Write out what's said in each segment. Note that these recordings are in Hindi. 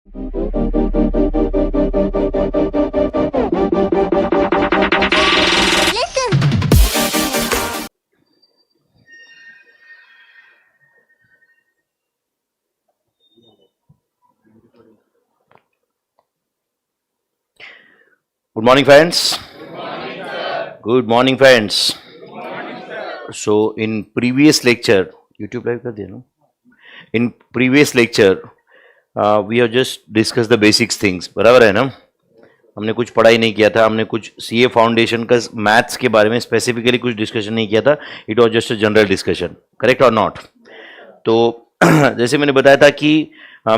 Good morning, friends. Good morning, sir. Good morning, friends. Good morning, sir. So, in previous lecture, YouTube live कर दिया ना? In previous lecture, we have just discussed the basics things. बराबर है ना? हमने कुछ पढ़ाई नहीं किया था, हमने कुछ CA फाउंडेशन का मैथ्स के बारे में स्पेसिफिकली कुछ डिस्कशन नहीं किया था. It was just a general discussion. Correct और नॉट? तो जैसे मैंने बताया था कि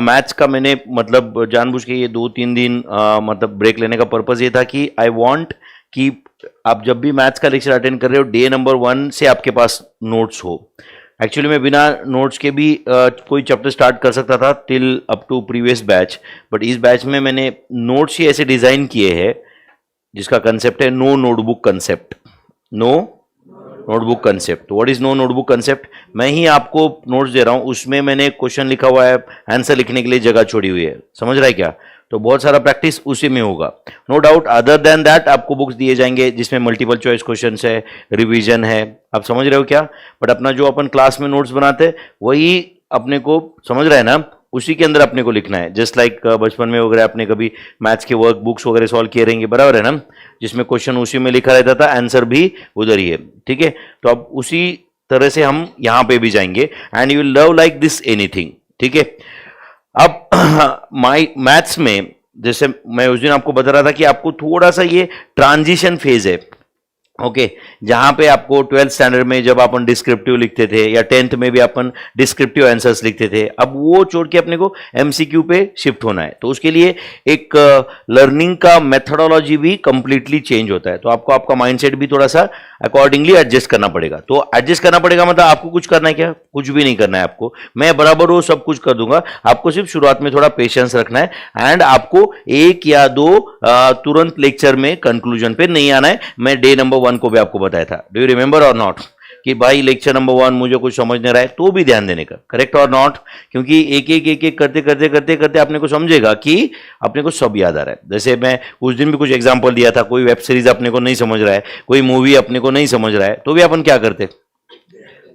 मैथ्स का मैंने मतलब जानबूझ के ये 2-3 दिन मतलब ब्रेक लेने का पर्पज ये था कि आई वांट कि आप जब भी मैथ्स का लेक्चर अटेंड कर रहे हो डे नंबर 1 से आपके पास नोट्स हो. एक्चुअली मैं बिना नोट्स के भी कोई चैप्टर स्टार्ट कर सकता था till up to previous batch, but इस बैच में मैंने नोट्स ही ऐसे डिज़ाइन किए हैं जिसका कंसेप्ट है no notebook concept. No notebook concept. What is no notebook concept? मैं ही आपको नोट्स दे रहा हूं, उसमें मैंने क्वेश्चन लिखा हुआ है, आंसर लिखने के लिए जगह छोड़ी हुई है. समझ रहा है क्या? तो बहुत सारा प्रैक्टिस उसी में होगा. No doubt other than that आपको बुक्स दिए जाएंगे जिसमें मल्टीपल चॉइस क्वेश्चन है, रिवीजन है. आप समझ रहे हो क्या? बट अपना जो अपन क्लास में नोट्स बनाते हैं वही अपने को, समझ रहे हैं ना, उसी के अंदर अपने को लिखना है. जस्ट लाइक बचपन में वगैरह आपने कभी मैथ्स के वर्क बुक्स वगैरह सॉल्व किए रहेंगे, बराबर है ना, जिसमें क्वेश्चन उसी में लिखा रहता था, आंसर भी उधर ही है. ठीक है, तो अब उसी तरह से हम यहां पे भी जाएंगे and you will love like this anything. ठीक है, अब मैथ्स में जैसे मैं उस दिन आपको बता रहा था कि आपको थोड़ा सा ये ट्रांजिशन फेज है. ओके, जहां पे आपको 12th स्टैंडर्ड में जब अपन डिस्क्रिप्टिव लिखते थे या 10th में भी अपन डिस्क्रिप्टिव आंसर्स लिखते थे, अब वो छोड़ के अपने को एमसीक्यू पे शिफ्ट होना है. तो उसके लिए एक लर्निंग का मेथोडोलॉजी भी कंप्लीटली चेंज होता है. तो आपको आपका माइंडसेट भी थोड़ा सा अकॉर्डिंगली एडजस्ट करना पड़ेगा. तो एडजस्ट करना पड़ेगा मतलब आपको कुछ करना है क्या? कुछ भी नहीं करना है आपको. मैं बराबर वो सब कुछ कर दूंगा. आपको सिर्फ शुरुआत में थोड़ा पेशेंस रखना है एंड आपको 1 या 2 तुरंत लेक्चर में कंक्लूजन पे नहीं आना है. मैं डे नंबर 1 को भी आपको बताया था. डू यू रिमेंबर और नॉट? कि भाई लेक्चर नंबर 1 मुझे कुछ समझ नहीं रहा है तो भी ध्यान देने का. करेक्ट और नॉट? क्योंकि एक करते करते करते करते आपने को समझेगा कि अपने को सब याद आ रहा है. जैसे मैं उस दिन भी कुछ एग्जांपल दिया था, कोई वेब सीरीज अपने को नहीं समझ रहा है, कोई मूवी अपने को नहीं समझ रहा है, तो भी अपन क्या करते?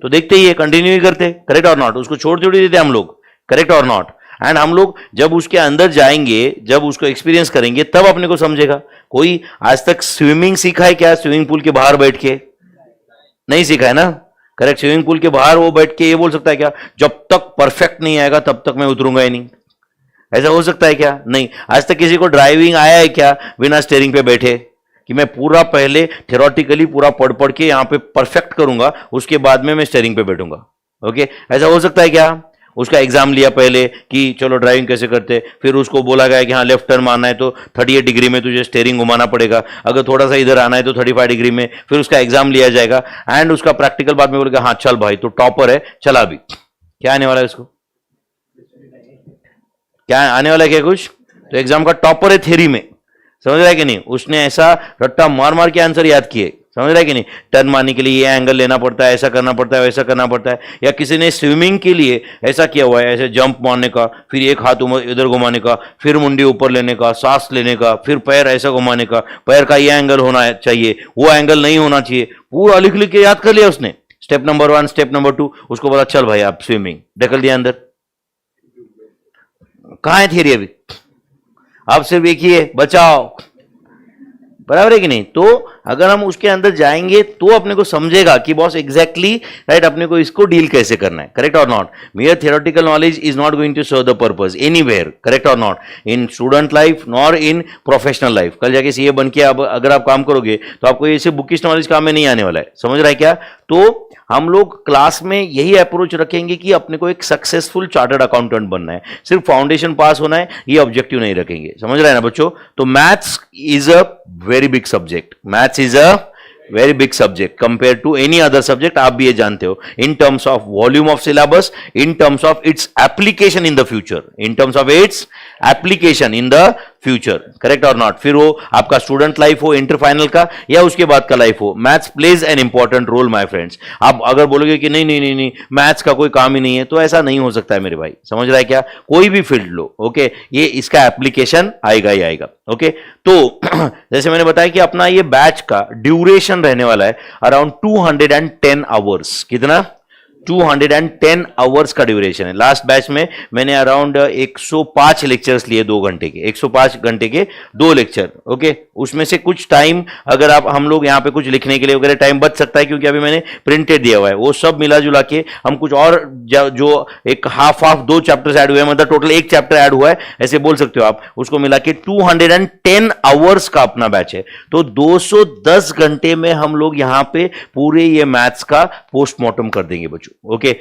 तो देखते ही है, कंटिन्यू ही करते. करेक्ट और नॉट? उसको छोड़ थोड़ी देते हम लोग. करेक्ट और नॉट? एंड हम लोग जब उसके अंदर जाएंगे, जब उसको एक्सपीरियंस करेंगे, तब अपने को समझेगा. कोई आज तक स्विमिंग सीखा है क्या? स्विमिंग पूल के बाहर बैठ के नहीं सीखा है ना. करेक्ट, स्विमिंग पूल के बाहर वो बैठ के ये बोल सकता है क्या, जब तक परफेक्ट नहीं आएगा तब तक मैं उतरूंगा ही नहीं? ऐसा हो सकता है क्या? नहीं. आज तक किसी को ड्राइविंग आया है क्या बिना स्टीयरिंग पे बैठे, कि मैं पूरा पहले थ्योरेटिकली पूरा पढ़ के यहाँ पे परफेक्ट करूंगा, उसके बाद में मैं स्टीयरिंग पे बैठूंगा? ओके, ऐसा हो सकता है क्या? उसका एग्जाम लिया पहले कि चलो ड्राइविंग कैसे करते, फिर उसको बोला गया कि हाँ लेफ्ट टर्न मारना है तो 38 डिग्री में तुझे स्टीयरिंग घुमाना पड़ेगा, अगर थोड़ा सा इधर आना है तो 35 डिग्री में. फिर उसका एग्जाम लिया जाएगा एंड उसका प्रैक्टिकल बाद में बोलेगा हाँ चल भाई तो टॉपर है, चला भी. क्या आने वाला है उसको? क्या आने वाला है क्या कुछ? तो एग्जाम का टॉपर है थ्योरी में. समझ रहा है कि नहीं? उसने ऐसा रट्टा मार मार के आंसर याद किए. समझ रहा है कि नहीं? टर्न मारने के लिए ये एंगल लेना पड़ता है, ऐसा करना पड़ता है, वैसा करना पड़ता है. या किसी ने स्विमिंग के लिए ऐसा किया हुआ है, ऐसे जंप मारने का, फिर एक हाथ इधर घुमाने का, फिर मुंडी ऊपर लेने का, सांस लेने का, फिर पैर ऐसा घुमाने का, पैर का ये एंगल होना चाहिए, वो एंगल नहीं होना चाहिए. पूरा लिख लिख के याद कर लिया उसने. Step number 1, step number 2. उसको बोला चल भाई आप स्विमिंग, ढकल दिया अंदर. कहां है थियरी अभी? आप सिर्फ एक ही है, बचाओ. बराबर है कि नहीं? तो अगर हम उसके अंदर जाएंगे तो अपने को समझेगा कि बॉस एग्जैक्टली राइट अपने को इसको डील कैसे करना है. करेक्ट और not? Mere theoretical knowledge is not going to serve the purpose anywhere. Correct और not? In student life nor in professional life. कल जाके सीए बन के अब अगर आप काम करोगे तो आपको ये सिर्फ बुकिश नॉलेज काम में नहीं आने वाला है. समझ रहा है क्या? तो हम लोग क्लास में यही अप्रोच रखेंगे कि अपने को एक सक्सेसफुल चार्टर्ड अकाउंटेंट बनना है, सिर्फ फाउंडेशन पास होना है, ये ऑब्जेक्टिव नहीं रखेंगे. समझ रहे हैं ना बच्चों? तो maths is a very big subject. Maths is a very big subject compare to any other subject. आप भी ये जानते हो, in terms of volume of syllabus, in terms of its application in the future, in terms of its application in the future, correct और नॉट। फिर वो आपका स्टूडेंट लाइफ हो, इंटर फाइनल का, या उसके बाद का लाइफ हो, maths plays an important role my friends. आप अगर बोलोगे कि नहीं नहीं नहीं नहीं मैथ्स का कोई काम ही नहीं है, तो ऐसा नहीं हो सकता है मेरे भाई, समझ रहा है क्या? कोई भी फील्ड लो, ओके, ये इसका एप्लीकेशन आएगा ही आएगा, ओके। तो जैसे मैंने बताया कि अपना ये बैच का ड्यूरेशन रहने वाला है अराउंड 210 आवर्स। कितना? 210 आवर्स का ड्यूरेशन है। लास्ट बैच में मैंने अराउंड 105 लेक्चर्स लिए 2 घंटे के, 105 घंटे के 2 लेक्चर, ओके। उसमें से कुछ टाइम अगर आप हम लोग यहाँ पे कुछ लिखने के लिए वगैरह टाइम बच सकता है, क्योंकि अभी मैंने प्रिंटेड दिया हुआ है, वो सब मिला जुला के हम कुछ और जो एक हाफ 2 चैप्टर्स ऐड हुए हैं, मतलब टोटल 1 चैप्टर ऐड हुआ है, ऐसे बोल सकते हो आप, उसको मिला के 210 आवर्स का अपना बैच है। तो 210 घंटे में हम लोग यहाँ पे पूरे ये मैथ्स का पोस्टमार्टम कर देंगे बच्चों, ओके।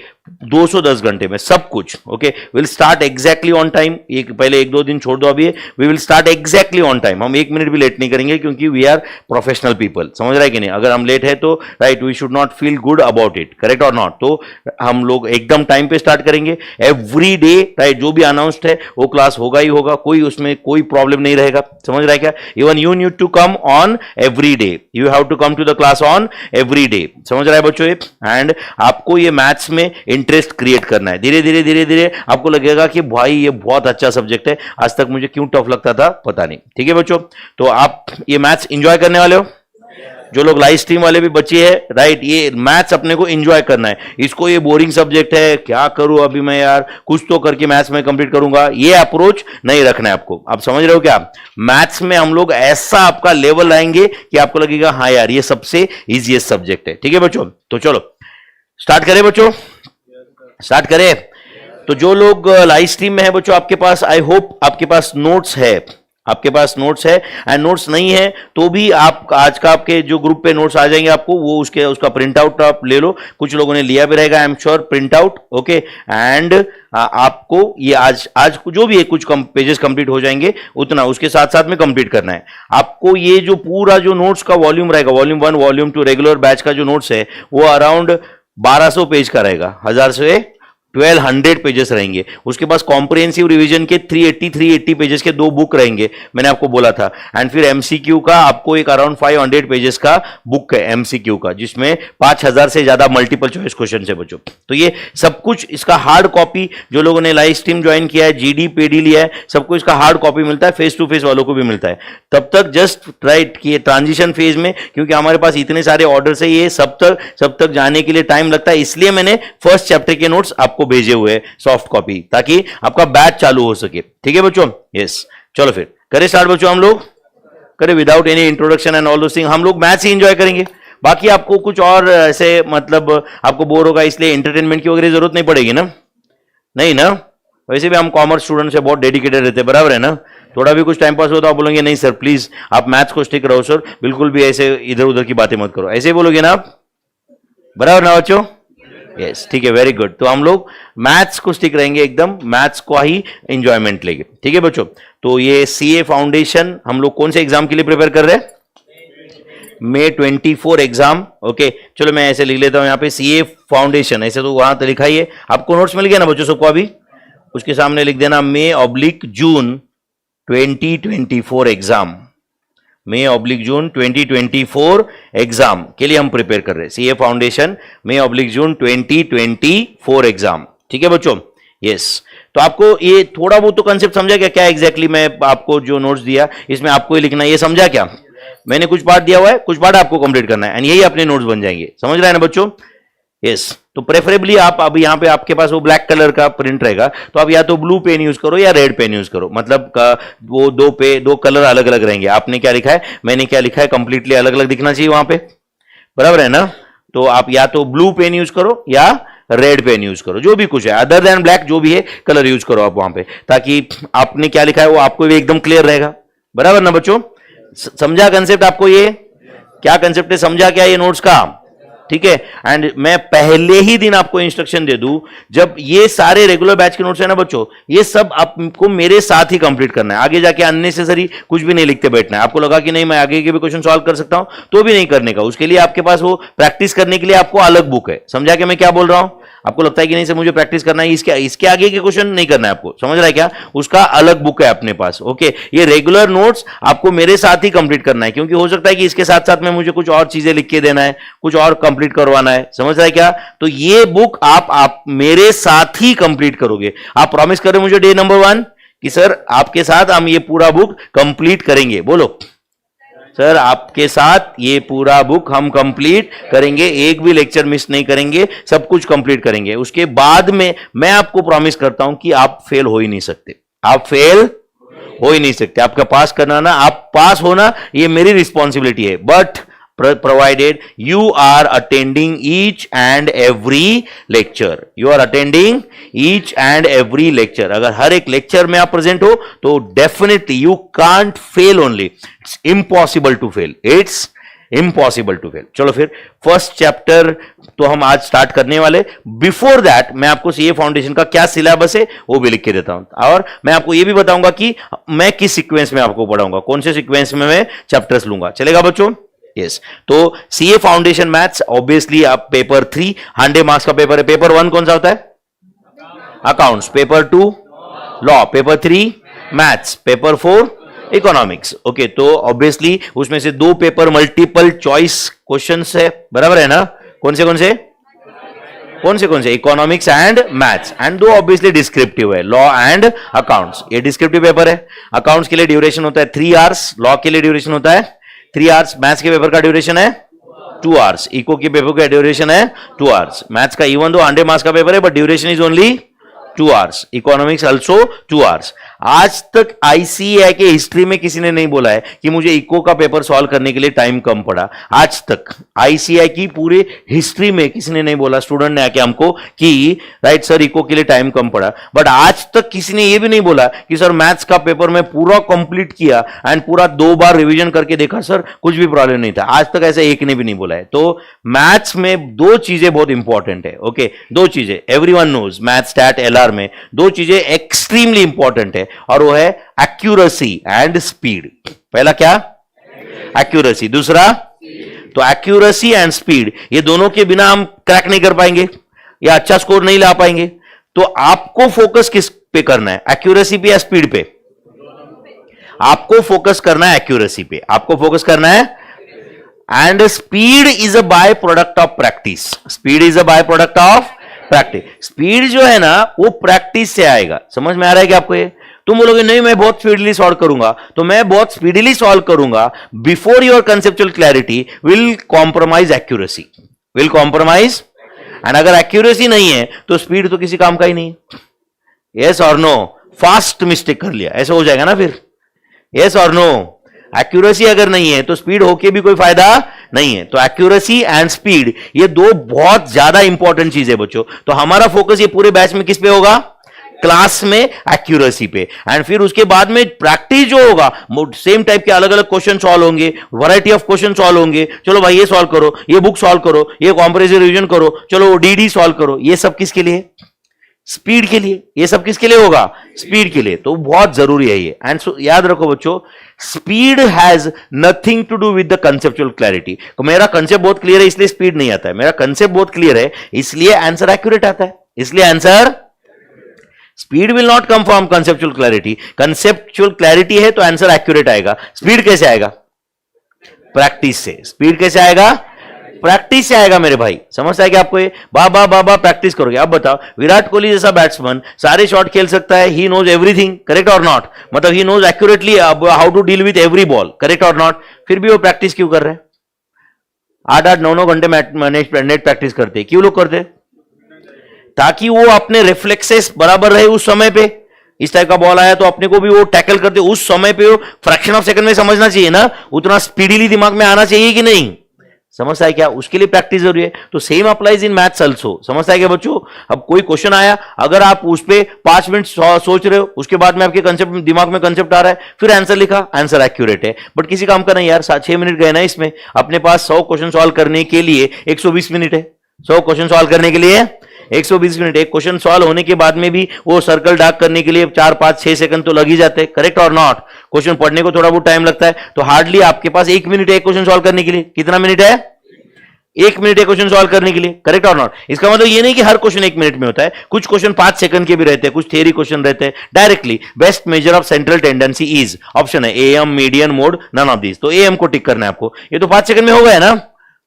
210 घंटे में सब कुछ, okay. Will start exactly on time. एक पहले 1-2 दिन छोड़ दो, अभी we will start exactly on time. हम 1 मिनट भी लेट नहीं करेंगे, क्योंकि वी आर प्रोफेशनल पीपल, समझ रहा है कि नहीं? अगर हम लेट है तो right, we should not feel good about it, correct और नॉट? तो हम लोग एकदम टाइम पे स्टार्ट करेंगे एवरी डे, राइट। जो भी अनाउंस्ड है वो क्लास होगा ही होगा, कोई उसमें कोई प्रॉब्लम नहीं रहेगा, समझ रहा है क्या? Even you need to come on every day, you have to come to the class on every day, समझ रहा है बच्चों? एंड आपको ये मैथ्स में इंटरेस्ट क्रिएट करना है। धीरे धीरे धीरे धीरे आपको लगेगा कि भाई ये बहुत अच्छा सब्जेक्ट है, आज तक मुझे क्यों टफ लगता था पता नहीं, ठीक है बच्चों? तो आप ये मैथ्स एंजॉय करने वाले हो? जो लोग लाइव स्ट्रीम वाले भी बच्चे हैं, राइट, ये मैथ्स अपने को एंजॉय करना है। इसको ये बोरिंग सब्जेक्ट है, क्या करूं अभी मैं यार, कुछ तो करके मैथ्स में कंप्लीट करूंगा, ये अप्रोच नहीं रखना है आपको। आप समझ रहे हो क्या? मैथ्स में हम लोग ऐसा आपका लेवल लाएंगे कि आपको लगेगा हाँ यार ये सबसे इजीएस्ट सब्जेक्ट है, ठीक है बच्चों? तो चलो स्टार्ट करें बच्चों, स्टार्ट करें। तो जो लोग लाइव स्ट्रीम में है बच्चों, आपके पास आई होप आपके पास नोट्स है, आपके पास नोट्स है। एंड नोट्स नहीं है तो भी आप आज का आपके जो ग्रुप पे नोट्स आ जाएंगे आपको, वो उसका प्रिंट आउट आप ले लो। कुछ लोगों ने लिया भी रहेगा, I am sure, print out, okay. And आपको ये आज जो भी है कुछ पेजेस कंप्लीट हो जाएंगे, उतना उसके साथ साथ में कंप्लीट करना है आपको। ये जो पूरा जो नोट्स का वॉल्यूम रहेगा, वॉल्यूम 1 वॉल्यूम 2 रेगुलर बैच का जो नोट्स है, वो अराउंड 1200 पेज का रहेगा, 1000 से 1200 पेजेस रहेंगे। उसके पास कॉम्प्रिहेंसिव रिवीजन के 380 पेजेस के 2 बुक रहेंगे, मैंने आपको बोला था। एंड फिर एमसीक्यू का आपको एक अराउंड 500 पेजेस का बुक है एमसीक्यू का, जिसमें 5000 से ज्यादा मल्टीपल चॉइस क्वेश्चन है बच्चों। तो ये सब कुछ इसका हार्ड कॉपी, जो लोगों ने लाइव स्ट्रीम ज्वाइन किया है, जीडी पेडी लिया है, सबको इसका हार्ड कॉपी मिलता है, फेस टू फेस वालों को भी मिलता है। तब तक जस्ट राइट कि ट्रांजिशन फेज में, क्योंकि हमारे पास इतने सारे ऑर्डर्स है, ये सब तक जाने के लिए टाइम लगता है, इसलिए मैंने फर्स्ट चैप्टर के नोट्स आपको भेजे हुए सॉफ्ट कॉपी, ताकि आपका बैच चालू हो सके, ठीक है बच्चों? यस, चलो फिर करें स्टार्ट बच्चों। हम लोग करें without any introduction and all those thing, हम लोग मैथ्स ही एंजॉय करेंगे। बाकी आपको कुछ और ऐसे मतलब आपको बोर होगा, इसलिए एंटरटेनमेंट की वगैरह जरूरत नहीं पड़ेगी ना? नहीं ना? वैसे भी हम कॉमर्स स्टूडेंट से बहुत डेडिकेटेड रहते हैं, बराबर है ना? थोड़ा भी कुछ टाइम पास हो तो आप बोलेंगे नहीं सर प्लीज आप मैथ्स को स्टिक रहो सर, बिल्कुल भी ऐसे इधर उधर की बातें मत करो, ऐसे बोलोगे ना आप? बराबर ना बच्चों? यस, ठीक है, वेरी गुड। तो हम लोग मैथ्स को स्टिक रहेंगे, एकदम मैथ्स को ही एंजॉयमेंट लेंगे, ठीक है बच्चों? तो ये सीए फाउंडेशन हम लोग कौन से एग्जाम के लिए प्रिपेयर कर रहे हैं? May 24 exam, okay. चलो मैं ऐसे लिख लेता हूं यहाँ पे सीए फाउंडेशन, ऐसे तो वहां तो लिखा ही है, आपको नोट्स मिल गया ना बच्चों सबको? अभी उसके सामने लिख देना May/June 2024 एग्जाम, May/June 2024 एग्जाम के लिए हम प्रिपेयर कर रहे हैं। सीए फाउंडेशन May/June 2024 एग्जाम, ठीक है बच्चों? यस। तो आपको ये थोड़ा बहुत तो कंसेप्ट समझा क्या? क्या एग्जैक्टली मैं आपको जो नोट्स दिया इसमें आपको ही लिखना है, ये समझा क्या? मैंने कुछ पार्ट दिया हुआ है, कुछ पार्ट आपको कंप्लीट करना है, एंड यही अपने नोट्स बन जाएंगे, समझ रहे हैं ना बच्चों? यस। तो प्रेफरेबली आप अभी यहाँ पे आपके पास वो ब्लैक कलर का प्रिंट रहेगा, तो आप या तो ब्लू पेन यूज करो या रेड पेन यूज करो, मतलब वो दो कलर अलग अलग रहेंगे। आपने क्या लिखा है, मैंने क्या लिखा है, कंप्लीटली अलग अलग दिखना चाहिए वहां पे, बराबर है ना? तो आप या तो ब्लू पेन यूज करो या रेड पेन यूज करो, जो भी कुछ है अदर देन ब्लैक, जो भी है कलर यूज करो आप वहां पे, ताकि आपने क्या लिखा है वो आपको भी एकदम क्लियर रहेगा, बराबर ना बच्चों? समझा कंसेप्ट आपको? ये क्या कंसेप्ट है, समझा क्या ये नोट्स का? ठीक है। एंड मैं पहले ही दिन आपको इंस्ट्रक्शन दे दूं, जब ये सारे रेगुलर बैच के नोट्स है ना बच्चों, ये सब आपको मेरे साथ ही कंप्लीट करना है। आगे जाके अननेसेसरी कुछ भी नहीं लिखते बैठना है। आपको लगा कि नहीं मैं आगे के भी क्वेश्चन सॉल्व कर सकता हूं, तो भी नहीं करने का। उसके लिए आपके पास वो प्रैक्टिस करने के लिए आपको अलग बुक है। समझा कि मैं क्या बोल रहा हूं? आपको लगता है कि नहीं सर मुझे प्रैक्टिस करना है, इसके इसके आगे के क्वेश्चन नहीं करना है आपको, समझ रहा है क्या, उसका अलग बुक है अपने पास। ओके, ये रेगुलर नोट्स आपको मेरे साथ ही कंप्लीट करना है, क्योंकि हो सकता है कि इसके साथ साथ में मुझे कुछ और चीजें लिख के देना है, कुछ और कंप्लीट करवाना है, समझ रहा है क्या। तो ये बुक आप मेरे साथ ही कंप्लीट करोगे। आप प्रॉमिस करें मुझे डे नंबर 1 कि सर आपके साथ हम ये पूरा बुक कंप्लीट करेंगे। बोलो सर, आपके साथ ये पूरा बुक हम कंप्लीट करेंगे, एक भी लेक्चर मिस नहीं करेंगे, सब कुछ कंप्लीट करेंगे। उसके बाद में मैं आपको प्रॉमिस करता हूं कि आप फेल हो ही नहीं सकते, आप फेल हो ही नहीं सकते। आपका पास करना ना, आप पास होना ये मेरी रिस्पॉन्सिबिलिटी है, but provided you are attending each and every lecture, you are attending each and every lecture। अगर हर एक लेक्चर में आप प्रेजेंट हो तो definitely you can't fail only, it's impossible to fail, it's impossible to fail। चलो फिर फर्स्ट चैप्टर तो हम आज स्टार्ट करने वाले। बिफोर दैट मैं आपको सीए फाउंडेशन का क्या सिलेबस है वो भी लिख के देता हूं, और मैं आपको ये भी बताऊंगा कि मैं किस सीक्वेंस में आपको पढ़ाऊंगा, कौन से सीक्वेंस में मैं चैप्टर्स लूंगा। चलेगा बच्चों? यस। तो सीए फाउंडेशन मैथ्स ऑब्वियसली आप पेपर 3 100 मार्क्स का पेपर है। पेपर 1 कौन सा होता है? Accounts. Paper 2 law. Paper 3 maths. Paper 4 economics. Okay, तो ऑब्वियसली उसमें से 2 पेपर मल्टीपल चॉइस क्वेश्चंस है, बराबर है ना? कौन से कौन से? Economics and maths, and 2 obviously descriptive है, लॉ एंड अकाउंट्स। ये डिस्क्रिप्टिव पेपर है। अकाउंट्स के लिए ड्यूरेशन होता है 3 आवर्स, लॉ के लिए ड्यूरेशन होता है 3 आवर्स, मैथ्स के पेपर का ड्यूरेशन है 2 आवर्स, इको के पेपर का ड्यूरेशन है 2 आवर्स। मैथ्स का इवन दो 100 मार्क्स का पेपर है, but duration is only 2 hours. Economics also 2 hours. आज तक आईसीएआई के हिस्ट्री में किसी ने नहीं बोला है कि मुझे इको का पेपर सॉल्व करने के लिए टाइम कम पड़ा। आज तक आईसीएआई की पूरे हिस्ट्री में किसी ने नहीं बोला, स्टूडेंट ने आके हमको, कि राइट सर इको के लिए टाइम कम पड़ा। बट आज तक किसी ने यह भी नहीं बोला कि सर मैथ्स का पेपर मैं पूरा कंप्लीट किया एंड पूरा 2 बार रिवीजन करके देखा, सर कुछ भी प्रॉब्लम नहीं था। आज तक ऐसा एक ने भी नहीं बोला है। तो मैथ्स में 2 चीजें बहुत इंपॉर्टेंट है। ओके, 2 चीजें everyone knows, maths stat LR में 2 चीजें एक्सट्रीमली इंपॉर्टेंट है, और वो है एक्यूरेसी एंड स्पीड। पहला क्या? एक्यूरेसी। दूसरा, तो एक्यूरेसी एंड स्पीड, ये दोनों के बिना हम क्रैक नहीं कर पाएंगे या अच्छा स्कोर नहीं ला पाएंगे। तो आपको फोकस किस पे करना है, एक्यूरेसी पे या स्पीड पे? आपको फोकस करना है एक्यूरेसी पे, आपको फोकस करना है। And speed is a by product of practice, speed is a by product of practice. Speed जो है ना वो प्रैक्टिस से आएगा। समझ में आ रहा है कि आपको? ये तुम बोलोगे नहीं मैं बहुत स्पीडली सॉल्व करूंगा, तो मैं बहुत स्पीडली सॉल्व करूंगा, before your conceptual clarity will compromise accuracy, will compromise. And अगर एक्यूरेसी नहीं है तो स्पीड तो किसी काम का ही नहीं है। यस और नो? फास्ट मिस्टेक कर लिया ऐसा हो जाएगा ना फिर। यस और नो? एक्यूरेसी अगर नहीं है तो स्पीड होके भी कोई फायदा नहीं है। तो एक्यूरेसी एंड स्पीड ये 2 बहुत ज्यादा इंपॉर्टेंट चीज है बच्चों। तो हमारा फोकस ये पूरे बैच में किस पे होगा? क्लास में एक्यूरेसी पे। एंड फिर उसके बाद में प्रैक्टिस जो होगा, सेम टाइप के अलग अलग क्वेश्चन सॉल्व होंगे, वैरायटी ऑफ क्वेश्चन सॉल्व होंगे। चलो भाई ये सॉल्व करो, ये बुक सॉल्व करो, ये कॉम्प्रिहेंसिव रिवीजन करो, चलो डीडी सॉल्व करो। ये सब किसके लिए? स्पीड के लिए। ये सब किसके लिए होगा? स्पीड के लिए। तो बहुत जरूरी है ये। एंड याद रखो बच्चों, speed has nothing to do with the conceptual clarity. तो मेरा कंसेप्ट बहुत क्लियर है इसलिए स्पीड नहीं आता है, मेरा कंसेप्ट बहुत क्लियर है इसलिए आंसर एक्यूरेट आता है, इसलिए answer. Speed will not come from conceptual clarity. Conceptual clarity है तो आंसर एक्यूरेट आएगा। स्पीड कैसे आएगा? प्रैक्टिस से। स्पीड कैसे आएगा? प्रैक्टिस से आएगा मेरे भाई। समझता है कि आपको ये? बाबा प्रैक्टिस करोगे। अब बताओ, विराट कोहली जैसा बैट्समैन सारे शॉट खेल सकता है, ही नोज एवरीथिंग, करेक्ट और नॉट? मतलब he knows accurately how to deal with every ball, correct और नॉट? फिर भी वो प्रैक्टिस क्यों कर रहे हैं? 8-8 9-9 घंटे नेट प्रैक्टिस करते क्यों लोग करते? ताकि वो अपने रिफ्लेक्सेस बराबर रहे उस समय पे। इस टाइप का बॉल आया तो अपने को भी वो टैकल करते उस समय पे, वो फ्रैक्शन ऑफ सेकंड में समझना चाहिए ना, उतना स्पीडीली दिमाग में आना चाहिए कि नहीं? समझता है क्या? उसके लिए प्रैक्टिस जरूरी है। तो same applies in maths also. समझता है क्या बच्चों? अब कोई क्वेश्चन आया, अगर आप उस पे 5 मिनट सोच रहे हो, उसके बाद में आपके कंसेप्ट दिमाग में कंसेप्ट आ रहा है, फिर आंसर लिखा, आंसर एक्यूरेट है। बट किसी काम का नहीं यार, 6 मिनट गए ना इसमें। अपने पास 100 क्वेश्चन सॉल्व करने के लिए 120 मिनट है। 100 क्वेश्चन सॉल्व करने के लिए 120 मिनट। एक क्वेश्चन सॉल्व होने के बाद में भी वो सर्कल डार्क करने के लिए 4 5 6 सेकंड तो लग ही जाते हैं, करेक्ट और नॉट? क्वेश्चन पढ़ने को थोड़ा बहुत टाइम लगता है, तो हार्डली आपके पास 1 मिनट है एक क्वेश्चन सॉल्व करने के लिए। कितना मिनट है? 1 मिनट है क्वेश्चन सॉल्व करने के लिए, करेक्ट और नॉट? इसका मतलब ये नहीं कि हर क्वेश्चन 1 मिनट में होता है, कुछ क्वेश्चन 5 सेकंड के भी रहते हैं, कुछ थ्योरी क्वेश्चन रहते हैं। Directly best measure of central tendency is, option है AM, median, mode, none of this. तो एएम को टिक करना है आपको, ये तो 5 सेकंड में हो गया ना।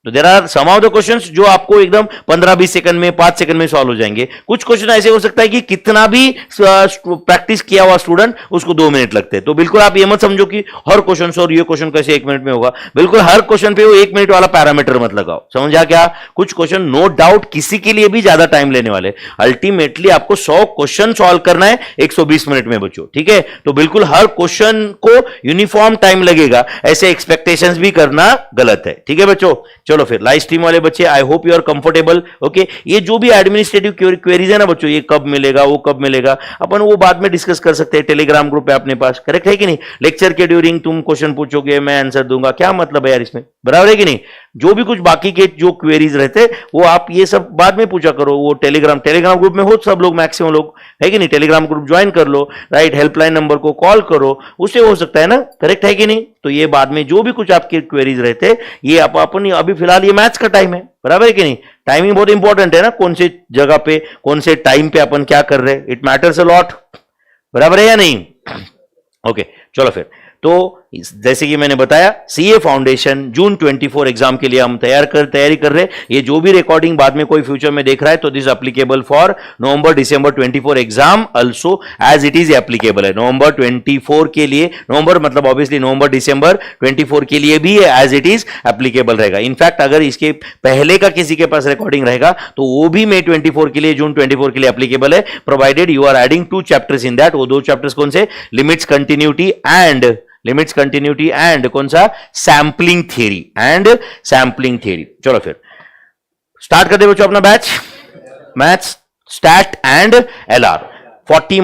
तो there are some of the questions जो आपको एकदम 15-20 सेकंड में, 5 सेकंड में सॉल्व हो जाएंगे। कुछ क्वेश्चन ऐसे हो सकता है कि कितना भी प्रैक्टिस किया हुआ स्टूडेंट उसको 2 मिनट लगते हैं। तो बिल्कुल आप ये मत समझो कि हर क्वेश्चन और ये क्वेश्चन कैसे 1 मिनट में होगा, बिल्कुल हर क्वेश्चन पे वो 1 मिनट वाला पैरामीटर मत लगाओ, समझा क्या? कुछ क्वेश्चन नो डाउट किसी के लिए भी ज्यादा टाइम लेने वाले, अल्टीमेटली आपको 100 क्वेश्चन सॉल्व करना है 120 मिनट में बच्चों, ठीक है? तो बिल्कुल हर क्वेश्चन को यूनिफॉर्म टाइम लगेगा, ऐसे एक्सपेक्टेशंस भी करना गलत है, ठीक है बच्चों? चलो फिर लाइव स्ट्रीम वाले बच्चे, I hope you are comfortable. Okay, ये जो भी एडमिनिस्ट्रेटिव क्वेरीज है ना बच्चों, ये कब मिलेगा, वो कब मिलेगा, अपन वो बाद में डिस्कस कर सकते हैं, टेलीग्राम ग्रुप है अपने पास, करेक्ट है कि नहीं? लेक्चर के ड्यूरिंग तुम क्वेश्चन पूछोगे, मैं आंसर दूंगा, क्या मतलब है यार इसमें, बराबर है कि नहीं? जो भी कुछ बाकी के जो क्वेरीज रहते वो आप ये सब बाद में पूछा करो, वो टेलीग्राम ग्रुप में हो सब लोग, मैक्सिमम लोग, है कि नहीं? टेलीग्राम ग्रुप ज्वाइन कर लो, राइट? हेल्पलाइन नंबर को कॉल करो, उससे हो सकता है ना, करेक्ट है कि नहीं? तो ये बाद में जो भी कुछ आपके क्वेरीज रहते ये आप अपन, अभी फिलहाल ये मैथ्स का टाइम है, बराबर है कि नहीं? टाइमिंग बहुत इंपॉर्टेंट है ना, कौन से जगह पे, कौन से टाइम पे अपन क्या कर रहे हैं, इट मैटर्स अ लॉट, बराबर है या नहीं? ओके, चलो फिर। तो जैसे कि मैंने बताया, सीए फाउंडेशन जून 24 एग्जाम के लिए हम तैयारी कर रहे हैं। ये जो भी रिकॉर्डिंग बाद में कोई फ्यूचर में देख रहा है तो this applicable for November December 24 exam also as it is applicable है। नवंबर 24 के लिए, नवंबर मतलब ऑब्वियसली नवंबर डिसंबर 24 के लिए भी एज इट इज एप्लीकेबल रहेगा। इनफैक्ट अगर इसके पहले का किसी के पास रिकॉर्डिंग रहेगा तो वो भी मई 24 के लिए, जून 24 के लिए एप्लीकेबल है, provided you are adding 2 chapters in that. वो 2 चैप्टर्स कौन से? लिमिट्स कंटिन्यूटी एंड कौन सा? Sampling theory. चलो फिर स्टार्ट कर दे बच्चों अपना batch, maths, stat and LR. 40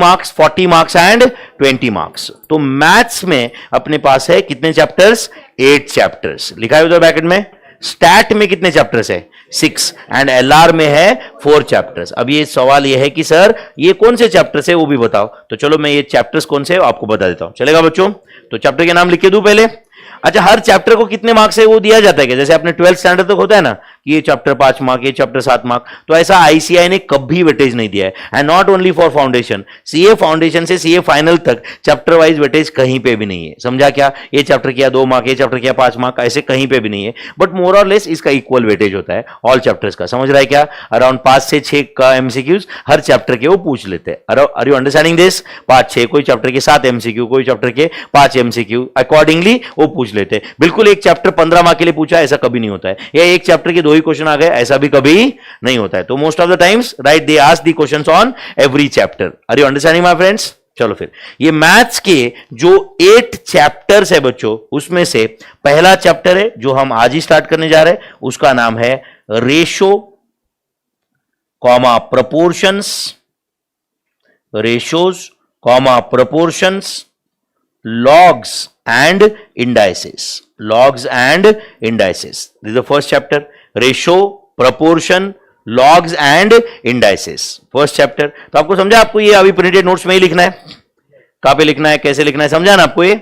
marks and 20 marks. तो मैथ्स में अपने पास है कितने चैप्टर्स? 8 चैप्टर्स, लिखा है उधर ब्रैकेट में। स्टैट में कितने चैप्टर्स है? 6 एंड एलआर में है 4 चैप्टर्स। अब ये सवाल ये है कि सर ये कौन से चैप्टर्स है वो भी बताओ। तो चलो मैं ये चैप्टर्स कौन से आपको बता देता हूं, चलेगा बच्चों? तो चैप्टर के नाम लिख के दूं पहले? अच्छा, हर चैप्टर को कितने मार्क्स है वो दिया जाता है क्या? जैसे अपने 12th स्टैंडर्ड तक होता है ना कि ये चैप्टर 5 मार्क, ये चैप्टर 7 मार्क, तो ऐसा आईसीआई ने कभी वेटेज नहीं दिया है। And not only for foundation, CA foundation से सीए फाइनल तक चैप्टर वाइज वेटेज कहीं पे भी नहीं है, समझा क्या? ये चैप्टर किया 2 मार्क, ये चैप्टर किया 5 मार्क, ऐसे कहीं पे भी नहीं है। बट मोर और लेस इसका इक्वल वेटेज होता है ऑल चैप्टर्स का, समझ रहा है क्या? अराउंड 5 से 6 का एमसीक्यूज हर चैप्टर के वो पूछ लेते हैं। Are you understanding this? 5-6, कोई चैप्टर के 7 एमसीक्यू, कोई चैप्टर के 5 एमसीक्यू, अकॉर्डिंगली वो पूछ लेते हैं। बिल्कुल एक चैप्टर 15 मार्क के लिए पूछा ऐसा कभी नहीं होता है, या एक चैप्टर के 2 ही क्वेश्चन आ गए ऐसा भी कभी नहीं होता है। तो most of the times right they ask the questions on every chapter. Are you understanding my friends? चलो फिर ये मैथ्स के जो 8 चैप्टर्स है बच्चों, उसमें से पहला चैप्टर है जो हम आज ही स्टार्ट करने जा रहे हैं, उसका नाम है ratio comma proportions, ratios comma proportions, logs and indices. This is the first chapter. Ratio, proportion, logs and indices. First chapter. तो आपको समझा? आपको ये अभी प्रिंटेड नोट्स में ही लिखना है, कहां पे लिखना है, कैसे लिखना है, समझा ना आपको ये?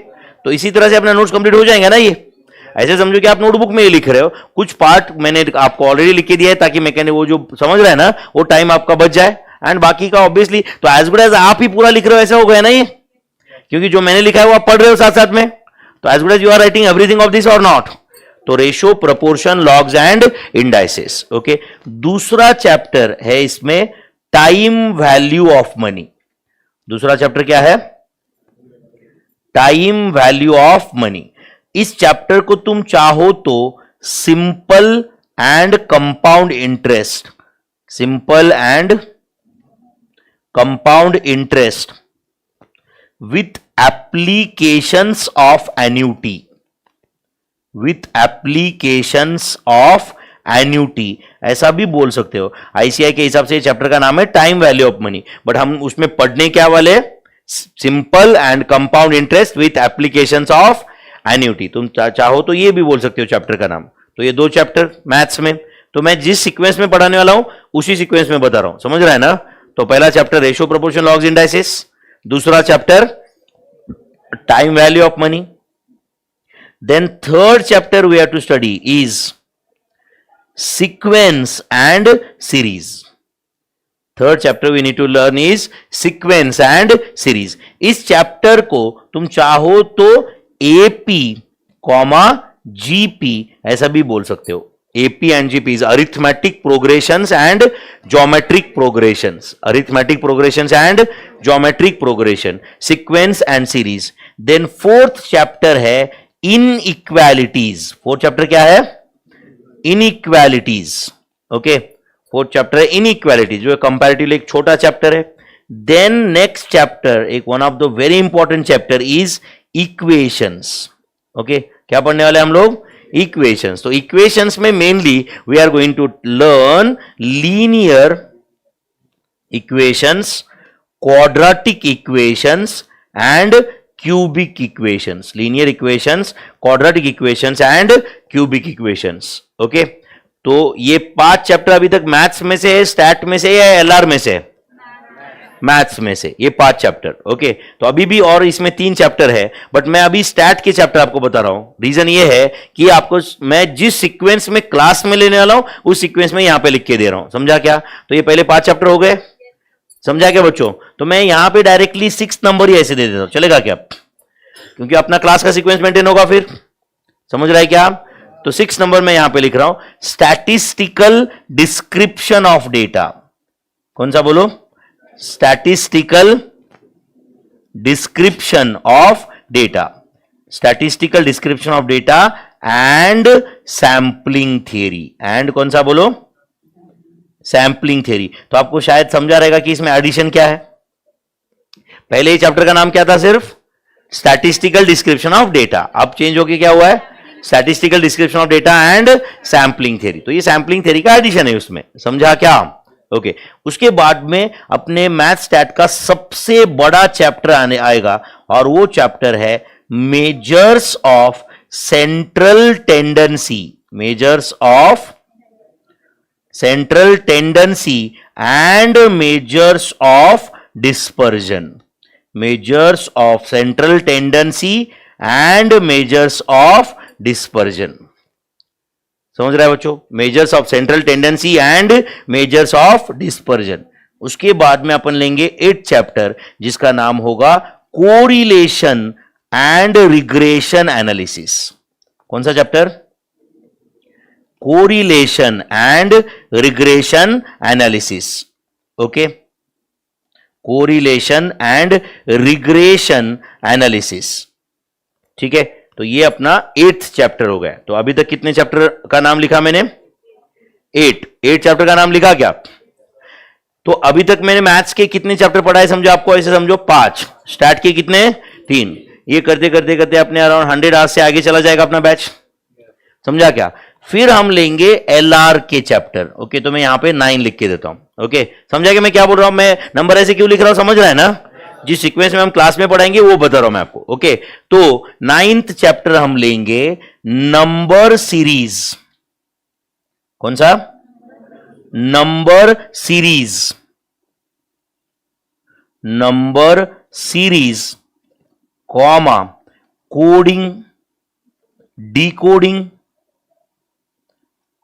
तो इसी तरह से अपना नोट्स कंप्लीट हो जाएंगे ना। ये ऐसे समझो कि आप नोटबुक में ही लिख रहे हो, कुछ पार्ट मैंने आपको ऑलरेडी लिख के दिया है ताकि मैं कहने वो जो समझ रहा है ना वो टाइम आपका बच जाए, एंड बाकी का ऑब्वियसली तो एज गुड एज आप ही पूरा लिख रहे हो ऐसा हो गया ना ये, क्योंकि जो मैंने लिखा है वो आप पढ़ रहे हो साथ साथ में। तो as good as you are writing everything of this और नॉट? तो ratio, proportion, logs and indices. Okay, दूसरा चैप्टर है इसमें टाइम वैल्यू ऑफ मनी। दूसरा चैप्टर क्या है? Time value of money. इस चैप्टर को तुम चाहो तो simple and compound interest, with applications of annuity, ऐसा भी बोल सकते हो। आईसीआई के हिसाब से चैप्टर का नाम है time value of money, but हम उसमें पढ़ने क्या वाले? Simple and compound interest with applications of annuity. तुम चाहो तो ये भी बोल सकते हो चैप्टर का नाम। तो ये 2 चैप्टर मैथ्स में, तो मैं जिस सीक्वेंस में पढ़ाने वाला हूं उसी सीक्वेंस में बता रहा हूं, समझ रहा है ना? तो पहला chapter ratio, proportion, logs, indices, दूसरा chapter time value of money, then third chapter we have to study is sequence and series. Third chapter we need to learn is sequence and series. इस चैप्टर को तुम चाहो तो एपी कॉमा जीपी ऐसा भी बोल सकते हो. AP and GP is arithmetic progressions and geometric progressions. Arithmetic progressions and geometric progression, sequence and series. Then fourth chapter है inequalities. Fourth chapter क्या है? Inequalities. Okay. फोर्थ चैप्टर है इनइक्वालिटी, जो है कंपैरेटिवली एक छोटा चैप्टर है. देन नेक्स्ट चैप्टर, एक one of the very important chapter is equations. Okay, क्या पढ़ने वाले हम लोग? इक्वेशंस. तो इक्वेशंस में mainly we are going to learn linear equations, quadratic equations and cubic equations. Linear equations, quadratic equations and cubic equations. Okay, तो ये 5 चैप्टर अभी तक मैथ्स में से है, स्टैट में से या एलआर में से? मैथ्स में से ये 5 चैप्टर. ओके, तो अभी भी और इसमें 3 चैप्टर है, बट मैं अभी स्टैट के चैप्टर आपको बता रहा हूं. रीजन ये है कि आपको मैं जिस सीक्वेंस में क्लास में लेने वाला हूं उस सीक्वेंस में यहां पे लिख के दे रहा हूं. समझा क्या? तो ये पहले 5 चैप्टर हो गए. समझा क्या बच्चों? तो मैं यहां पे डायरेक्टली 6 नंबर ही ऐसे दे देता हूं. चलेगा क्या? क्योंकि अपना क्लास का सीक्वेंस मेंटेन होगा. फिर समझ रहा है क्या? तो 6 नंबर में यहां पे लिख रहा हूं स्टैटिस्टिकल डिस्क्रिप्शन ऑफ डेटा. कौन सा बोलो? Statistical description of data. Statistical description of data and sampling theory. And कौन सा बोलो? Sampling theory. तो आपको शायद समझा रहेगा कि इसमें एडिशन क्या है. पहले ही चैप्टर का नाम क्या था? सिर्फ स्टैटिस्टिकल डिस्क्रिप्शन ऑफ डेटा. अब चेंज होके क्या हुआ है? Statistical description of data and sampling theory. तो ये सैंपलिंग थ्योरी का एडिशन है उसमें. समझा क्या? ओके. उसके बाद में अपने मैथ स्टैट का सबसे बड़ा चैप्टर आने आएगा और वो चैप्टर है measures of central tendency. Measures of central tendency and measures of dispersion. Measures of central tendency and measures of dispersion. समझ रहे हैं बच्चों? Measures of central tendency and measures of dispersion. उसके बाद में अपन लेंगे 8th चैप्टर जिसका नाम होगा कोरिलेशन एंड रिग्रेशन एनालिसिस. कौन सा chapter? Correlation and regression analysis. Okay, correlation and regression analysis. ठीक है, तो ये अपना 8th चैप्टर हो गया. तो अभी तक कितने चैप्टर का नाम लिखा मैंने? 8 चैप्टर का नाम लिखा क्या? तो अभी तक मैंने मैथ्स के कितने चैप्टर पढ़ाए समझो? आपको ऐसे समझो 5. स्टार्ट के कितने? 3. ये करते करते करते अपने अराउंड 100 आवर्स से आगे चला जाएगा अपना बैच. समझा क्या? फिर हम लेंगे एलआर के चैप्टर. ओके, तो मैं यहां पे 9 लिख के देता हूं. ओके, समझा कि मैं क्या बोल रहा हूं? मैं नंबर ऐसे क्यों लिख रहा हूं? समझ रहा है ना? जिस सीक्वेंस में हम क्लास में पढ़ाएंगे वो बता रहा हूं मैं आपको. ओके, तो 9th चैप्टर हम लेंगे नंबर सीरीज. कौन सा? Number series. Number series comma coding, decoding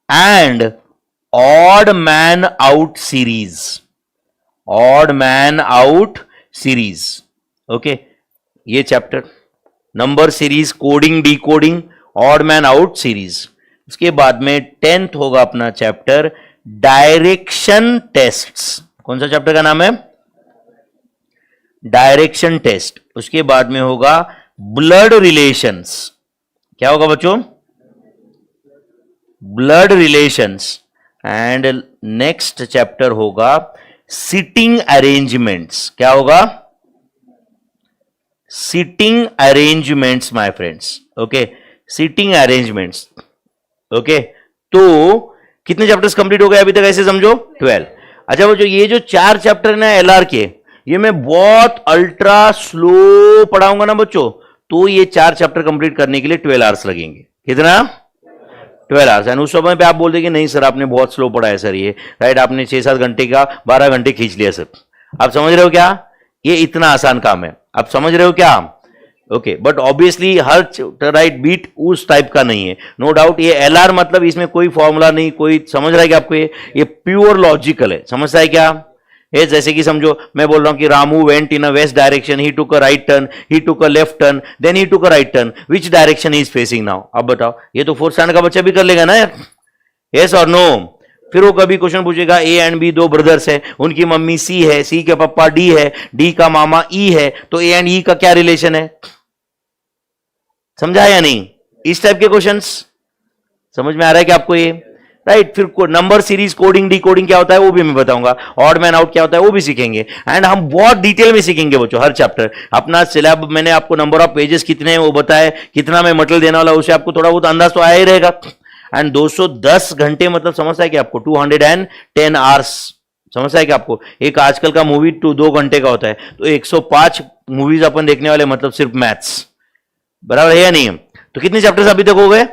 and odd man out series. Odd man out series. Okay, ये chapter number series, coding, decoding, odd man out series. उसके बाद में 10th होगा अपना चैप्टर डायरेक्शन टेस्ट्स. कौन सा चैप्टर का नाम है? Direction test. उसके बाद में होगा ब्लड रिलेशंस. क्या होगा बच्चों? Blood relations. And next chapter होगा सिटिंग अरेंजमेंट्स. क्या होगा? Sitting arrangements my friends. Okay, sitting arrangements. Okay, तो कितने चैप्टर्स कंप्लीट हो गए अभी तक? ऐसे समझो 12. अच्छा बच्चों, ये जो 4 चैप्टर ना एलआर के, ये मैं बहुत अल्ट्रा स्लो पढ़ाऊंगा ना बच्चों, तो ये 4 चैप्टर कंप्लीट करने के लिए 12 आवर्स लगेंगे. कितना? 12 आवर्स. एंड उस समय पे आप बोल देंगे नहीं सर आपने बहुत स्लो पढ़ा है सर ये, राइट, आपने 6-7 घंटे का 12 घंटे खींच लिया सर. आप समझ रहे हो क्या? ये इतना आसान काम है. आप समझ रहे हो क्या? ओके, बट ऑब्वियसली हर राइट बीट उस टाइप का नहीं है, नो डाउट। ये एलआर मतलब इसमें कोई फॉर्मूला नहीं, कोई समझ रहा है कि आपको ये प्योर लॉजिकल है, समझता है क्या? ये जैसे कि समझो मैं बोल रहा हूं कि Ramu went in a west direction, he took a right turn, he took a left turn, then he took a right turn, which direction he is facing now? अब बताओ, ये तो फोर्थ स्टैंडर्ड का बच्चा भी कर लेगा ना यार, यस और नो? फिर वो कभी क्वेश्चन पूछेगा ए एंड बी दो ब्रदर्स है, उनकी मम्मी सी है, सी के पापा डी है, डी का मामा ई है, तो ए एंड ई का क्या रिलेशन है? समझा या नहीं? इस टाइप के क्वेश्चंस समझ में आ रहा है कि आपको ये राइट? फिर नंबर सीरीज कोडिंग डिकोडिंग क्या होता है वो भी मैं बताऊंगा, ऑड मैन आउट क्या होता है वो भी सीखेंगे, एंड हम बहुत डिटेल में सीखेंगे बच्चों हर चैप्टर। अपना सिलेबस मैंने आपको नंबर ऑफ पेजेस कितने हैं वो बताया, कितना मैं मटेरियल देने वाला उसे आपको थोड़ा बहुत अंदाज तो आया ही रहेगा। एंड 210 घंटे मतलब समझता है कि आपको 210 आवर्स, समझता है कि आपको एक आजकल का मूवी 2 घंटे का होता है, तो 105 मूवीज अपन देखने वाले, मतलब सिर्फ मैथ्स, बराबर है या नहीं? तो कितने चैप्टर्स अभी तक हो गए?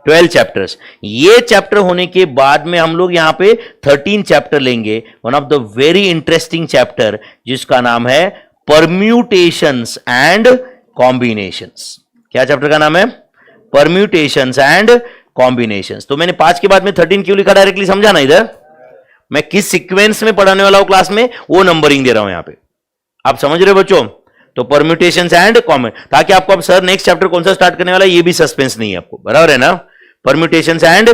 12 चैप्टर्स। ये चैप्टर होने के बाद में हम लोग यहां पे 13 चैप्टर लेंगे, one of the very interesting chapter जिसका नाम है परम्यूटेशंस एंड कॉम्बिनेशंस। क्या चैप्टर का नाम है? Permutations and combinations. तो मैंने 5 के बाद में 13 क्यों लिखा डायरेक्टली, समझा ना? इधर मैं किस सीक्वेंस में पढ़ाने वाला हूं क्लास में वो नंबरिंग दे रहा हूं यहां पे, आप समझ रहे हो बच्चों? तो परम्यूटेशंस एंड कॉमन, ताकि आपको अब सर नेक्स्ट चैप्टर कौन सा स्टार्ट करने वाला है ये भी सस्पेंस नहीं है आपको, बराबर है ना? Permutations and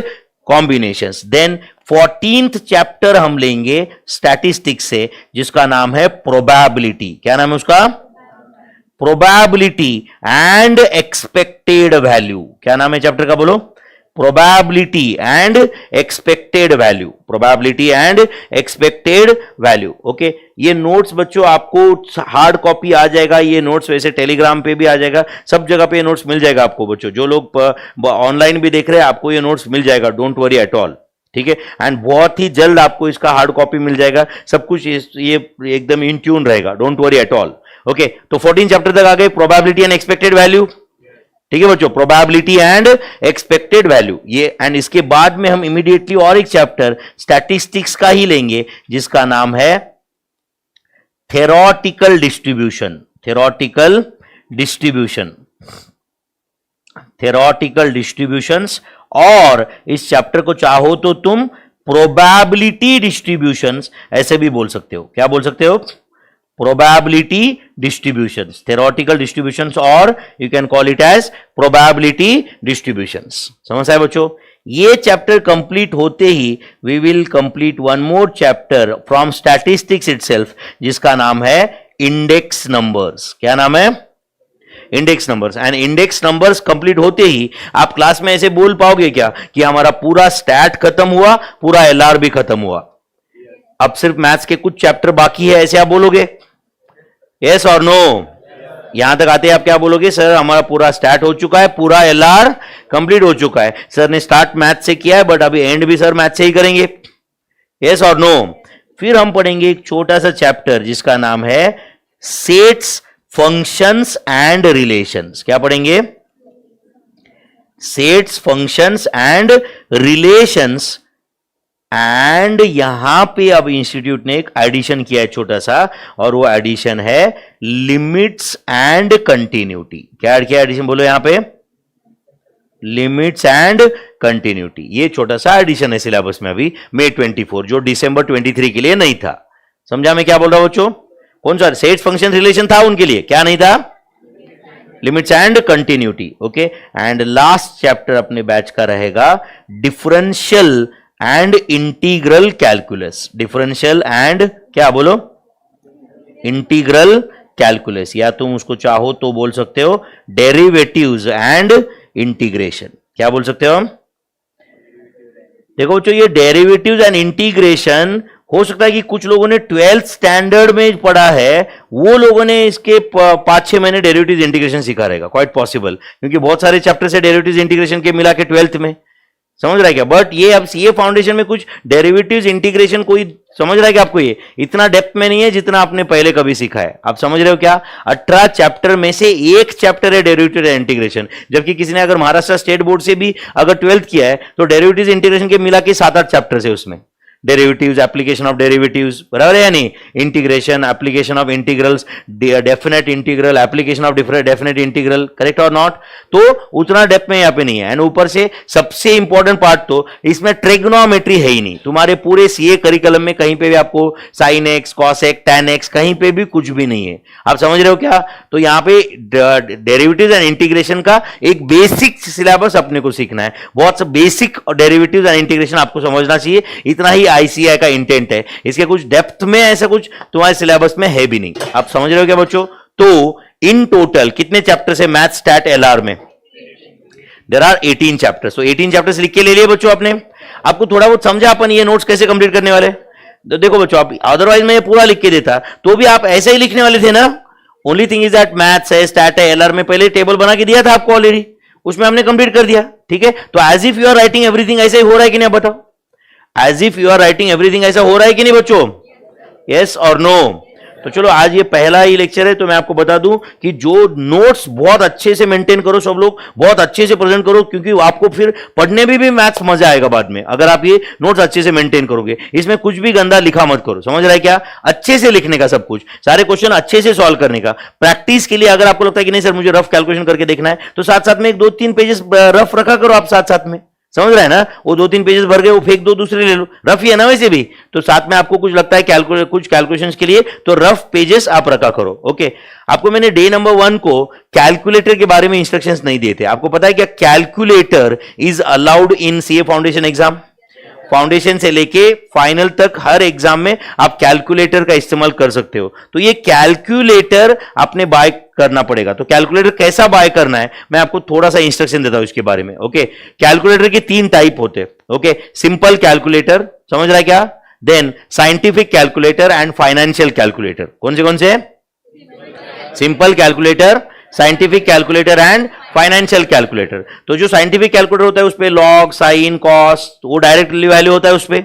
combinations. Then 14th chapter हम लेंगे स्टैटिस्टिक्स से, जिसका नाम है प्रोबेबिलिटी। क्या नाम है उसका? Probability and expected value. क्या नाम है चैप्टर का, बोलो? Probability and expected value, probability and expected value. Okay, ये नोट्स बच्चों आपको हार्ड कॉपी आ जाएगा, ये नोट्स वैसे टेलीग्राम पे भी आ जाएगा, सब जगह पे ये नोट्स मिल जाएगा आपको बच्चों। जो लोग ऑनलाइन भी देख रहे हैं आपको ये नोट्स मिल जाएगा, डोंट वरी एट ऑल, ठीक है? एंड बहुत ही जल्द आपको इसका हार्ड कॉपी मिल जाएगा, सब कुछ ये एकदम इन ट्यून रहेगा, don't worry at all. Okay, तो 14 चैप्टर तक आ गए, प्रोबेबिलिटी एंड एक्सपेक्टेड वैल्यू, ठीक है बच्चों? प्रोबेबिलिटी एंड एक्सपेक्टेड वैल्यू ये, एंड इसके बाद में हम इमीडिएटली और एक चैप्टर स्टैटिस्टिक्स का ही लेंगे जिसका नाम है theoretical distribution. Theoretical distribution, theoretical distributions, और इस चैप्टर को चाहो तो तुम प्रोबेबिलिटी डिस्ट्रीब्यूशंस ऐसे भी बोल सकते हो। क्या बोल सकते हो? probability distributions, theoretical distributions, और you can call it as probability distributions। समझ आए बच्चों? ये चैप्टर कंप्लीट होते ही we will complete one more chapter from statistics itself, जिसका नाम है इंडेक्स नंबर्स। क्या नाम है? Index numbers. And index numbers complete होते ही आप क्लास में ऐसे बोल पाओगे क्या कि हमारा पूरा स्टैट खत्म हुआ, पूरा एलआर भी खत्म हुआ, अब सिर्फ मैथ्स के कुछ चैप्टर बाकी है, ऐसे आप बोलोगे? यस और नो? यहां तक आते हैं आप क्या बोलोगे? सर हमारा पूरा स्टार्ट हो चुका है, पूरा एलआर कंप्लीट हो चुका है, सर ने स्टार्ट मैथ से किया है बट अभी एंड भी सर मैथ से ही करेंगे। यस और नो? फिर हम पढ़ेंगे एक छोटा सा चैप्टर जिसका नाम है सेट्स, फंक्शंस एंड रिलेशंस। क्या पढ़ेंगे? Sets, functions and relations. And यहां पे अब इंस्टीट्यूट ने एक एडिशन किया है छोटा सा, और वो एडिशन है लिमिट्स एंड कंटिन्यूटी। क्या ऐड किया एडिशन, बोलो यहां पे? Limits and continuity. ये छोटा सा एडिशन है सिलेबस में अभी May 24, जो December 23 के लिए नहीं था। समझा मैं क्या बोल रहा हूं बच्चों? कौन सा सेट, फंक्शन, रिलेशन था उनके लिए, क्या नहीं था? Limits and continuity. Okay, and last chapter अपने बैच का रहेगा differential and integral calculus. Differential and क्या, बोलो? इंटीग्रल कैलकुलस, या तुम उसको चाहो तो बोल सकते हो डेरिवेटिव्स एंड इंटीग्रेशन। क्या बोल सकते हो हम? देखो बच्चों, ये डेरिवेटिव्स एंड इंटीग्रेशन हो सकता है कि कुछ लोगों ने 12th स्टैंडर्ड में पढ़ा है, वो लोगों ने इसके 5-6 महीने डेरिवेटिव्स इंटीग्रेशन सीखा रहेगा, क्वाइट पॉसिबल, क्योंकि बहुत सारे चैप्टर से डेरिवेटिव्स इंटीग्रेशन के मिला के 12th में, समझ रहा है क्या? बट ये अब ये फाउंडेशन में कुछ डेरिवेटिव्स इंटीग्रेशन कोई समझ रहा है कि आपको ये इतना डेप्थ में नहीं है जितना आपने पहले कभी सीखा है। आप समझ रहे हो क्या? 18 चैप्टर में से एक चैप्टर है डेरिवेटिव इंटीग्रेशन, जबकि किसी ने अगर महाराष्ट्र स्टेट बोर्ड से भी अगर 12th किया है तो डेरिवेटिव इंटीग्रेशन के मिला के 7-8 चैप्टर है उसमें। डेरिवेटिव्स, एप्लीकेशन ऑफ डेरिवेटिव्स, बराबर है या नहीं, integration, application of integrals, definite integral, application of definite integral, correct और नॉट। तो उतना डेप्थ में यहाँ पे नहीं है। एंड ऊपर से सबसे इंपॉर्टेंट पार्ट तो इसमें ट्रिग्नोमेट्री है ही नहीं। तुम्हारे पूरे सीए करिकुलम में कहीं पे भी आपको sine x, cos x, ten x, कहीं पे भी कुछ भी नहीं है। आप समझ रहे हो क्या? तो यहाँ पे डेरिवेटिव्स एंड इंटीग्रेशन का एक बेसिक सिलेबस अपने को सीखना है। बहुत बेसिक डेरिवेटिव्स एंड इंटीग्रेशन आपको समझना चाहिए। इतना ही आईसीआई का इंटेंट है। इसके कुछ डेप्थ में ऐसा कुछ तुम्हारे सिलेबस में है भी नहीं। आप समझ रहे हो क्या बच्चों? तो इन टोटल कितने चैप्टर्स है मैथ स्टैट एलआर में? There are 18 chapters. तो 18 चैप्टर्स लिख के ले लिए बच्चों आपने। आपको थोड़ा बहुत समझा अपन ये नोट्स कैसे कंप्लीट करने वाले? तो देखो बच्चों, आप अदरवाइज मैं ये पूरा लिख के देता तो भी आप ऐसे ही लिखने वाले थे ना। Only thing is that maths है, स्टैट है, एलआर में पहले टेबल बना के दिया था आपको ऑलरेडी, उसमें हमने कंप्लीट कर दिया। ठीक है, तो as if you are writing everything ऐसे ही हो रहा है कि नहीं बताओ? As if you are writing everything ऐसा हो रहा है कि नहीं बच्चों? यस और नो? तो चलो आज ये पहला ही लेक्चर है, तो मैं आपको बता दूं कि जो नोट्स बहुत अच्छे से मेंटेन करो, सब लोग बहुत अच्छे से प्रेजेंट करो, क्योंकि आपको फिर पढ़ने में भी मैथ्स मजा आएगा बाद में अगर आप ये नोट्स अच्छे से मेंटेन करोगे। इसमें कुछ भी गंदा लिखा मत करो, समझ रहा है क्या? अच्छे से लिखने का, सब कुछ सारे क्वेश्चन अच्छे से सॉल्व करने का। प्रैक्टिस के लिए अगर आपको लगता है कि नहीं सर मुझे रफ कैलकुलेशन करके देखना है, तो साथ साथ में एक 2-3 पेजेस रफ रखा करो आप साथ साथ में। समझ रहा है ना? वो 2-3 पेजेस भर गए, वो फेंक दो, दूसरे ले लो। रफ ही है ना वैसे भी, तो साथ में आपको कुछ लगता है कुछ कैलकुलेशंस के लिए, तो रफ पेजेस आप रखा करो। ओके, आपको मैंने डे नंबर 1 को कैलकुलेटर के बारे में इंस्ट्रक्शंस नहीं दिए थे। आपको पता है क्या calculator is allowed in CA foundation exam? Foundation से लेके फाइनल तक हर एग्जाम में आप कैलकुलेटर का इस्तेमाल कर सकते हो। तो ये कैलकुलेटर आपने बाय करना पड़ेगा। तो कैलकुलेटर कैसा बाय करना है मैं आपको थोड़ा सा इंस्ट्रक्शन देता हूं इसके बारे में। ओके, कैलकुलेटर के 3 टाइप होते हैं। ओके, सिंपल कैलकुलेटर, समझ रहा है क्या? Then scientific calculator and financial calculator. कौन से? Simple calculator, scientific calculator and financial calculator. तो जो साइंटिफिक कैलकुलेटर होता है उस पे लॉग, साइन, कॉस, वो डायरेक्टली वैल्यू होता है उस पे।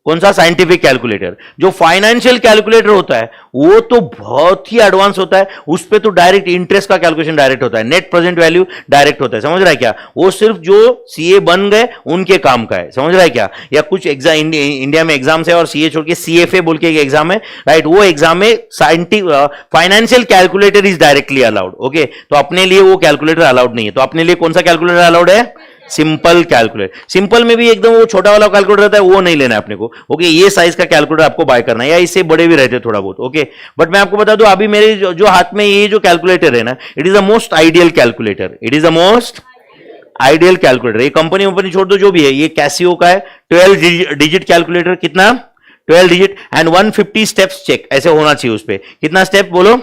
कौन सा? Scientific calculator. जो फाइनेंशियल कैलकुलेटर होता है वो तो बहुत ही एडवांस होता है, उस पे तो डायरेक्ट इंटरेस्ट का कैलकुलेशन डायरेक्ट होता है, नेट प्रेजेंट वैल्यू डायरेक्ट होता है। समझ रहा है क्या? वो सिर्फ जो सीए बन गए उनके काम का है। समझ रहा है क्या? या कुछ एग्जाम इंडिया में एग्जाम्स है और सीए छोड़ के सीएफए बोल के एक एग्जाम है, राइट? वो एग्जाम में financial calculator is directly allowed. Okay, तो अपने लिए वो कैलकुलेटर अलाउड नहीं है। तो अपने लिए कौन सा कैलकुलेटर अलाउड है? Simple calculator. सिंपल में भी एकदम वो छोटा वाला कैलकुलेटर रहता है, वो नहीं लेना है अपने को। ओके, ये साइज का कैलकुलेटर आपको बाय करना है, या इससे बड़े भी रहते हैं थोड़ा बहुत। ओके, बट मैं आपको बता दूं अभी मेरे जो हाथ में ये जो कैलकुलेटर है ना, it is the most ideal calculator. It is the most ideal calculator. ये कंपनी छोड़ दो जो भी है, ये कैसियो का है। 12 डिजिट कैलकुलेटर। कितना? 12 डिजिट एंड 150 स्टेप्स चेक ऐसे होना चाहिए उस पर। कितना स्टेप बोलो?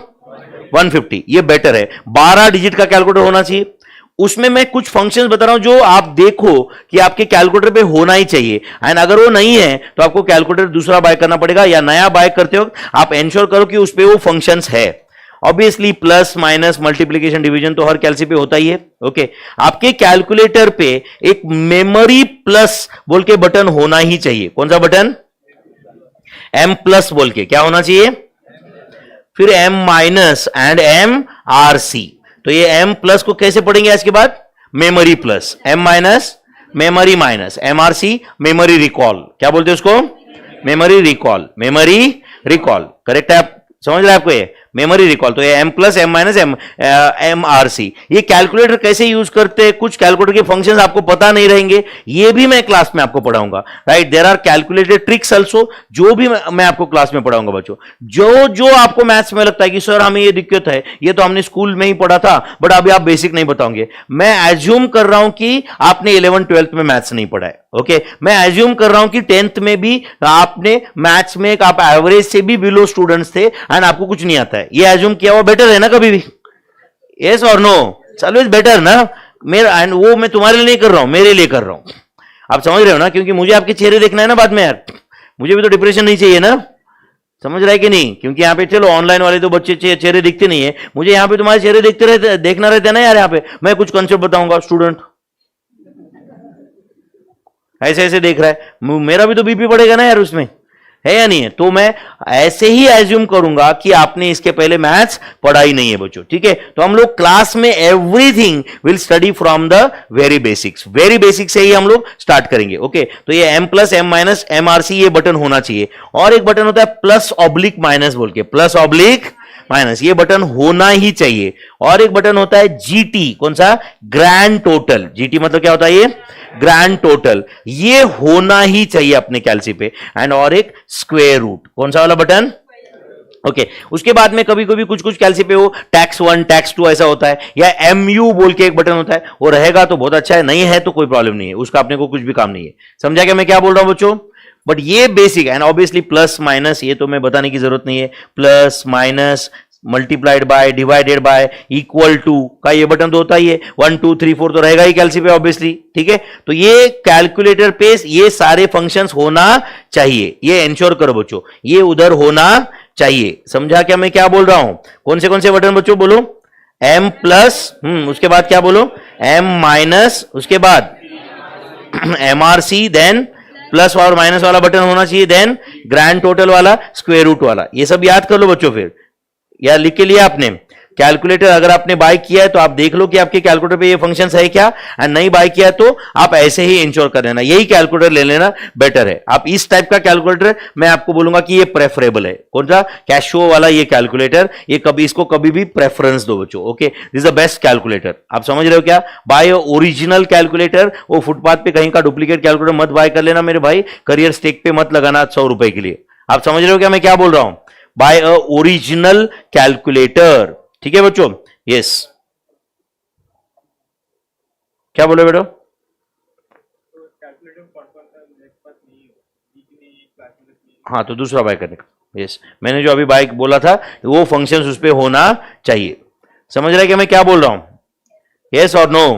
150। ये बेटर है। 12 डिजिट का कैलकुलेटर होना चाहिए। उसमें मैं कुछ फंक्शंस बता रहा हूं जो आप देखो कि आपके कैलकुलेटर पे होना ही चाहिए। एंड अगर वो नहीं है तो आपको कैलकुलेटर दूसरा बाय करना पड़ेगा, या नया बाय करते हो आप इंश्योर करो कि उस पे वो फंक्शंस है। Obviously plus, minus, multiplication, division तो हर कैलसी पे होता ही है। ओके, आपके कैलकुलेटर पे एक मेमोरी प्लस बोल के बटन होना ही चाहिए। कौन सा बटन? एम प्लस बोल के। क्या होना चाहिए? फिर M minus and M R C. तो ये एम प्लस को कैसे पढ़ेंगे आज के बाद? Memory plus, M minus memory minus, MRC memory recall. क्या बोलते हैं उसको? Memory recall. Memory recall correct है? आप समझ रहे हैं आपको ये मेमोरी रिकॉल। तो ये M plus, M minus, M R C. ये कैलकुलेटर कैसे यूज करते हैं, कुछ कैलकुलेटर के फंक्शंस आपको पता नहीं रहेंगे, ये भी मैं क्लास में आपको पढ़ाऊंगा। Right, there are calculator tricks also, जो भी मैं आपको क्लास में पढ़ाऊंगा बच्चों। जो आपको मैथ्स में लगता है कि सर हमें ये दिक्कत है, ये तो हमने स्कूल में ही पढ़ा था बट अभी आप बेसिक नहीं बताओगे, मैं एज्यूम कर रहा हूं कि आपने 11th-12th में मैथ्स नहीं पढ़ा है। ओके, मैं एज्यूम कर रहा हूं कि 10th में भी आपने मैथ्स में आप एवरेज से भी बिलो स्टूडेंट्स थे एंड आपको कुछ नहीं आता है। ये एज्यूम किया हुआ बेटर है ना कभी भी? यस और नो? ऑलवेज बेटर ना। मेरा एंड वो मैं तुम्हारे लिए नहीं कर रहा हूं, मेरे लिए कर रहा हूं। आप समझ रहे हो ना? क्योंकि मुझे आपके चेहरे देखना है ना बाद में यार, मुझे भी तो डिप्रेशन नहीं चाहिए ना। समझ रहा है कि नहीं? क्योंकि यहाँ पे चलो ऑनलाइन वाले तो बच्चे चेहरे दिखते नहीं है, मुझे यहाँ पे तुम्हारे चेहरे देखना रहता है ना यार। यहाँ पे मैं कुछ कंसेप्ट बताऊंगा, स्टूडेंट ऐसे ऐसे देख रहा है, मेरा भी तो बीपी बढ़ेगा ना यार उसमें। है या नहीं है? तो मैं ऐसे ही एज्यूम करूंगा कि आपने इसके पहले मैथ्स पढ़ा ही नहीं है बच्चों, ठीक है? तो हम लोग क्लास में everything will study from the very basics से ही हम लोग स्टार्ट करेंगे। ओके, तो ये m plus m minus MRC ये बटन होना चाहिए, और एक बटन होता है प्लस ऑब्लिक माइनस बोल के, प्लस ऑब्लिक माइनस, ये बटन होना ही चाहिए। और एक बटन होता है GT, कौन सा? Grand total. GT मतलब क्या होता है? ये ग्रैंड टोटल, ये होना ही चाहिए अपने कैलसी पे। एंड और एक स्क्वायर रूट, कौन सा वाला बटन? ओके, उसके बाद में कभी कभी कुछ कैलसी पे वो टैक्स 1 टैक्स 2 ऐसा होता है, या MU बोल के एक बटन होता है, वो रहेगा तो बहुत अच्छा है, नहीं है तो कोई प्रॉब्लम नहीं है, उसका अपने को कुछ भी काम नहीं है। समझा क्या मैं क्या बोल रहा हूं बच्चों? बट ये basic and obviously plus minus ये तो मैं बताने की जरूरत नहीं है, plus minus multiplied by divided by equal to का ये बटन तो होता ही है, 1 2 3 4 तो रहेगा ही कैलसी पे ऑब्वियसली, ठीक है? तो ये कैलकुलेटर पे ये सारे फंक्शंस होना चाहिए, ये एंश्योर करो बच्चों, ये उधर होना चाहिए। समझा क्या मैं क्या बोल रहा हूं? कौन से बटन बच्चों बोलो? m प्लस, उसके बाद क्या बोलो? m माइनस, उसके बाद MRC, देन प्लस और माइनस वाला बटन होना चाहिए, देन ग्रैंड टोटल वाला, स्क्वायर रूट वाला। ये सब याद कर लो बच्चों, फिर या लिख के लिया आपने? कैलकुलेटर अगर आपने बाय किया है तो आप देख लो कि आपके कैलकुलेटर पे ये फंक्शंस है क्या, एंड नहीं बाय किया तो आप ऐसे ही इंश्योर कर लेना, यही कैलकुलेटर ले लेना बेटर है। आप इस टाइप का कैलकुलेटर मैं आपको बोलूंगा कि ये प्रेफरेबल है। कौन सा? कैशो वाला ये कैलकुलेटर, ये कभी इसको कभी भी प्रेफरेंस दो बच्चों। Okay, this is the best calculator. आप समझ रहे हो क्या? बाय ओरिजिनल कैलकुलेटर, वो फुटपाथ पे कहीं का डुप्लीकेट कैलकुलेटर मत बाय कर लेना मेरे भाई, करियर स्टेक पे मत लगाना 100 रुपए के लिए। आप समझ रहे हो क्या मैं क्या बोल रहा हूं? बाय अ ओरिजिनल कैलकुलेटर, ठीक है बच्चों? यस, क्या बोले बेटा? हाँ, तो दूसरा बाय करने का। यस, मैंने जो अभी बाय बोला था वो फंक्शंस उस पे होना चाहिए। समझ रहे हैं कि मैं क्या बोल रहा हूं? यस और नो?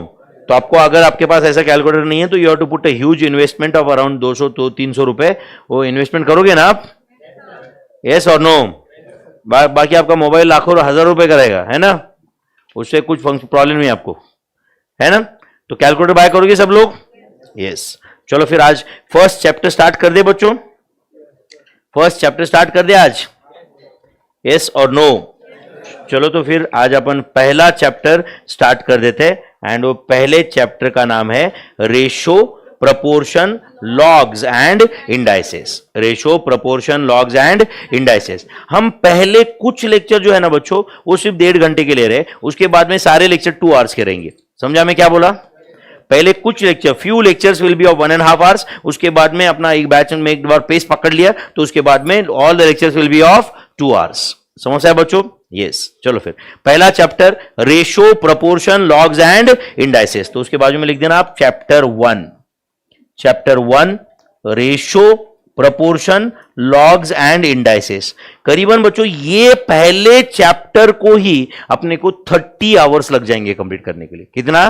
तो आपको अगर आपके पास ऐसा कैलकुलेटर नहीं है तो you have to put a huge investment of around 200 to 300 रुपए, वो इन्वेस्टमेंट करोगे ना आप? यस और नो? बाकी आपका मोबाइल लाखों और हजारों रुपए का रहेगा, है ना? उससे कुछ प्रॉब्लम नहीं आपको, है ना? तो कैलकुलेटर बाय करोगे सब लोग? यस, चलो फिर आज फर्स्ट चैप्टर स्टार्ट कर दे बच्चों, फर्स्ट चैप्टर स्टार्ट कर दे आज? यस और नो? चलो तो फिर आज अपन पहला चैप्टर स्टार्ट कर देते हैं, एंड वो पहले चैप्टर का नाम है ratio, proportion, logs and indices. Ratio, proportion, logs and indices. हम पहले कुछ लेक्चर जो है ना बच्चों वो सिर्फ 1.5 घंटे के ले रहे, उसके बाद में सारे लेक्चर 2 आवर्स के रहेंगे। समझा मैं क्या बोला? पहले कुछ lecture, few lectures will be of 1.5 hours, उसके बाद में अपना एक बैच में एक बार पेस पकड़ लिया तो उसके बाद में all the lectures will be of 2 hours. समझ आया बच्चों? यस, चलो फिर पहला chapter ratio, proportion, logs and indices. तो उसके बाजू में लिख देना आप chapter 1, chapter 1 ratio, proportion, logs and indices. करीबन बच्चों ये पहले चैप्टर को ही अपने को 30 आवर्स लग जाएंगे कंप्लीट करने के लिए। कितना?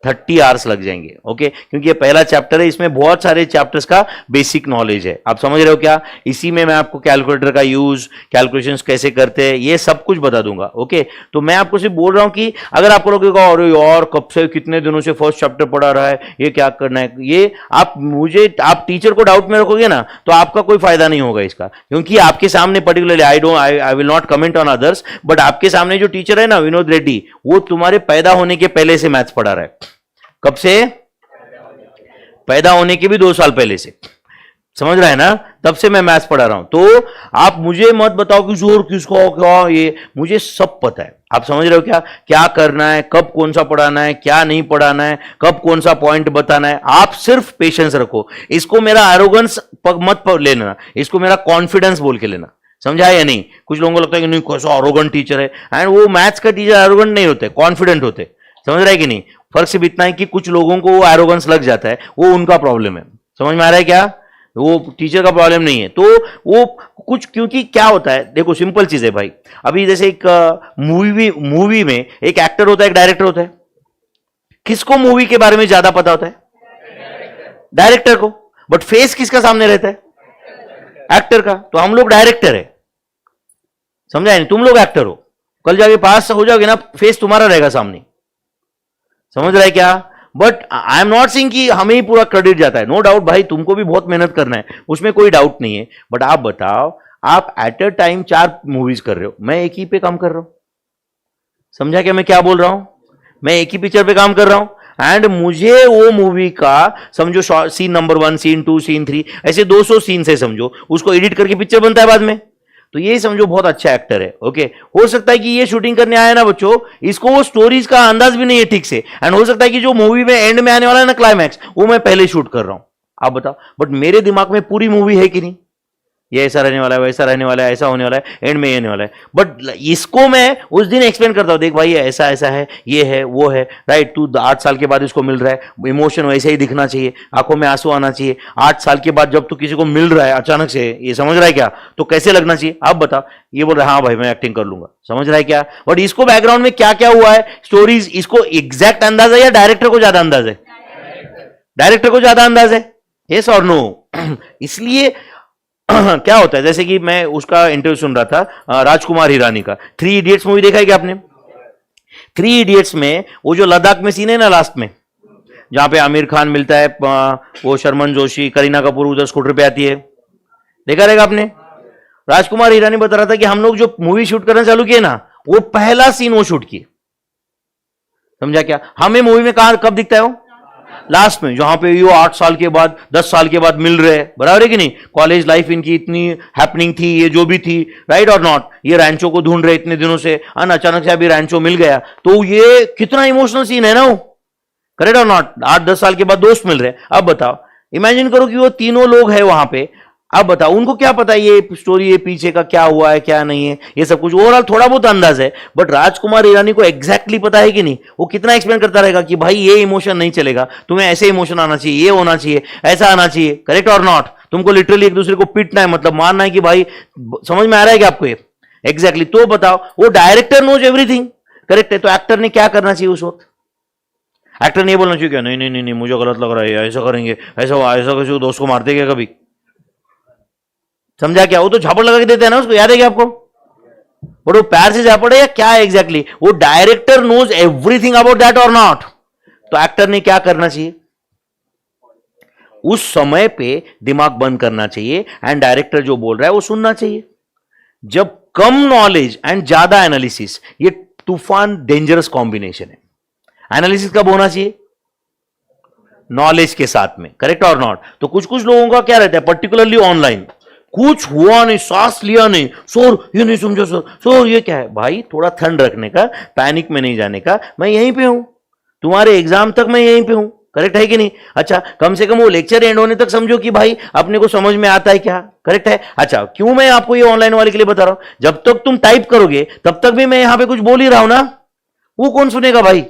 30 आवर्स लग जाएंगे। ओके, क्योंकि ये पहला चैप्टर है, इसमें बहुत सारे चैप्टर्स का बेसिक नॉलेज है। आप समझ रहे हो क्या? इसी में मैं आपको कैलकुलेटर का यूज, कैलकुलेशंस कैसे करते हैं, ये सब कुछ बता दूंगा। ओके, तो मैं आपको सिर्फ बोल रहा हूं कि अगर आपको लगेगा और यार कब से कितने दिनों से फर्स्ट चैप्टर पढ़ा रहा है, ये क्या करना है, ये आप टीचर को डाउट में रखोगे ना तो आपका कोई फायदा नहीं होगा इसका, क्योंकि आपके सामने particularly I will not comment on others, but आपके सामने जो टीचर है ना विनोद रेड्डी, वो तुम्हारे पैदा होने के पहले से मैथ्स पढ़ा रहा है। कब से? पैदा होने के भी 2 साल पहले से। समझ रहा है ना? तब से मैं मैथ्स पढ़ा रहा हूं। तो आप मुझे मत बताओ कि जोर किसको क्या, ये मुझे सब पता है। आप समझ रहे हो क्या क्या करना है, कब कौन सा पढ़ाना है, क्या नहीं पढ़ाना है, कब कौन सा पॉइंट बताना है। आप सिर्फ पेशेंस रखो। इसको मेरा एरोगेंस मत लेना, इसको मेरा कॉन्फिडेंस बोल के लेना। समझा या नहीं? कुछ लोगों को लगता है कि नहीं कैसा एरोगेंट टीचर है, एंड वो मैथ्स का टीचर एरोगेंट नहीं होते, कॉन्फिडेंट होते। समझ रहा है कि नहीं? फर्क सिर्फ इतना है कि कुछ लोगों को वो एरोगेंस लग जाता है, वो उनका प्रॉब्लम है। समझ में आ रहा है क्या? वो टीचर का प्रॉब्लम नहीं है। तो वो कुछ, क्योंकि क्या होता है देखो, सिंपल चीज है भाई। अभी जैसे एक मूवी में एक एक्टर होता है, एक डायरेक्टर होता है। किसको मूवी के बारे में ज्यादा पता होता है? डायरेक्टर को। बट फेस किसका सामने रहता है? एक्टर का। तो हम लोग डायरेक्टर है, समझा नहीं? तुम लोग एक्टर हो। कल जाके पास हो जाओगे ना, फेस तुम्हारा रहेगा सामने। समझ रहा है क्या? But I am not saying कि हमें ही पूरा क्रेडिट जाता है, नो डाउट भाई तुमको भी बहुत मेहनत करना है, उसमें कोई डाउट नहीं है। बट आप बताओ, आप एट अ टाइम 4 मूवीज कर रहे हो, मैं एक ही पे काम कर रहा हूं। समझा क्या मैं क्या बोल रहा हूं? मैं एक ही पिक्चर पे काम कर रहा हूं एंड मुझे वो मूवी का समझो सीन नंबर 1, सीन 2, सीन 3 ऐसे 200 सीन है समझो, उसको एडिट करके पिक्चर बनता है बाद में। तो ये समझो बहुत अच्छा एक्टर है। ओके, हो सकता है कि ये शूटिंग करने आया ना बच्चों, इसको वो स्टोरीज का अंदाज भी नहीं है ठीक से, एंड हो सकता है कि जो मूवी में एंड में आने वाला है ना क्लाइमैक्स, वो मैं पहले शूट कर रहा हूं। आप बताओ, बट मेरे दिमाग में पूरी मूवी है कि नहीं, ये ऐसा रहने वाला है, वैसा रहने वाला है, ऐसा होने वाला है, एंड में ये होने वाला है। बट इसको मैं उस दिन एक्सप्लेन करता हूं, देख भाई ऐसा ऐसा है, ये है वो है, राइट, तू 8 साल के बाद इसको मिल रहा है, इमोशन वैसे ही दिखना चाहिए, आंखों में आंसू आना चाहिए। 8 साल के बाद जब तू किसी को मिल रहा है अचानक से, ये समझ रहा है क्या, तो कैसे लगना चाहिए आप बता। ये बोल रहा है हाँ भाई मैं एक्टिंग कर लूंगा, समझ रहा है क्या। बट इसको बैकग्राउंड में क्या क्या हुआ है, स्टोरीज, इसको एग्जैक्ट अंदाज है या डायरेक्टर को ज्यादा अंदाज है? डायरेक्टर को ज्यादा अंदाज है, यस और नो। इसलिए क्या होता है, जैसे कि मैं उसका इंटरव्यू सुन रहा था राजकुमार हिरानी का, 3 इडियट्स मूवी देखा है क्या आपने? 3 इडियट्स में वो जो लद्दाख में सीन है ना लास्ट में, जहां पे आमिर खान मिलता है, वो शर्मन जोशी, करीना कपूर उधर स्कूटर पे आती है, देखा रहेगा आपने। राजकुमार हिरानी बता रहा था कि हम लोग जो मूवी शूट करना चालू किए ना, वो पहला सीन वो शूट किए, समझा क्या। हमें मूवी में कहा कब दिखता है वो? लास्ट में, जहां पे ये 8 साल के बाद 10 साल के बाद मिल रहे हैं, बराबर है कि नहीं। कॉलेज लाइफ इनकी इतनी हैपनिंग थी, ये जो भी थी, राइट और नॉट, ये रैंचो को ढूंढ रहे इतने दिनों से, अचानक से अभी रैंचो मिल गया, तो ये कितना इमोशनल सीन है ना वो, करेक्ट और नॉट। 8-10 साल के बाद दोस्त मिल रहे हैं। अब बताओ, इमेजिन करो कि वो तीनों लोग हैं वहां पे, अब बताओ उनको क्या पता ये स्टोरी, ये पीछे का क्या हुआ है क्या नहीं है, ये सब कुछ ओवरऑल थोड़ा बहुत अंदाज है। बट राजकुमार ईरानी को एग्जैक्टली पता है कि नहीं, वो कितना एक्सप्लेन करता रहेगा कि भाई ये इमोशन नहीं चलेगा, तुम्हें ऐसे इमोशन आना चाहिए, ये होना चाहिए, ऐसा आना चाहिए, करेक्ट और नॉट। तुमको लिटरली एक दूसरे को पीटना है, मतलब मानना है कि भाई, समझ में आ रहा है कि आपको ये एग्जैक्टली। तो बताओ, वो डायरेक्टर नोज एवरीथिंग, करेक्ट है, तो एक्टर ने क्या करना चाहिए उस वक्त? एक्टर ने बोलना चाहिए क्या, नहीं नहीं नहीं मुझे गलत लग रहा है, ऐसा करेंगे, ऐसा ऐसा किसी दोस्त को मारते क्या कभी, समझा क्या। वो तो झापड़ लगा के देते हैं ना उसको, याद है क्या आपको? बट वो पैर से झापड़ है या क्या एग्जैक्टली, वो director knows everything about that और नॉट। तो एक्टर ने क्या करना चाहिए उस समय पे, दिमाग बंद करना चाहिए एंड डायरेक्टर जो बोल रहा है वो सुनना चाहिए। जब कम नॉलेज एंड ज्यादा एनालिसिस, ये तूफान डेंजरस कॉम्बिनेशन है। एनालिसिस कब होना चाहिए? नॉलेज के साथ में, करेक्ट और नॉट। तो कुछ कुछ लोगों का क्या रहता है, पर्टिकुलरली ऑनलाइन, कुछ हुआ नहीं, सांस लिया नहीं, सर ये नहीं समझो, सर ये क्या है। भाई थोड़ा ठंड रखने का, पैनिक में नहीं जाने का, मैं यहीं पे हूं, तुम्हारे एग्जाम तक मैं यहीं पे हूं, करेक्ट है कि नहीं। अच्छा, कम से कम वो लेक्चर एंड होने तक समझो कि भाई अपने को समझ में आता है क्या, करेक्ट है। अच्छा, क्यों मैं आपको ये ऑनलाइन वाले के लिए बता रहा हूं, जब तक तुम टाइप करोगे तब तक भी मैं यहां पे कुछ बोल ही रहा हूं ना, वो कौन सुनेगा भाई,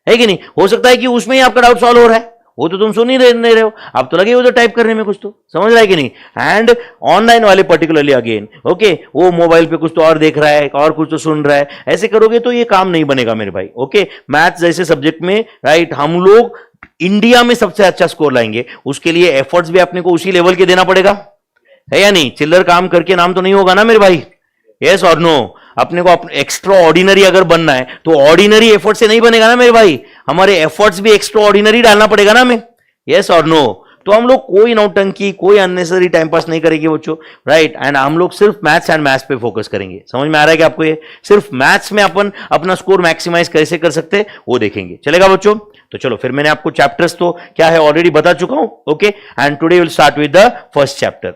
है कि नहीं। हो सकता है कि उसमें ही आपका डाउट सॉल्व हो रहा है, वो तो तुम सुन ही नहीं रहे हो, आप तो लगे हो तो टाइप करने में कुछ, तो समझ रहा है कि नहीं। एंड ऑनलाइन वाले पर्टिकुलरली अगेन, ओके, वो मोबाइल पे कुछ तो और देख रहा है, और कुछ तो सुन रहा है, ऐसे करोगे तो ये काम नहीं बनेगा मेरे भाई। ओके, मैथ्स जैसे सब्जेक्ट में, राइट, हम लोग इंडिया में सबसे अच्छा स्कोर लाएंगे, उसके लिए एफर्ट्स भी अपने को उसी लेवल के देना पड़ेगा, है या नहीं। चिल्लर काम करके नाम तो नहीं होगा ना मेरे भाई, यस और नो। अपने को एक्स्ट्रा ऑर्डिनरी अगर बनना है तो ऑर्डिनरी एफर्ट से नहीं बनेगा ना मेरे भाई, हमारे एफर्ट्स भी एक्स्ट्रा ऑर्डिनरी डालना पड़ेगा ना हमें, यस और नो। तो हम लोग कोई नौटंकी, कोई अननेसेसरी टाइम पास नहीं करेंगे बच्चों, राइट। एंड हम लोग सिर्फ मैथ्स एंड मैथ्स पे फोकस करेंगे। समझ में आ रहा है कि आपको ये सिर्फ मैथ्स में अपन अपना स्कोर मैक्सिमाइज कैसे कर सकते हैं वो देखेंगे, चलेगा बच्चों। तो चलो फिर, मैंने आपको चैप्टर्स तो क्या है ऑलरेडी बता चुका हूं, okay. And today will start with the first chapter.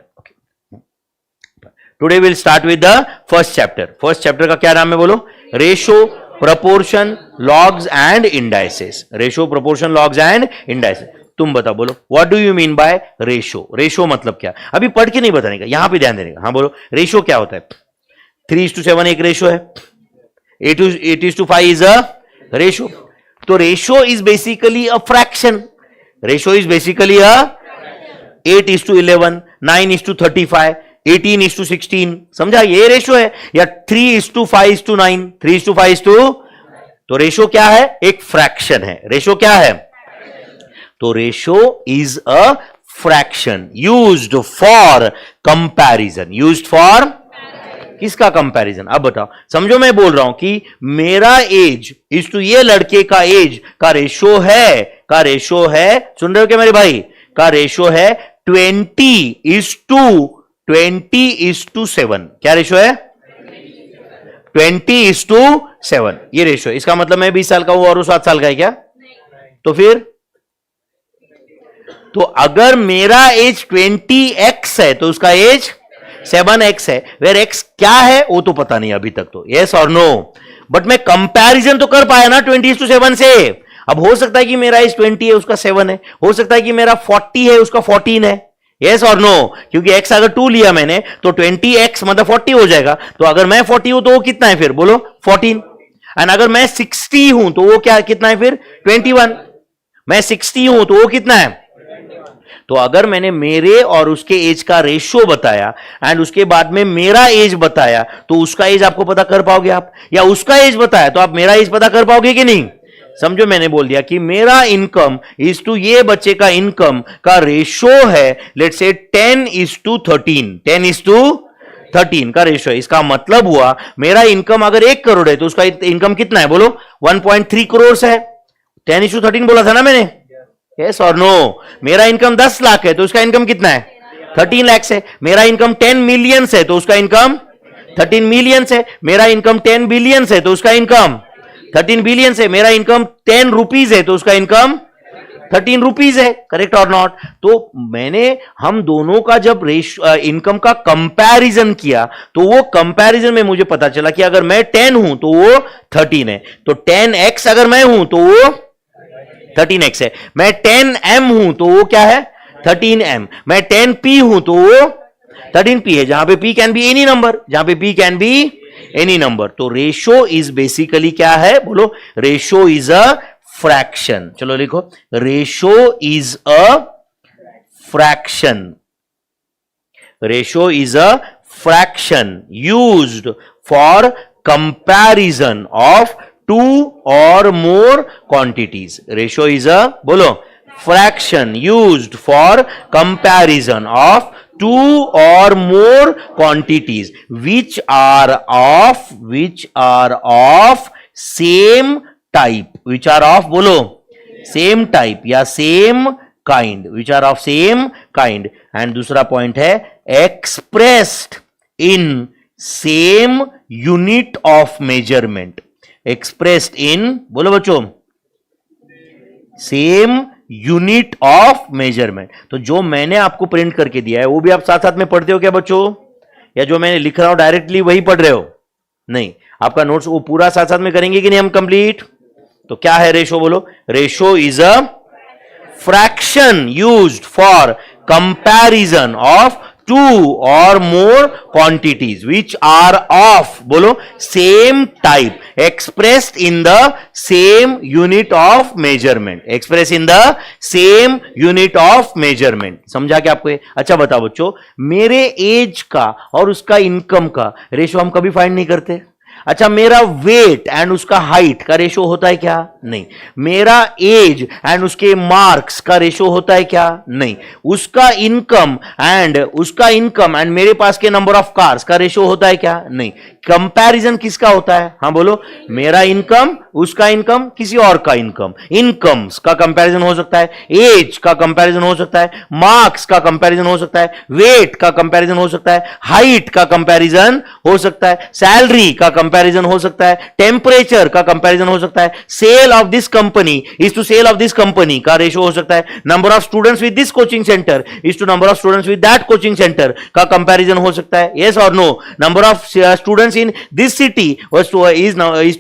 Today will start with the first chapter. First chapter का क्या नाम है बोलो? Ratio, proportion, logs and indices. Ratio, proportion, logs and indices. तुम बताओ, बोलो what do you mean by ratio? Ratio मतलब क्या? अभी पढ़ के नहीं बताने का, यहां पे ध्यान देने का। हाँ बोलो, रेशो क्या होता है? 3:7 एक रेशो है, 8:5 इज अ रेशो। तो ratio is basically a fraction. Ratio is basically अ 8:11, 9:35, 18:16, समझा, ये रेशो है। या 3:5:9, 3:5:, तो रेशो क्या है? एक फ्रैक्शन है। रेशो क्या है? तो ratio is a fraction used for comparison, used for किसका कंपैरिजन? अब बताओ, समझो मैं बोल रहा हूं कि मेरा एज इज टू ये लड़के का एज का रेशो है, सुन रहे हो क्या मेरे भाई? का रेशो है 20:7। क्या रेशो है? 20:7 ये रेशो। इसका मतलब मैं 20 साल का हूं और वो 7 साल का है क्या? तो फिर तो अगर मेरा एज 20x है तो उसका एज 7x है। वेर x क्या है वो तो पता नहीं अभी तक तो, यस और नो। बट मैं कंपैरिजन तो कर पाया ना 20:7 से। अब हो सकता है कि मेरा एज 20 है उसका 7 है, हो सकता है कि मेरा 40 है उसका 14 है, यस और नो। क्योंकि x अगर 2 लिया मैंने तो 20x मतलब 40 हो जाएगा। तो अगर मैं 40 हूं तो वो कितना है फिर बोलो? 14। एंड अगर मैं 60 हूं तो वो क्या कितना है फिर? 21। मैं 60 हूं तो वो कितना है? तो अगर मैंने मेरे और उसके एज का रेशियो बताया एंड उसके बाद में मेरा एज बताया तो उसका एज आपको पता कर पाओगे आप? या उसका एज बताया तो आप मेरा एज पता कर पाओगे कि नहीं? समझो मैंने बोल दिया कि मेरा इनकम इज टू ये बच्चे का इनकम का रेशियो है लेट्स से 10:13। 10:13 का रेशियो है। इसका मतलब हुआ मेरा इनकम अगर 1 करोड़ है तो उसका इनकम कितना है बोलो? 1.3 करोड़ है। 10:13 बोला था ना मैंने, यस और नो। मेरा इनकम 10 लाख है तो उसका इनकम कितना है? 13 लाख है। मेरा इनकम 10 मिलियन है तो उसका इनकम 13 मिलियन है। मेरा इनकम 10 बिलियन है तो उसका इनकम 13 बिलियन है। मेरा इनकम 10 रुपीज है तो उसका इनकम 13 रुपीज है। करेक्ट और नॉट? तो मैंने हम दोनों का जब इनकम का कंपैरिजन किया तो वो कंपैरिजन में मुझे पता चला कि अगर मैं 10 हूं तो वो 13 है। तो 10x अगर मैं हूं तो वो 13x है। मैं 10m हूं तो वो क्या है? 13m। मैं 10p हूं तो वो 13p है, जहां पे p can be any number, जहां पे p can be any number. तो रेशो इज बेसिकली क्या है बोलो? Ratio is a fraction. चलो लिखो, ratio is a fraction. Ratio is a fraction used for comparison of 2 or more quantities. Ratio is a बोलो fraction used for comparison of 2 or more quantities which are of same type. Which are of बोलो same type या same kind. Which are of same kind. And दूसरा पॉइंट है expressed in same unit of measurement. Expressed in बोलो बच्चों सेम यूनिट ऑफ मेजरमेंट। तो जो मैंने आपको प्रिंट करके दिया है वो भी आप साथ साथ में पढ़ते हो क्या बच्चों? या जो मैंने लिख रहा हूं डायरेक्टली वही पढ़ रहे हो? नहीं, आपका नोट्स वो पूरा साथ साथ में करेंगे कि नहीं हम कंप्लीट? तो क्या है रेशो बोलो? Ratio is a fraction used for comparison of 2 or more quantities which are of बोलो same type expressed in the same unit of measurement. expressed in the same unit of measurement. समझा क्या आपको? अच्छा बताओ बच्चों, मेरे एज का और उसका इनकम का रेशो हम कभी फाइंड नहीं करते। अच्छा, मेरा वेट एंड उसका हाइट का रेशो होता है क्या? नहीं। मेरा एज एंड उसके मार्क्स का रेशो होता है क्या? नहीं। उसका इनकम एंड मेरे पास के नंबर ऑफ कार्स का रेशो होता है क्या? नहीं। कंपैरिजन किसका होता है? हाँ बोलो, मेरा इनकम उसका इनकम किसी और का इनकम। इनकम्स का कंपैरिजन हो सकता है, एज का कंपैरिजन हो सकता है, मार्क्स का कंपैरिजन हो सकता है, वेट का कंपैरिजन हो सकता है, हाइट का कंपैरिजन हो सकता है, सैलरी का कंपैरिजन हो सकता है, टेम्परेचर का कंपैरिजन हो सकता है, sale of this company is to sale of this company का रेशो हो सकता है, number of students with this coaching centre is to number of students with that coaching centre का कंपैरिजन हो सकता है, यस और no. Number of students in this city is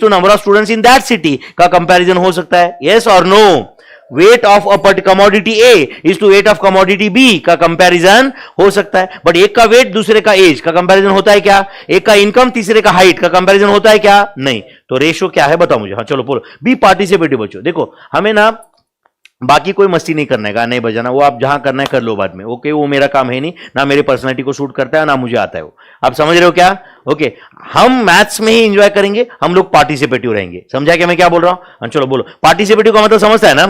to number of students in that city का कंपैरिजन हो सकता है, यस और no. Weight of a commodity A is to weight of commodity B का कंपैरिजन हो सकता है। बट एक का वेट दूसरे का एज का कंपैरिजन होता है क्या? एक का इनकम तीसरे का हाइट का कंपैरिजन होता है क्या? नहीं। तो रेशो क्या है बताओ मुझे। हाँ चलो बोलो। बी पार्टिसिपेटिव बच्चों। देखो, हमें ना बाकी कोई मस्ती नहीं करना है, गाना नहीं बजाना, वो आप जहां करना है कर लो बाद में, ओके? वो मेरा काम है नहीं, ना मेरे पर्सनालिटी को शूट करता है ना मुझे आता है वो। आप समझ रहे हो क्या? ओके, हम मैथ्स में ही एंजॉय करेंगे, हम लोग पार्टिसिपेटिव रहेंगे। समझा क्या मैं क्या बोल रहा हूं? चलो बोलो। पार्टिसिपेटिव का मतलब समझता है ना?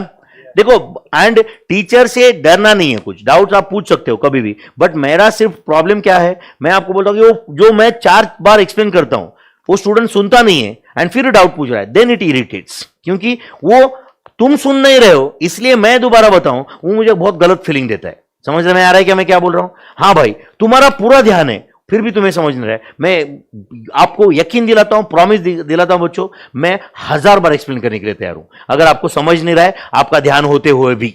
देखो, एंड टीचर से डरना नहीं है, कुछ डाउट्स आप पूछ सकते हो कभी भी, बट मेरा सिर्फ प्रॉब्लम क्या है, मैं आपको बोलता हूं कि वो जो मैं 4 बार एक्सप्लेन करता हूं वो स्टूडेंट सुनता नहीं है एंड फिर डाउट पूछ रहा है, देन इट इरिटेट्स, क्योंकि वो तुम सुन नहीं रहे हो इसलिए मैं दोबारा बताऊं, वो मुझे बहुत गलत फीलिंग देता है। समझ में आ रहा है क्या मैं क्या बोल रहा हूं? हाँ भाई, तुम्हारा पूरा ध्यान है फिर भी तुम्हें समझ नहीं रहा है। मैं आपको यकीन दिलाता हूं, प्रॉमिस दिलाता हूं बच्चों, मैं 1000 बार एक्सप्लेन करने के लिए तैयार हूं अगर आपको समझ नहीं रहा है, आपका ध्यान होते हुए भी।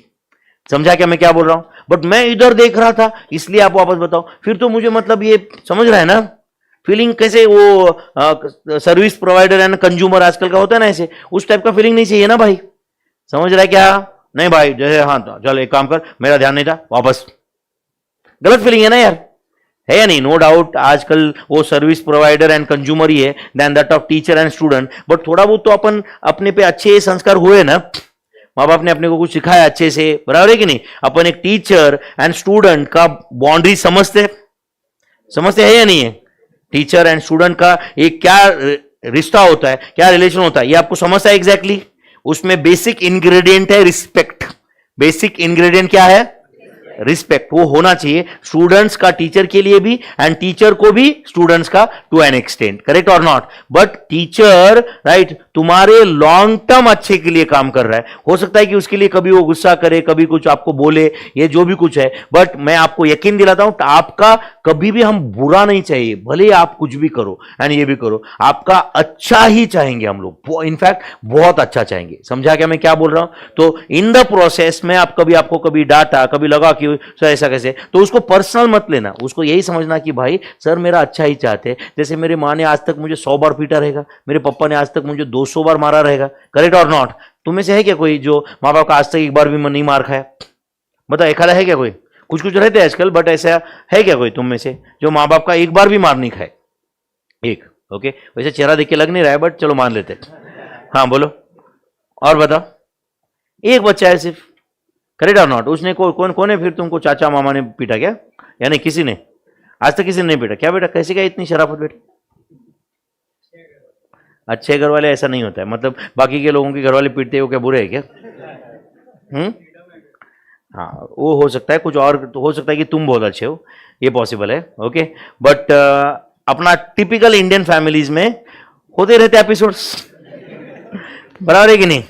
समझा क्या मैं क्या बोल रहा हूं? बट मैं इधर देख रहा था इसलिए आप वापस बताओ, फिर तो मुझे मतलब ये समझ रहा है ना फीलिंग कैसे, वो सर्विस प्रोवाइडर एंड कंज्यूमर आजकल का होता है ना, ऐसे उस टाइप का फीलिंग नहीं चाहिए ना भाई। समझ रहा है क्या? नहीं भाई, जैसे हाँ चल एक काम कर, मेरा ध्यान नहीं था वापस, गलत फीलिंग है ना यार, है या नहीं? नो डाउट आजकल वो सर्विस प्रोवाइडर एंड कंज्यूमर ही है then that of teacher and student, but थोड़ा बहुत तो अपन अपने पे अच्छे संस्कार हुए ना, माँ बाप ने अपने को कुछ सिखाया अच्छे से, बराबर है कि नहीं? अपन एक टीचर एंड स्टूडेंट का बाउंड्री समझते है या नहीं है? टीचर एंड स्टूडेंट का एक क्या रिश्ता होता है, क्या रिलेशन होता है, ये आपको समझता है एग्जैक्टली। उसमें बेसिक इंग्रेडिएंट है रिस्पेक्ट। बेसिक इंग्रेडिएंट क्या है? रिस्पेक्ट। वो होना चाहिए स्टूडेंट्स का टीचर के लिए भी एंड टीचर को भी स्टूडेंट्स का टू एन एक्सटेंट, करेक्ट और नॉट? बट टीचर राइट तुम्हारे लॉन्ग टर्म अच्छे के लिए काम कर रहा है, हो सकता है कि उसके लिए कभी वो गुस्सा करे, कभी कुछ आपको बोले, ये जो भी कुछ है, बट मैं आपको यकीन दिलाता हूं आपका कभी भी हम बुरा नहीं चाहिए, भले आप कुछ भी करो एंड ये भी करो, आपका अच्छा ही चाहेंगे हम लोग, इनफैक्ट बहुत अच्छा चाहेंगे। समझा क्या मैं क्या बोल रहा हूं? तो इन द प्रोसेस में आपको कभी डांटा, कभी लगा कि सर ऐसा कैसे, तो उसको पर्सनल मत लेना, उसको यही समझना कि भाई सर मेरा अच्छा ही चाहते हैं। जैसे मेरी माँ ने आज तक मुझे 100 बार पीटा रहेगा, मेरे पापा ने आज तक मुझे 200 बार मारा रहेगा, करेक्ट और नॉट? तुम में से है क्या कोई जो माँ बाप का आज तक एक बार भी नहीं मार खाया? बताओ, एक है क्या कोई? कुछ कुछ रहते हैं आजकल, बट ऐसा है क्या कोई तुम में से जो माँ बाप का एक बार भी मार नहीं खाए? एक, ओके, वैसे चेहरा देख के लग नहीं रहा है, बट चलो मान लेते। हाँ बोलो, और बताओ, एक बच्चा है सिर्फ, करेक्ट और नॉट? उसने कौन है फिर तुमको? चाचा मामा ने पीटा क्या? या नहीं, किसी ने आज तक किसी ने नहीं पीटा क्या बेटा? कैसे क्या इतनी शराफत बेटा? अच्छे घर वाले ऐसा नहीं होता है, मतलब बाकी के लोगों के घर वाले पीटते हो क्या बुरे है क्या? हाँ, वो हो सकता है, कुछ और तो हो सकता है कि तुम बहुत अच्छे हो, ये पॉसिबल है, ओके। बट अपना टिपिकल इंडियन फैमिलीज में होते रहते एपिसोड्स, बराबर है कि नहीं?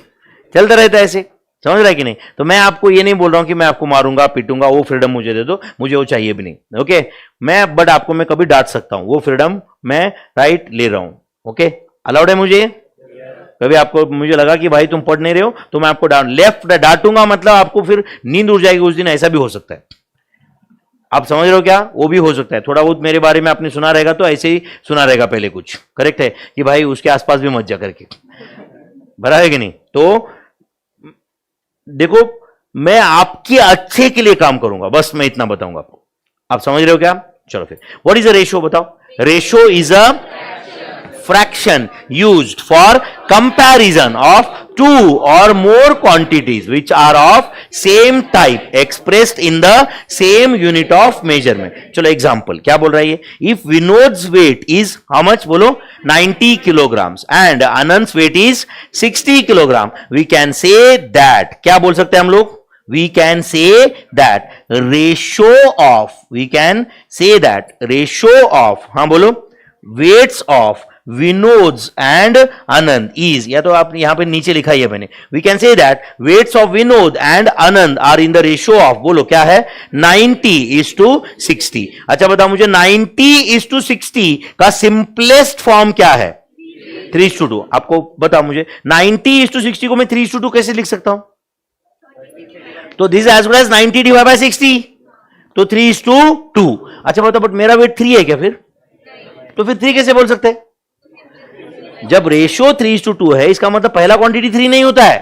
चलता रहता है ऐसे, समझ रहा है कि नहीं? तो मैं आपको ये नहीं बोल रहा हूं कि मैं आपको मारूंगा पीटूंगा, वो फ्रीडम मुझे दे दो, मुझे वो चाहिए भी नहीं, ओके। बट आपको मैं कभी डांट सकता हूं, वो फ्रीडम मैं राइट ले रहा हूं, ओके, अलाउड है मुझे। कभी आपको मुझे लगा कि भाई तुम पढ़ नहीं रहे हो तो मैं आपको डांटूंगा, मतलब आपको फिर नींद उड़ जाएगी उस दिन, ऐसा भी हो सकता है। आप समझ रहे हो क्या? वो भी हो सकता है। थोड़ा बहुत मेरे बारे में आपने सुना रहेगा तो ऐसे ही सुना रहेगा पहले कुछ, करेक्ट है कि भाई उसके आसपास भी मत जा करके, बराबर है कि नहीं? तो देखो, मैं आपके अच्छे के लिए काम करूंगा, बस मैं इतना बताऊंगा आपको। आप समझ रहे हो क्या? चलो फिर, व्हाट इज अ रेशियो बताओ? Ratio is a fraction used for comparison of two or more quantities which are of same type expressed in the same unit of measurement. चलो एग्जांपल क्या बोल रहा है ये? If Vinod's weight is how much बोलो? 90 kilograms and Anand's weight is 60 kilogram, we can say that, क्या बोल सकते हैं हम लोग? We can say that ratio of हाँ बोलो, weights of Vinod's and Anand is, या तो आप यहां पे नीचे लिखा है मैंने, we can say that weights of Vinod and Anand are in the ratio of, बोलो क्या है? 90:60। अच्छा बताओ मुझे, 90:60 का सिंपलेस्ट फॉर्म क्या है? 3:2। आपको बताओ मुझे 90:60 को मैं 3:2 कैसे लिख सकता हूं? तो this as good as 90 divide by 60, तो 3:2। अच्छा बताओ, बट मेरा वेट 3 है क्या फिर? तो फिर 3 कैसे बोल सकते हैं? जब रेशियो 3:2 है, इसका मतलब पहला क्वांटिटी 3 नहीं होता है।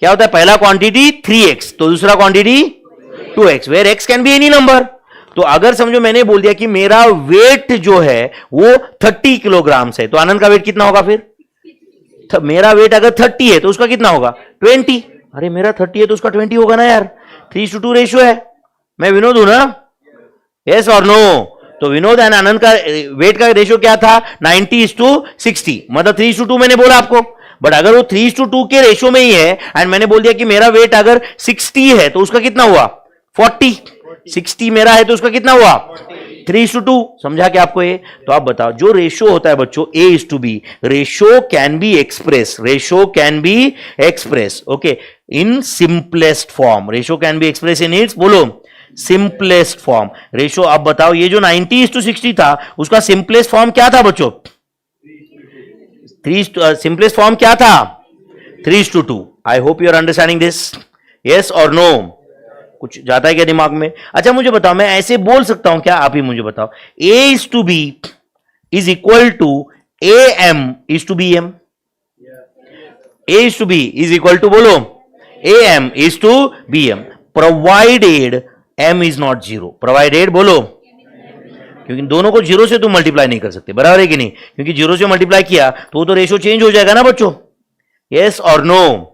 क्या होता है? पहला क्वांटिटी 3x, तो दूसरा quantity 2x, where x can be any number. तो अगर समझो मैंने बोल दिया कि मेरा वेट जो है वो 30 किलोग्राम है, तो आनंद का वेट कितना होगा फिर? मेरा वेट अगर 30 है तो उसका कितना होगा? 20। अरे मेरा 30 है तो उसका 20 होगा ना यार, 3:2 रेशियो है। मैं विनोद हूं ना? यस और नो? तो विनोद एंड आनंद का वेट का रेशियो क्या था? 90:60, मतलब 3:2 मैंने बोला आपको। बट अगर वो 3:2 के रेशियो में ही है एंड मैंने बोल दिया कि मेरा वेट अगर 60 है तो उसका कितना हुआ 40, 60 मेरा है तो उसका कितना हुआ 3:2। समझा क्या आपको ये? तो आप बताओ जो रेशियो होता है बच्चों A:B, ratio can be express okay in simplest form. Ratio can be express in its बोलो सिंपलेस्ट फॉर्म। रेशियो आप बताओ ये जो 90:60 था उसका सिंपलेस्ट फॉर्म क्या था बच्चों? सिंपलेस्ट फॉर्म क्या था 3:2। I hope you are understanding this, yes और नो? कुछ जाता है क्या दिमाग में? अच्छा मुझे बताओ, मैं ऐसे बोल सकता हूं क्या? आप ही मुझे बताओ, A:B is equal to AM:BM। A:B is equal to बोलो AM:BM provided M is not zero. Provided बोलो, क्योंकि दोनों को जीरो से तुम मल्टीप्लाई नहीं कर सकते, बराबर है कि नहीं? क्योंकि जीरो से मल्टीप्लाई किया तो रेशियो चेंज हो जाएगा ना बच्चों, यस और no?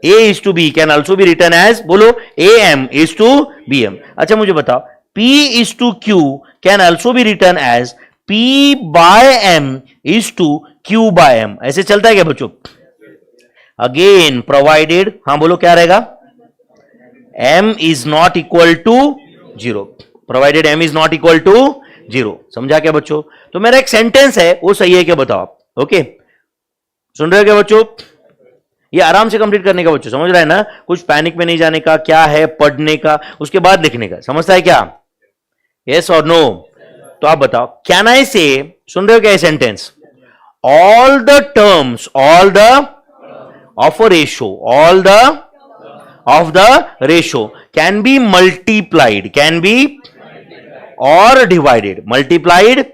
A:B can also be written as बोलो AM:BM। अच्छा मुझे बताओ, P:Q can also be written as P/M:Q/M। ऐसे चलता है क्या बच्चों? अगेन प्रोवाइडेड, हाँ बोलो क्या रहेगा? M is not equal to zero. Provided M is not equal to zero. समझा क्या बच्चों? तो मेरा एक सेंटेंस है वो सही है क्या बताओ आप? ओके सुन रहे हो क्या बच्चों? ये आराम से कंप्लीट करने का बच्चों, समझ रहा है ना? कुछ पैनिक में नहीं जाने का, क्या है पढ़ने का उसके बाद लिखने का, समझता है क्या? यस और नो? तो आप बताओ, कैन आई से, सुन रहे हो क्या ये sentence? All the terms of a ratio, all the of the ratio can be multiplied, can be or divided, multiplied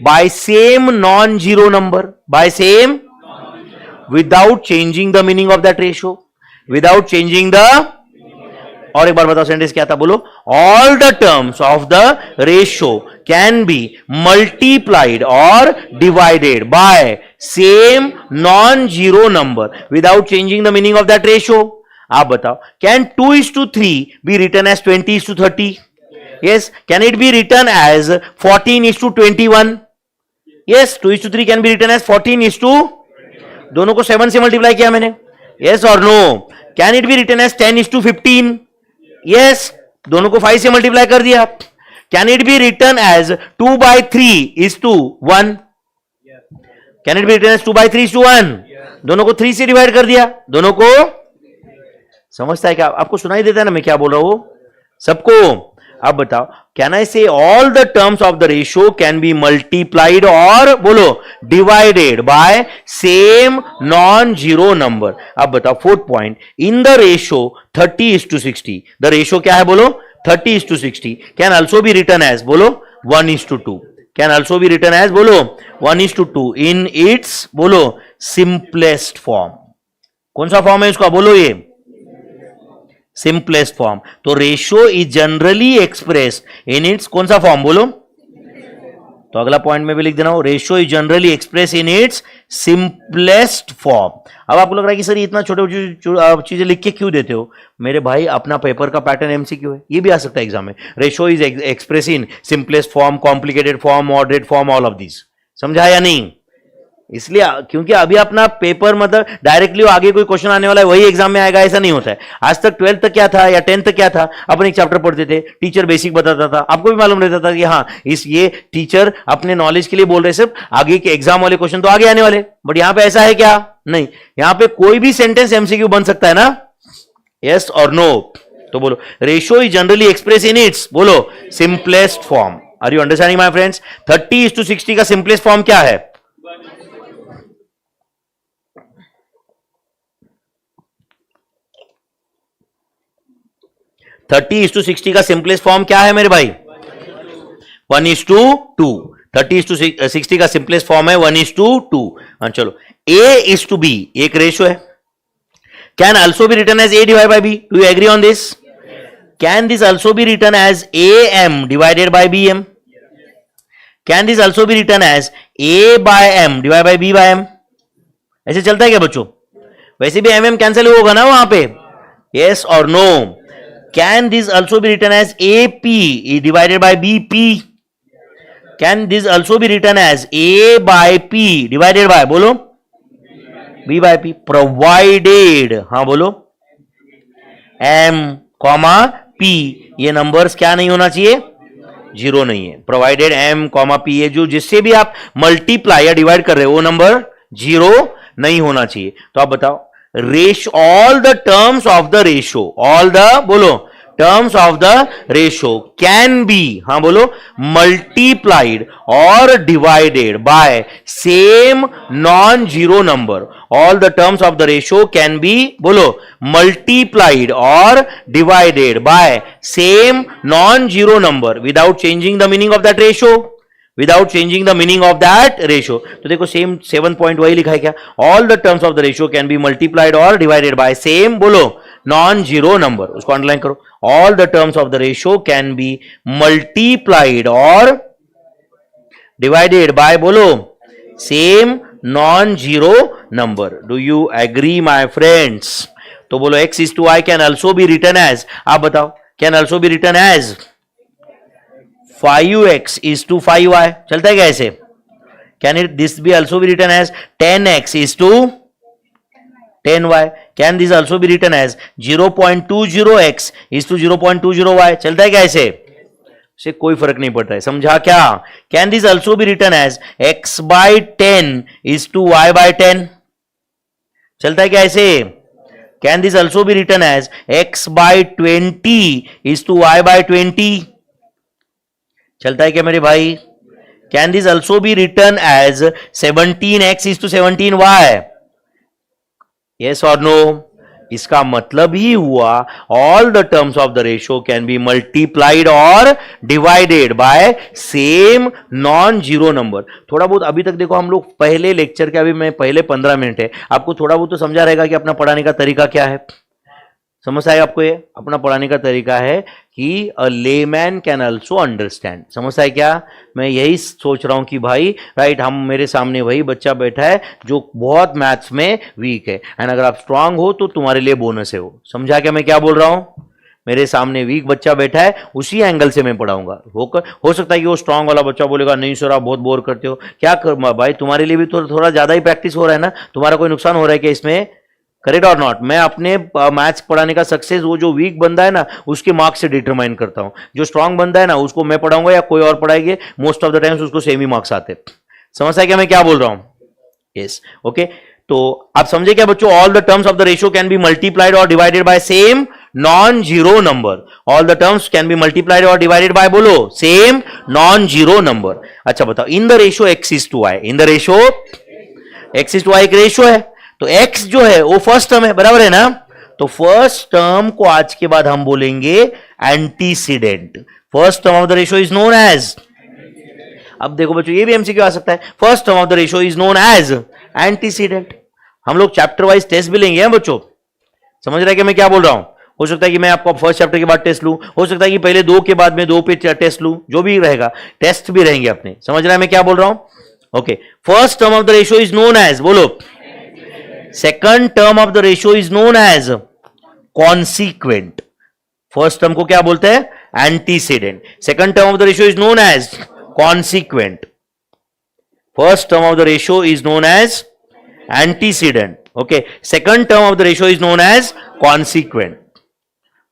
by same non zero number, by same without changing the meaning of that ratio, without changing the, और एक बार बताओ सेंटेंस क्या था बोलो? all the terms of the ratio can be multiplied or divided by same non-zero number without changing the meaning of that ratio। आप बताओ, can 2:3 be written as 20:30? yes, can it be written as 14:21? yes, 2:3 can be written as 14:, दोनों को 7 से मल्टीप्लाई किया मैंने, यस और no? Can it be written as 10:15? Yes, दोनों को 5 से मल्टीप्लाई कर दिया। Can it be written as 2/3:1? Can it be written as 2/3:1? दोनों को 3 से डिवाइड कर दिया, दोनों को। समझता है क्या? आपको सुनाई देता है ना मैं क्या बोल रहा हूं सबको? अब बताओ, can I say all the terms of the ratio can be multiplied और बोलो divided by same non zero number. अब बताओ fourth point, in the ratio 30:60, the ratio क्या है बोलो 30:60 can also be written as बोलो 1:2, can also be written as बोलो 1:2 इन इट्स बोलो सिंपलेस्ट फॉर्म। कौन सा फॉर्म है इसका बोलो? ये सिंपलेस्ट फॉर्म। तो ratio is generally express in it's कौन सा फॉर्म बोलो? तो अगला पॉइंट में भी लिख देना हो, ratio is generally express in it's simplest form. अब आपको लग रहा है कि सर इतना छोटे चीजें लिख के क्यों देते हो? मेरे भाई अपना पेपर का पैटर्न एमसीक्यू है, ये भी आ सकता है एग्जाम में। Ratio is express in simplest form, complicated form, moderate form, all of this. समझा या नहीं? इसलिए क्योंकि अभी अपना पेपर मतलब डायरेक्टली आगे कोई क्वेश्चन आने वाला है वही एग्जाम में आएगा ऐसा नहीं होता है। आज तक 12th तक क्या था या 10th तक क्या था, अपन एक चैप्टर पढ़ते थे, टीचर बेसिक बताता था, आपको भी मालूम रहता था कि हाँ ये टीचर अपने नॉलेज के लिए बोल रहे, सिर्फ आगे के एग्जाम वाले क्वेश्चन तो आगे आने वाले। बट यहां पे ऐसा है क्या? नहीं, यहां पे कोई भी सेंटेंस एमसीक्यू बन सकता है ना, यस और नो? तो बोलो ratio is generally express in its बोलो simplest form. Are you understanding my friends? 30:60 का सिंपलेस्ट फॉर्म क्या है? 30:60 का सिंपलेस्ट फॉर्म क्या है मेरे भाई? 1:2। 30:60 का सिंपलेस्ट फॉर्म है 1:2। चलो A:B एक रेशियो है, can also be written as A divide by B। Do you agree on this? Can this also be written as AM divided by BM? Can this also be written as A/M divide by B/M? ऐसे चलता है क्या बच्चों? वैसे भी MM कैंसिल होगा ना वहां पे, यस और no? Can this also be written as AP divided by BP? Can this also be written as A by P divided by बोलो बी बाय पी, प्रोवाइडेड, हाँ बोलो, एम कॉमा पी, ये नंबर्स क्या नहीं होना चाहिए, जीरो नहीं है, प्रोवाइडेड एम कॉमा पी, ये जो जिससे भी आप मल्टीप्लाई या डिवाइड कर रहे हो वो नंबर जीरो नहीं होना चाहिए। तो आप बताओ, रेश all the terms of the ratio, all the बोलो terms of the ratio can be, हाँ बोलो, मल्टीप्लाइड और divided by same non zero number, all the terms of the ratio can be बोलो मल्टीप्लाइड और divided by same non zero number without changing the meaning of that ratio, without changing the meaning of that ratio. तो देखो सेम 7 पॉइंट वही लिखा है क्या, all the terms of the ratio can be multiplied और डिवाइडेड बाय सेम बोलो नॉन जीरो नंबर, उसको अंडरलाइन करो, all the terms of the ratio can be multiplied और डिवाइडेड बाय बोलो same non zero number. Do you agree my friends? तो बोलो x is to y can also be written as, आप बताओ, can also be written as 5x is to 5y, चलता है क्या ऐसे? Can it this B also be written as 10x is to 10y, can this also be written as 0.20x is to 0.20y, चलता है क्या ऐसे? से कोई फर्क नहीं पड़ता है, समझा क्या? Can this also be written as x by 10 is to y by 10, चलता है क्या ऐसे? Can this also be written as x by 20 is to y by 20, चलता है क्या मेरे भाई? Can this also be written as 17x is to 17y, yes और नो? इसका मतलब ही हुआ all the terms of the ratio can be multiplied और divided by same non zero number. थोड़ा बहुत अभी तक देखो हम लोग पहले लेक्चर के, अभी मैं पहले 15 मिनट है, आपको थोड़ा बहुत तो समझा रहेगा कि अपना पढ़ाने का तरीका क्या है, समझ आएगा आपको? ये अपना पढ़ाने का तरीका है कि a layman can also understand, समझता है क्या? मैं यही सोच रहा हूं कि भाई राइट, हम मेरे सामने वही बच्चा बैठा है जो बहुत मैथ्स में वीक है, एंड अगर आप स्ट्रांग हो तो तुम्हारे लिए बोनस है वो, समझा क्या मैं क्या बोल रहा हूं? मेरे सामने वीक बच्चा बैठा है, उसी एंगल से मैं पढ़ाऊंगा। हो सकता है कि वो स्ट्रांग वाला बच्चा बोलेगा नहीं सर आप बहुत बोर करते हो, क्या कर भाई, तुम्हारे लिए भी तो थोड़ा ज्यादा ही प्रैक्टिस हो रहा है ना, तुम्हारा कोई नुकसान हो रहा है क्या इसमें? करेक्ट और नॉट? मैं अपने मैथ्स पढ़ाने का सक्सेस वो जो वीक बंदा है ना उसके मार्क्स से डिटरमाइन करता हूं, जो स्ट्रांग बंदा है ना उसको मैं पढ़ाऊंगा या कोई और पढ़ाएंगे, मोस्ट ऑफ द टाइम्स उसको सेम ही मार्क्स आते। समझ आया क्या मैं क्या बोल रहा हूं? Yes, okay. तो आप समझे क्या बच्चों? All the terms of the ratio can be multiplied और divided by same non zero number, all the terms can be multiplied और डिवाइडेड बाय बोलो सेम नॉन जीरो नंबर। अच्छा बताओ, in the ratio x is to y, in the ratio x is to y एक रेशियो है, तो x जो है वो फर्स्ट टर्म है, बराबर है ना? तो फर्स्ट टर्म को आज के बाद हम बोलेंगे antecedent. First term of the ratio is known as, अब देखो बच्चों ये भी एमसीक्यू आ सकता है, first term of the ratio is known as antecedent. हम लोग चैप्टर वाइज टेस्ट भी लेंगे बच्चों, समझ रहे हैं कि मैं क्या बोल रहा हूं? हो सकता है कि मैं आपको फर्स्ट चैप्टर के बाद टेस्ट लूं, हो सकता है कि पहले 2 के बाद में 2 पे टेस्ट लूं, जो भी रहेगा टेस्ट भी रहेंगे अपने, समझ रहे हैं मैं क्या बोल रहा हूं? Okay, first term of the ratio is known as बोलो, second term of the ratio is known as consequent. First term को क्या बोलते हैं? Antecedent. Second term of the ratio is known as consequent. First term of the ratio is known as antecedent, okay. Second term of the ratio is known as consequent.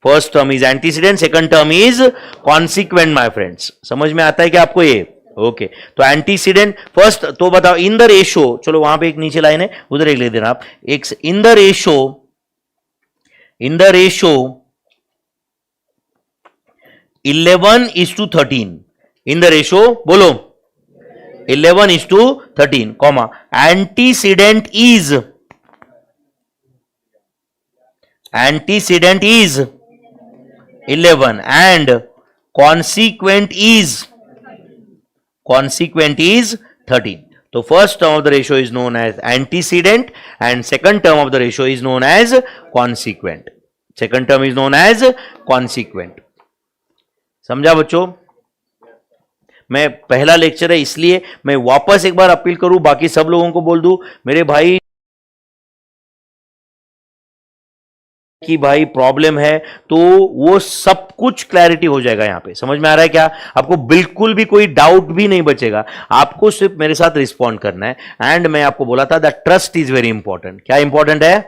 First term is antecedent, second term is consequent my friends. समझ में आता है क्या आपको ये? ओके, तो एंटीसीडेंट फर्स्ट। तो बताओ इन द रेशियो, चलो वहां पे एक नीचे लाइन है उधर एक लिख देना आप, एक in the ratio 11 is to 13, in the ratio बोलो 11 is to 13, comma antecedent is 11 and consequent is 13. तो first term of the ratio is known as antecedent and second term of the ratio is known as consequent. Second term is known as consequent. समझा बच्चों? मैं पहला लेक्चर है इसलिए मैं वापस एक बार अपील करूं, बाकी सब लोगों को बोल दूं मेरे भाई कि भाई प्रॉब्लम है, तो वो सब कुछ क्लैरिटी हो जाएगा यहां पे। समझ में आ रहा है क्या? आपको बिल्कुल भी कोई डाउट भी नहीं बचेगा, आपको सिर्फ मेरे साथ रिस्पॉन्ड करना है। एंड मैं आपको बोला था that trust is very important. क्या इंपॉर्टेंट है?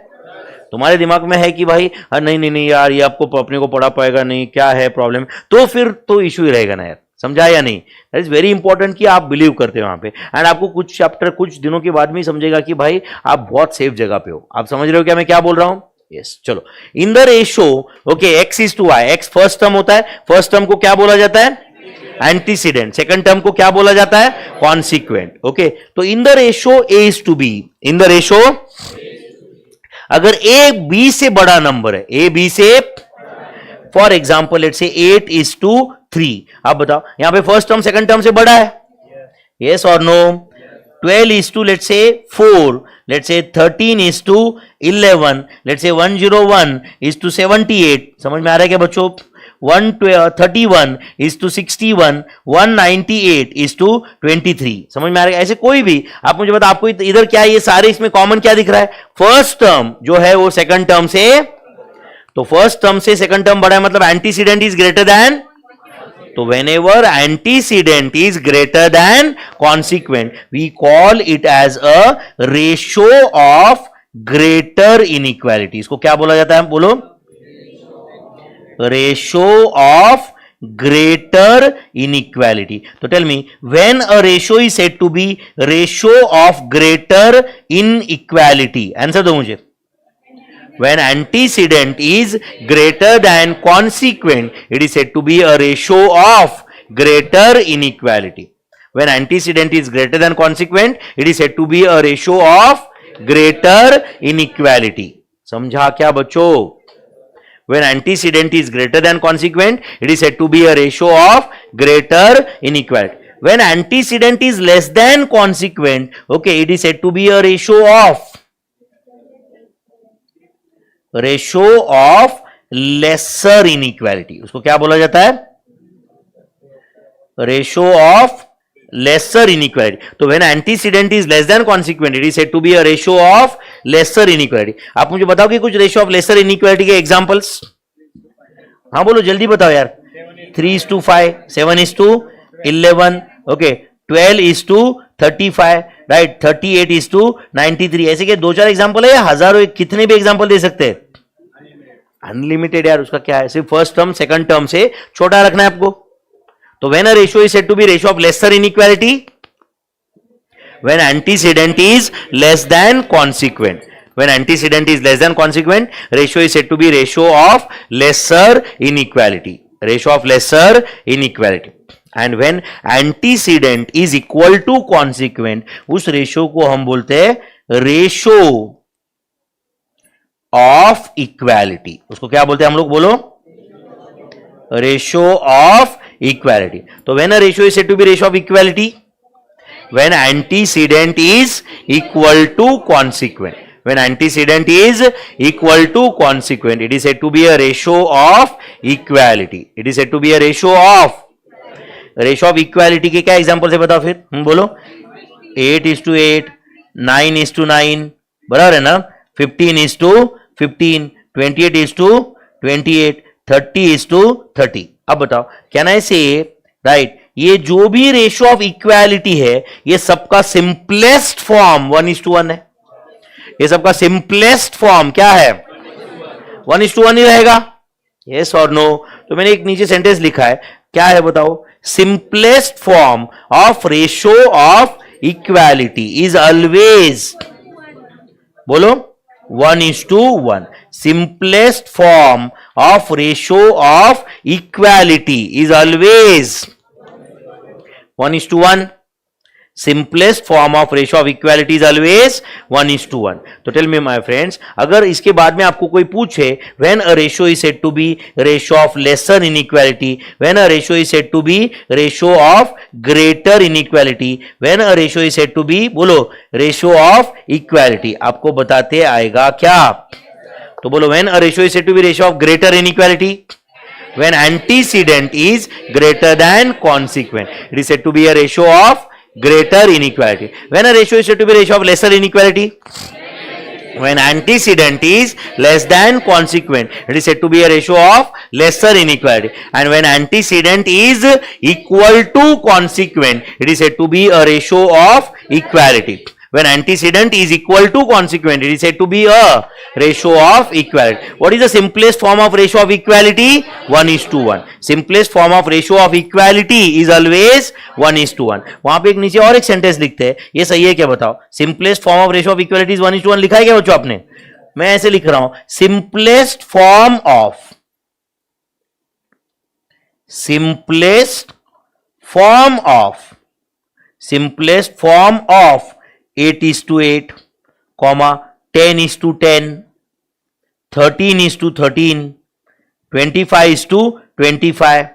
तुम्हारे दिमाग में है कि भाई नहीं नहीं नहीं यार, ये आपको अपने को पढ़ा पाएगा नहीं, क्या है प्रॉब्लम, तो फिर तो इशू ही रहेगा ना यार। समझा या नहीं? दैट इज वेरी इंपॉर्टेंट कि आप बिलीव करते हो वहां पे। एंड आपको कुछ चैप्टर कुछ दिनों के बाद में समझेगा कि भाई आप बहुत सेफ जगह पे हो। आप समझ रहे हो क्या मैं क्या बोल रहा हूं? यस, चलो। In the ratio, okay, x is to y, x first term होता है, फर्स्ट टर्म को क्या बोला जाता है? एंटीसीडेंट। सेकंड टर्म को क्या बोला जाता है? कॉन्सिक्वेंट। ओके, तो in the ratio a is to b, in the ratio अगर a b से बड़ा नंबर है, a b से, for example let's say 8 is to 3, आप बताओ यहां पे फर्स्ट टर्म सेकंड टर्म से बड़ा है? यस और no? 12 is to let's say 4, let's say 13 is to 11, let's say 101 is to 78. समझ में आ रहा है क्या बच्चों? 131 is to 61, 198 is to 23. समझ में आ रहा है? ऐसे कोई भी आप मुझे बताओ, आपको इधर क्या है, ये सारे इसमें कॉमन क्या दिख रहा है? फर्स्ट टर्म जो है वो सेकंड टर्म से, तो फर्स्ट टर्म से सेकंड टर्म बड़ा है, मतलब एंटीसीडेंट इज ग्रेटर देन, तो whenever antecedent is greater than consequent, we call it as a ratio of greater inequality. इसको क्या बोला जाता है? बोलो, ratio of greater inequality. तो tell me, when a ratio is said to be ratio of greater inequality, answer दो मुझे। When antecedent is greater than consequent, it is said to be a ratio of greater inequality. When antecedent is greater than consequent, it is said to be a ratio of greater inequality. समझा क्या बच्चों? When antecedent is greater than consequent, it is said to be a ratio of greater inequality. When antecedent is less than consequent, okay, it is said to be a ratio of lesser inequality. उसको क्या बोला जाता है? Ratio of lesser inequality. तो when antecedent is less than consequent, it is said to be a ratio of lesser inequality. आप मुझे बताओ कि कुछ ratio of lesser inequality के examples? हाँ बोलो, जल्दी बताओ यार। 3 is to 5, 7 is to 11, okay, 12 is to 35, right, 38 is to 93. ऐसे के दो चार एग्जाम्पल है या हजारों, कितने भी एग्जाम्पल दे सकते हैं? अनलिमिटेड यार, उसका क्या है, सिर्फ फर्स्ट टर्म सेकंड टर्म से छोटा रखना है आपको। तो when a ratio is said to be ratio of lesser inequality, when antecedent is less than consequent, when antecedent is less than consequent, ratio is said to be ratio of lesser inequality, ratio of lesser inequality. And when antecedent is equal to consequent, उस रेशियो को हम बोलते हैं रेशियो ऑफ इक्वालिटी। उसको क्या बोलते हैं हम लोग? बोलो, रेशियो ऑफ इक्वालिटी। तो when a ratio is said to be ratio of equality, when antecedent is equal to consequent, when antecedent is equal to consequent, it is said to be a ratio of equality. It is said to be a ratio of equality के क्या एग्जांपल से बताओ फिर? बोलो, 8 is to 8, 9 is to 9, बराबर है ना, 15 is to 15, 28 is to 28, 30 is to 30. अब बताओ, कैन आई से राइट, ये जो भी रेशियो ऑफ इक्वालिटी है, ये सबका सिंपलेस्ट फॉर्म 1:1 है। ये सबका सिंपलेस्ट फॉर्म क्या है? 1:1 ही रहेगा। यस और नो? तो मैंने एक नीचे सेंटेंस लिखा है, क्या है बताओ? Simplest form of ratio of equality is always, बोलो, 1:1. Simplest form of ratio of equality is always 1:1. Simplest form of ratio of equality is always 1:1. तो tell me my friends, अगर इसके बाद में आपको कोई पूछे when a ratio is said to be ratio of lesser inequality, when a ratio is said to be ratio of greater inequality, when a ratio is said to be, बोलो, ratio of equality, आपको बताते आएगा क्या? तो बोलो, when a ratio is said to be ratio of greater inequality, when antecedent is greater than consequent, it is said to be a ratio of greater inequality. When a ratio is said to be ratio of lesser inequality, When antecedent is less than consequent, it is said to be a ratio of lesser inequality. And when antecedent is equal to consequent, it is said to be a ratio of equality. When antecedent is equal to consequent, it is said to be a ratio of equality. What is the simplest form of ratio of equality? 1:1. Simplest form of ratio of equality is always 1:1. वहां पे एक नीचे और एक सेंटेंस लिखते हैं, ये सही है क्या बताओ? Simplest form of ratio of equality is 1:1 लिखा है क्या बच्चों आपने? मैं ऐसे लिख रहा हूं, सिंपलेस्ट फॉर्म ऑफ 8:8, 10:10, 13:13, 25:25,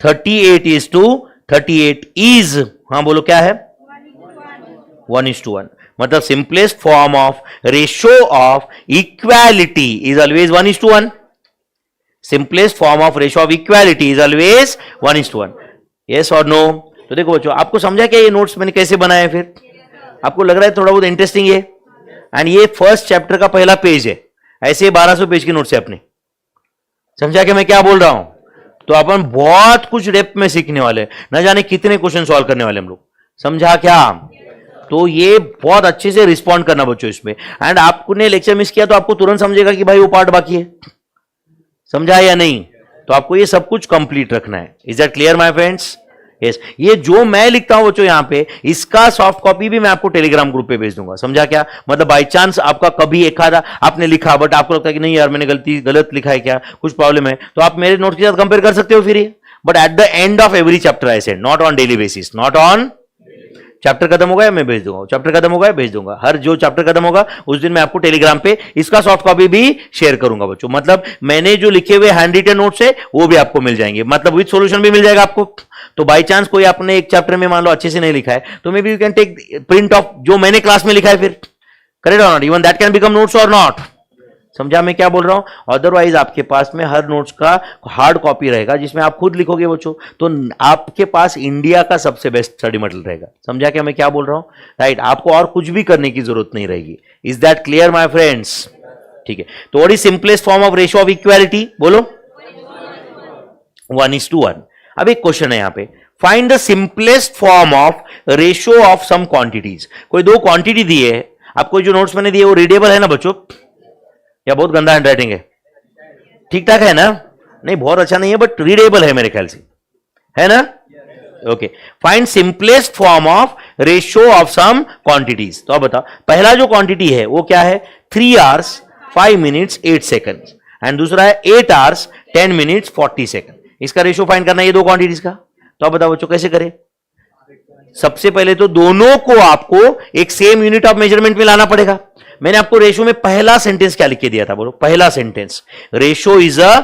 38:38 इज, हाँ बोलो क्या है? 1:1. मतलब simplest form of ratio of equality is always 1:1. Simplest form of ratio of equality is always 1:1. Yes और नो? तो देखो बच्चों, आपको समझा क्या ये नोट्स मैंने कैसे बनाए? फिर आपको लग रहा है थोड़ा बहुत इंटरेस्टिंग है? एंड ये फर्स्ट चैप्टर का पहला पेज है. ऐसे 1200 पेज की नोट्स है अपने. समझा कि मैं क्या बोल रहा हूं? तो अपन बहुत कुछ डेप्थ में सीखने वाले हैं. न जाने कितने क्वेश्चन सॉल्व करने वाले हम लोग. समझा क्या? तो ये बहुत अच्छे से रिस्पॉन्ड करना बच्चों इसमें. एंड आपने लेक्चर मिस किया तो आपको तुरंत समझेगा कि भाई वो पार्ट बाकी है. समझा या नहीं? तो आपको ये सब कुछ कंप्लीट रखना है. Is that clear my friends? Yes. ये जो मैं लिखता हूं बच्चों यहां पे, इसका सॉफ्ट कॉपी भी मैं आपको टेलीग्राम ग्रुप पे भेज दूंगा. समझा क्या? मतलब बाय चांस आपका कभी एक आधा आपने लिखा बट आपको लगता है कि नहीं यार मैंने गलत लिखा है, क्या कुछ प्रॉब्लम है, तो आप मेरे नोट के साथ कंपेयर कर सकते हो फिर ये. But at the end of every chapter I said, not on daily basis, not on. Chapter खत्म हो गया मैं भेज दूंगा, चैप्टर खत्म हो गया भेज दूंगा. हर जो चैप्टर खत्म होगा उस दिन मैं आपको टेलीग्राम पे इसका सॉफ्ट कॉपी भी शेयर करूंगा बच्चों. मतलब मैंने जो लिखे हुए हैंड रिटन नोट्स है वो भी आपको मिल जाएंगे, मतलब विद सॉल्यूशन भी मिल जाएगा आपको. तो बाय चांस कोई आपने एक चैप्टर में मान लो अच्छे से नहीं लिखा है तो maybe you can take print of जो मैंने क्लास में लिखा है, फिर करेक्ट और not, even that can become notes और नॉट. समझा मैं क्या बोल रहा हूं? अदरवाइज आपके पास में हर नोट्स का हार्ड कॉपी रहेगा जिसमें आप खुद लिखोगे बच्चों, तो आपके पास इंडिया का सबसे बेस्ट स्टडी मटेरियल रहेगा. समझा क्या मैं क्या बोल रहा हूं? राइट. आपको और कुछ भी करने की जरूरत नहीं रहेगी. Is that clear my friends? ठीक है. तो what is simplest form of ratio of equality? बोलो. 1:1. अब एक क्वेश्चन है यहां पे, find the simplest form of ratio of some quantities. कोई दो क्वांटिटी दी है आपको, जो नोट्स मैंने दिए वो रीडेबल है ना बच्चों, या बहुत गंदा हैंडराइटिंग है? ठीक ठाक है ना? नहीं बहुत अच्छा नहीं है बट रीडेबल है मेरे ख्याल से, है ना? Okay. Find simplest form of ratio of some quantities. तो अब बताओ पहला जो क्वांटिटी है वो क्या है? 3 hours 5 minutes 8 seconds एंड दूसरा है 8 hours 10 minutes 40 seconds. इसका रेशियो फाइंड करना है ये दो क्वांटिटीज का. तो अब बताओ बच्चों कैसे करें? सबसे पहले तो दोनों को आपको एक सेम यूनिट ऑफ मेजरमेंट में लाना पड़ेगा. मैंने आपको रेशियो में पहला सेंटेंस क्या लिख के दिया था? बोलो पहला sentence, ratio is a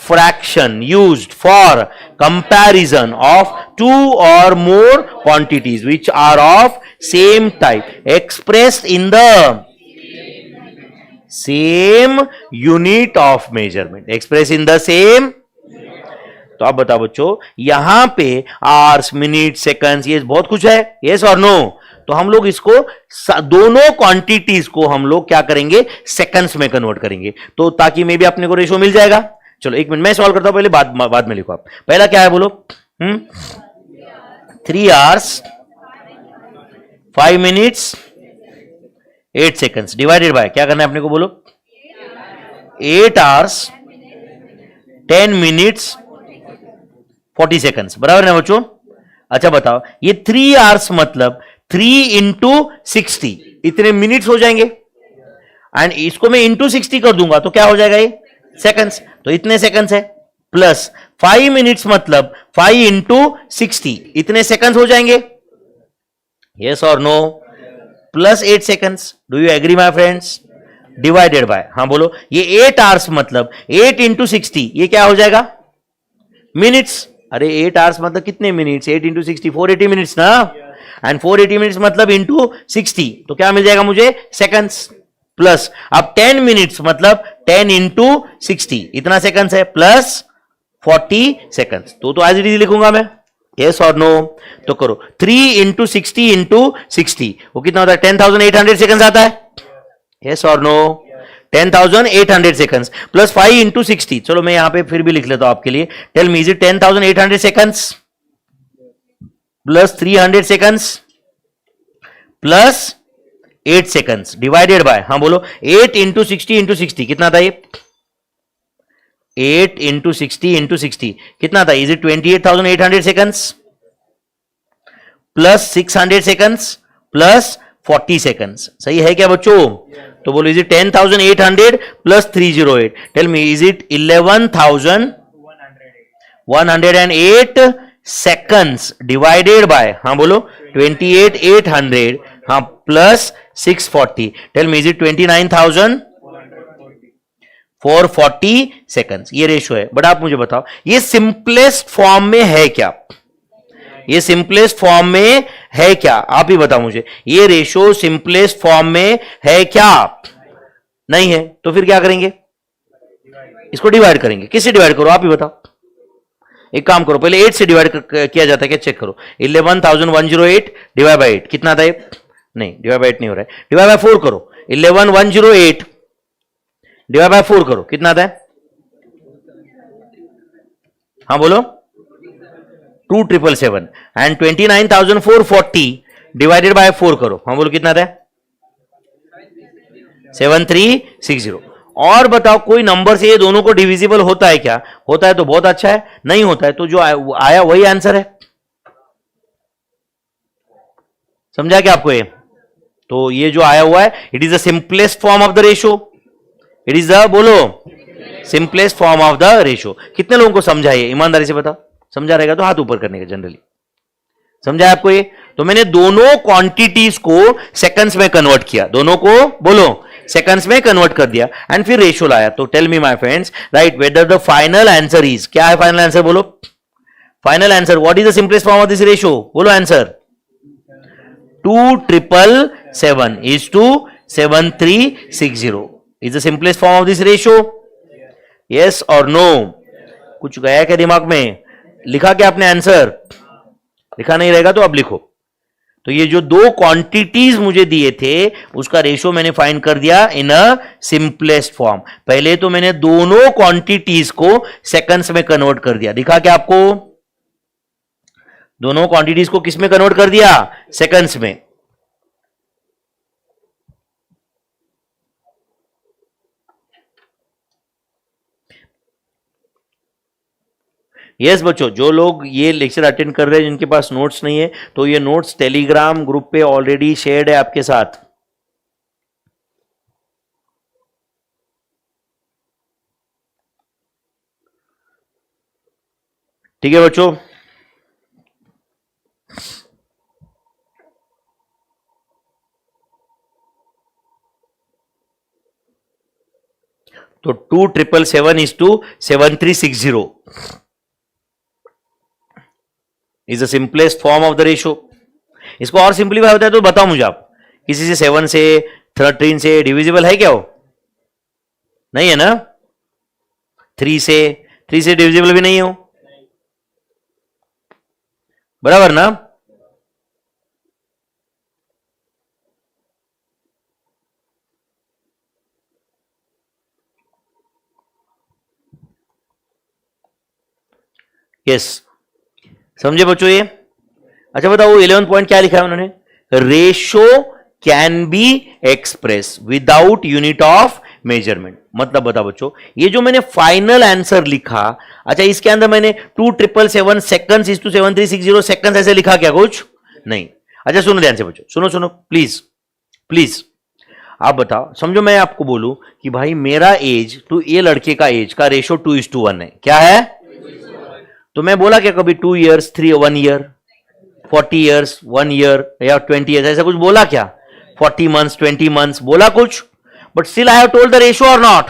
fraction used for comparison of 2 or more quantities which are of same type expressed in the same unit of measurement. Expressed in the same. तो आप बताओ बच्चों यहां पे आवर्स, मिनट, सेकंड्स, ये बहुत कुछ है. यस और नो? तो हम लोग इसको दोनों क्वांटिटीज को हम लोग क्या करेंगे? सेकंड्स में कन्वर्ट करेंगे, तो ताकि मे भी अपने को रेशियो मिल जाएगा. चलो एक मिनट मैं सॉल्व करता हूं, पहले बाद में लिखो आप. पहला क्या है बोलो? 3 hours 5 minutes 8 seconds divided by क्या करना है अपने को? बोलो 8 hours 10 minutes 40 seconds. बराबर है बच्चों? अच्छा बताओ ये 3 hours मतलब 3 into 60 इतने मिनट्स हो जाएंगे, एंड इसको मैं इंटू 60 कर दूंगा तो क्या हो जाएगा? ये सेकंड्स. तो इतने सेकंड्स है, प्लस 5 मिनट्स मतलब 5 into 60 इतने सेकंड्स हो जाएंगे. यस और no? Plus 8 seconds. Do you agree my friends? Divided by, हाँ बोलो, ये 8 hours मतलब 8 into 60 ये क्या हो जाएगा? मिनट्स. अरे 8 hours मतलब कितने मिनट्स? 8 into 60 480 मिनट्स ना, एंड 480 मिनट्स मतलब इंटू 60 तो क्या मिल जाएगा मुझे? सेकंड्स. प्लस अब 10 मिनट्स मतलब 10 into 60 इतना सेकंड्स है, प्लस 40 सेकंड्स. तो एज इट इज लिखूंगा मैं. यस और नो? तो करो 3 into 60 into 60 वो कितना होता है? 10,800 सेकंड्स आता है. यस और नो? 10,800 seconds plus 5 into 60. चलो मैं यहां पे फिर भी लिख लेता हूं आपके लिए. Tell me, is it 10,800 seconds plus 300 seconds plus 8 seconds divided by, हाँ बोलो, 8 इंटू 60 कितना था ये? 8 इंटू 60 कितना था? Is it 28,800 seconds plus 600 seconds plus 40 seconds. सही है क्या बच्चों? तो बोलो, is it 10,800 plus 308? Tell me, is it 11,108 seconds divided by, हाँ बोलो, 28,800, हाँ, plus 640. Tell me, is it 29,440 seconds. ये रेशो है. बट आप मुझे बताओ, ये सिंपलेस्ट फॉर्म में है क्या? ये सिंपलेस्ट फॉर्म में है क्या? आप ही बताओ मुझे. ये रेशो सिंपलेस्ट फॉर्म में है क्या? नहीं है. तो फिर क्या करेंगे? इसको डिवाइड करेंगे. किससे डिवाइड करो? आप ही बताओ. एक काम करो, पहले 8 से डिवाइड किया जाता है क्या? चेक करो. 11,108 डिवाइड बाई 8 कितना था? नहीं, डिवाइड बाई 8 नहीं हो रहा है. डिवाइड बाई 4 करो. 11,108 डिवाइड बाय 4 करो, कितना आता है? हाँ बोलो, 2,777. एंड 29,440 डिवाइडेड बाय 4 करो, हाँ बोलो कितना आता है? 7,360. और बताओ, कोई नंबर से ये दोनों को डिविजिबल होता है क्या? होता है तो बहुत अच्छा है, नहीं होता है तो जो आया वही आंसर है. समझा क्या आपको ये? तो ये जो आया हुआ है, it is the simplest form of the ratio. It is the, बोलो, simplest form of the ratio. कितने लोगों को समझा ये? ईमानदारी से बताओ. समझा रहेगा तो हाथ ऊपर करने का. जनरली समझा आपको ये? तो मैंने दोनों क्वांटिटीज को सेकंड्स में कन्वर्ट किया, दोनों को बोलो सेकंड्स में कन्वर्ट कर दिया एंड फिर रेशो लाया. तो tell me my friends, right, whether the final answer is, क्या है फाइनल आंसर? बोलो final answer. What is the simplest form of this ratio? बोलो answer. 2,777 is to 7,360 is the simplest form of this ratio. Yes or no? कुछ गया क्या दिमाग में? लिखा क्या आपने आंसर? लिखा नहीं रहेगा तो अब लिखो. तो ये जो दो क्वांटिटीज मुझे दिए थे उसका रेशो मैंने फाइंड कर दिया इन अ सिंपलेस्ट फॉर्म. पहले तो मैंने दोनों क्वांटिटीज को सेकंड्स में कन्वर्ट कर दिया. दिखा क्या आपको? दोनों क्वांटिटीज को किस में कन्वर्ट कर दिया? सेकंड्स में. यस बच्चों, जो लोग ये लेक्चर अटेंड कर रहे हैं जिनके पास नोट्स नहीं है, तो ये नोट्स टेलीग्राम ग्रुप पे ऑलरेडी शेयर्ड है आपके साथ. ठीक है बच्चों? तो 2,777 is to 7,360 is the simplest form of the ratio. इसको और सिंपलीफाई होता है तो बताओ मुझे आप. किसी से 7 से 13 से डिविजिबल है क्या? वो नहीं है ना. 3 से डिविजिबल भी नहीं हो, बराबर ना? यस, समझे बच्चों ये? अच्छा बताओ, 11 पॉइंट क्या लिखा है उन्होंने? Ratio can be express without unit of measurement. मतलब बताओ बच्चों, ये जो मैंने फाइनल आंसर लिखा, अच्छा इसके अंदर मैंने 2,777 सेकंड्स इज टू 7,360 सेकंड्स ऐसे लिखा क्या? कुछ नहीं. अच्छा सुनो ध्यान से बच्चों, सुनो सुनो प्लीज प्लीज. आप बताओ, समझो मैं आपको बोलूं कि भाई मेरा एज टू ये लड़के का एज का रेशो 2:1 है. क्या है? तो मैं बोला क्या कभी 2 years 1 year, 40 years 1 year या 20 years ऐसा कुछ बोला क्या? 40 months 20 months बोला कुछ? But still I have told the ratio और नॉट.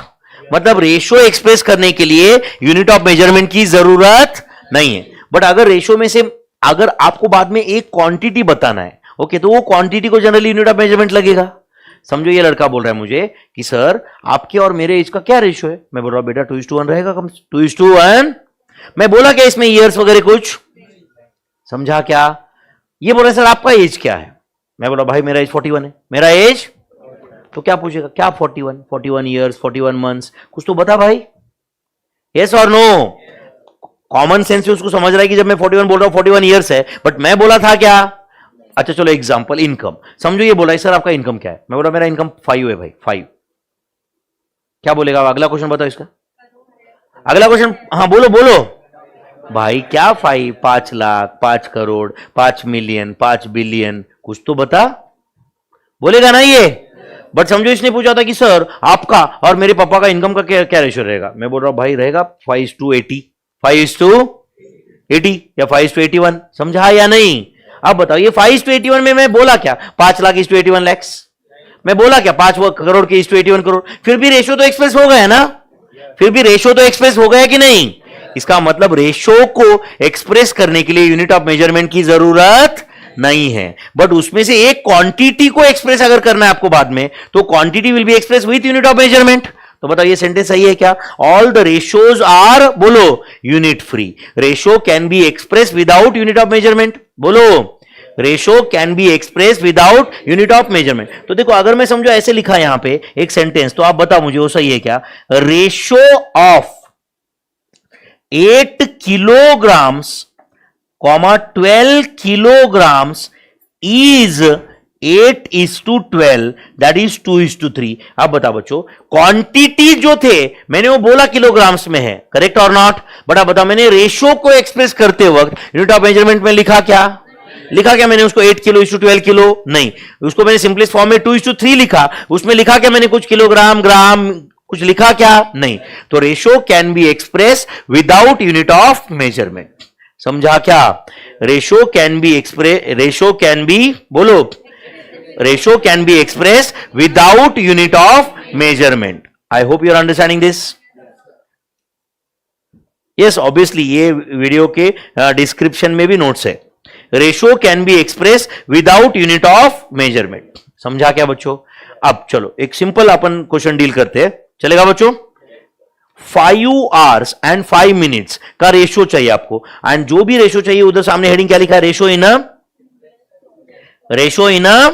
मतलब रेशो एक्सप्रेस करने के लिए यूनिट ऑफ मेजरमेंट की जरूरत नहीं है. बट अगर रेशो में से अगर आपको बाद में एक क्वांटिटी बताना है, ओके, तो वो क्वांटिटी को जनरली यूनिट ऑफ मेजरमेंट लगेगा. समझो ये लड़का बोल रहा है मुझे कि सर आपके और मेरे एज का क्या रेशो है? मैं बोल रहा हूं बेटा 2:1 रहेगा. कम 2:1. मैं बोला क्या इसमें ईयर्स वगैरह कुछ? समझा क्या? ये बोल रहे सर आपका एज क्या है? मैं बोला भाई मेरा एज 41 है. मेरा एज तो क्या पूछेगा, क्या 41 ईयर्स, 41 मंथ्स, कुछ तो बता भाई, यस और नो। कॉमन सेंस से उसको समझ रहा है कि जब मैं 41 बोल रहा हूं 41 ईयर्स है, बट मैं बोला था क्या, अच्छा चलो एग्जांपल इनकम समझो, ये बोला है सर आपका इनकम क्या है, मैं बोला मेरा इनकम 5 है भाई, 5, क्या बोलेगा, अगला क्वेश्चन बताओ इसका, अगला क्वेश्चन, हाँ बोलो बोलो भाई, क्या 5 लाख, 5 करोड़, 5 मिलियन, 5 बिलियन, कुछ तो बता, बोलेगा ना ये। बट समझो इसने पूछा था कि सर आपका और मेरे पापा का इनकम का क्या रेशियो रहेगा, मैं बोल रहा हूं भाई रहेगा 5:80, 5:80 या 5:81, समझा या नहीं। अब बताओ ये 5:81 में मैं बोला क्या, 5 लाख इस टू 81 लैक्स, मैं बोला क्या 5 करोड़ के इस टू 81 करोड़, फिर भी रेशियो तो एक्सप्रेस हो गया ना, फिर भी रेशियो तो एक्सप्रेस हो गया कि नहीं। इसका मतलब रेशियो को एक्सप्रेस करने के लिए यूनिट ऑफ मेजरमेंट की जरूरत नहीं है, बट उसमें से एक क्वांटिटी को एक्सप्रेस अगर करना है आपको बाद में, तो quantity will be express with unit of measurement. तो बताओ ये सेंटेंस सही है क्या, ऑल द रेशियोज आर, बोलो unit free, ratio can be express without unit of measurement, बोलो ratio can be express without unit of measurement. तो देखो अगर मैं समझो ऐसे लिखा यहां पे एक सेंटेंस, तो आप बताओ मुझे वो सही है क्या, ratio of 8 kilograms, 12 kilograms is 8:12, that is 2:3। अब बताओ बच्चों, क्वांटिटी जो थे मैंने वो बोला किलोग्राम्स में है, करेक्ट और नॉट, बट अब बताओ मैंने रेशियो को एक्सप्रेस करते वक्त यूनिट ऑफ मेजरमेंट में लिखा क्या, मैंने उसको 8 किलो इस टू 12 किलो, नहीं, उसको मैंने सिंपलेस्ट फॉर्म में 2:3 लिखा, उसमें लिखा क्या मैंने कुछ किलोग्राम, ग्राम, कुछ लिखा क्या, नहीं। तो ratio can be express without unit of measurement, समझा क्या, ratio can be express, ratio can be, बोलो ratio can be express without unit of measurement. I hope you are understanding this, yes obviously ये वीडियो के डिस्क्रिप्शन में भी नोट्स है, ratio can be express without unit of measurement, समझा क्या बच्चों। अब चलो एक सिंपल अपन क्वेश्चन डील करते हैं, चलेगा बच्चों। 5 hours and 5 minutes का रेशियो चाहिए आपको, एंड जो भी रेशियो चाहिए उधर सामने हेडिंग क्या लिखा है, ratio in a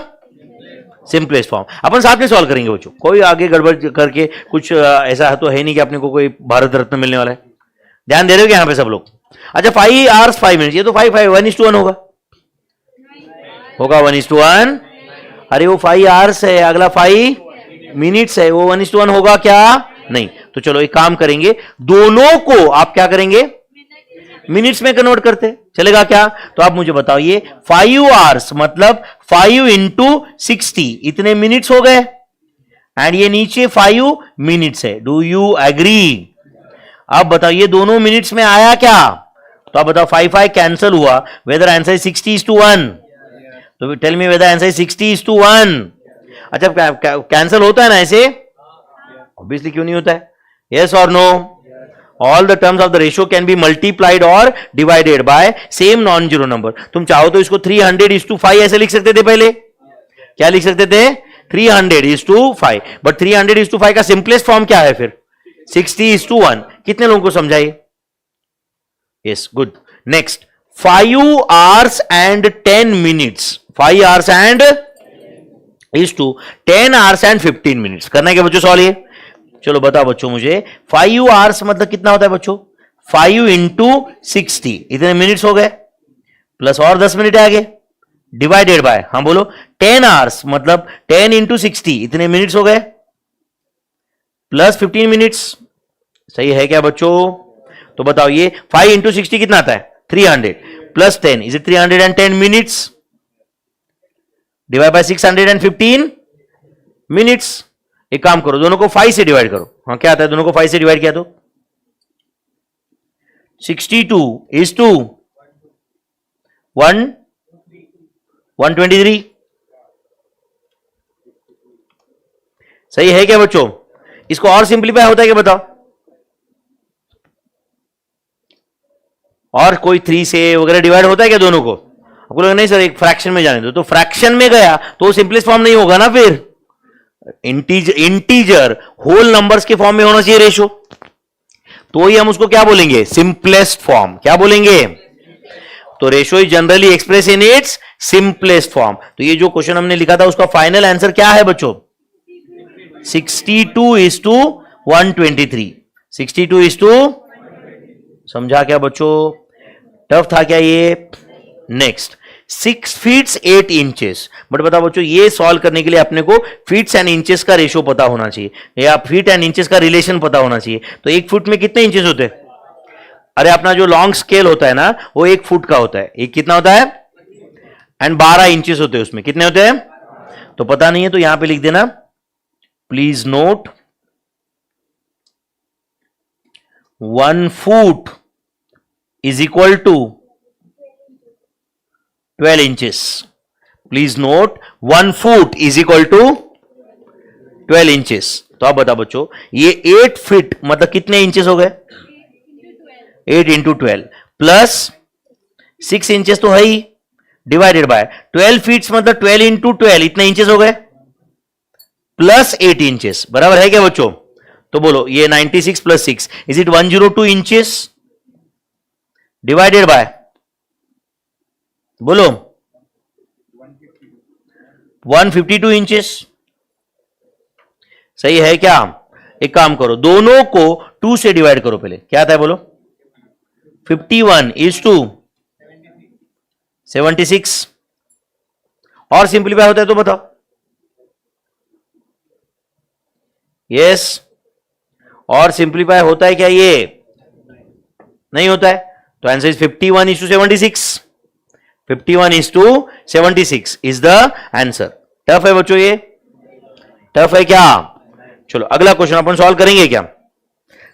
simplest form. अपन साथ में सॉल्व करेंगे बच्चों, कोई आगे गड़बड़ करके कुछ ऐसा तो है नहीं कि अपने को कोई भारत रत्न मिलने वाला है, ध्यान दे रहे हो कि यहां पे सब लोग। अच्छा 5 hours 5 minutes, ये तो 1:1 होगा, 1:1, अरे वो 5 hours है, अगला 5 minutes है, वो 1:1 होगा क्या, नहीं। तो चलो एक काम करेंगे, दोनों को आप क्या करेंगे, मिनट्स में कन्वर्ट करते, चलेगा क्या। तो आप मुझे बताइए 5 hours मतलब 5 into 60, इतने मिनट्स हो गए, एंड ये नीचे 5 minutes है, डू यू एग्री। अब बताइए दोनों मिनट्स में आया क्या, तो आप बताओ 5 कैंसल हुआ, वेदर आंसर 60:1, तो टेल मी वेदर आंसर 60:1। अच्छा कैंसल होता है ना ऐसे, ऑब्वियसली क्यों नहीं होता है, यस और no. All the terms of the ratio can be multiplied और divided by same non zero number. तुम चाहो तो इसको 300:5 ऐसे लिख सकते थे, पहले क्या लिख सकते थे, 300:5, बट 300:5 का सिंपलेस्ट फॉर्म क्या है फिर, 60:1। कितने लोगों को समझाइए, yes good. Next 5 hours and 10 minutes, 5 hours and is to 10 hours and 15 minutes करना है क्या बच्चों सॉल्व ये। चलो बताओ बच्चों मुझे 5 hours मतलब कितना होता है बच्चों, 5 into 60, इतने मिनट्स हो गए, प्लस और 10 मिनट आगे, डिवाइडेड बाय, हाँ बोलो 10 hours मतलब 10 into 60, इतने मिनट्स हो गए, प्लस 15 मिनट्स, सही है क्या बच्चों। तो बताओ ये 5 into 60 कितना आता है, 300, plus 10 is 310 minutes, divide by 615 minutes. एक काम करो दोनों को 5 से डिवाइड करो, हाँ क्या आता है, दोनों को 5 से डिवाइड किया तो 62 is to 123, सही है क्या बच्चों। इसको और सिंप्लीफाई होता है क्या बताओ, और कोई 3 से वगैरह डिवाइड होता है क्या दोनों को, आपको लगा नहीं सर एक फ्रैक्शन में जाने दो, तो फ्रैक्शन में गया तो सिंपलेस्ट फॉर्म नहीं होगा ना, फिर इंटीजर होल नंबर्स के फॉर्म में होना चाहिए रेशो, तो ही हम उसको क्या बोलेंगे, सिंपलेस्ट फॉर्म, क्या बोलेंगे। तो ratio is generally express in it's simplest form. तो ये जो क्वेश्चन हमने लिखा था उसका फाइनल आंसर क्या है बच्चों, 62 इज टू 123, 62 इज टू, समझा क्या बच्चों? टफ था क्या ये? Next 6 feats 8 inches. बट बताओ बच्चों, ये सॉल्व करने के लिए अपने को फीट्स एंड इंचेस का रेशियो पता होना चाहिए, या फीट एंड इंचेस का रिलेशन पता होना चाहिए। तो 1 फुट में कितने इंचेस होते हैं? अरे अपना जो लॉन्ग स्केल होता है ना, वो 1 फुट का होता है। एक कितना होता है? एंड 12 इंचेस होते हैं उसमें। कितने होते हैं? तो पता नहीं है तो यहां पे लिख देना, please note 1 foot is equal to 12 inches. Please note 1 foot is equal to 12 inches. तो आप बताओ बच्चों, ये 8 फीट मतलब कितने इंचेस हो गए? 8 इंटू 12 प्लस 6 इंचेस तो है ही, डिवाइडेड बाय 12 फीट मतलब 12 इंटू 12 इतने इंचेस हो गए, प्लस 8 इंचेस। बराबर है क्या बच्चों? तो बोलो ये 96 plus 6 is it 102 inches, divided by, बोलो 152 इंचेस। सही है क्या? एक काम करो, दोनों को 2 से डिवाइड करो। पहले क्या आता है बोलो? 51 इज टू 76। और सिंप्लीफाई होता है तो बताओ। यस, और सिंप्लीफाई होता है क्या? ये नहीं होता है। तो answer is 51 is to 76। 51 is to 76 is the answer। Tough है बच्चों ये? टफ है क्या? चलो अगला क्वेश्चन अपन सॉल्व करेंगे। क्या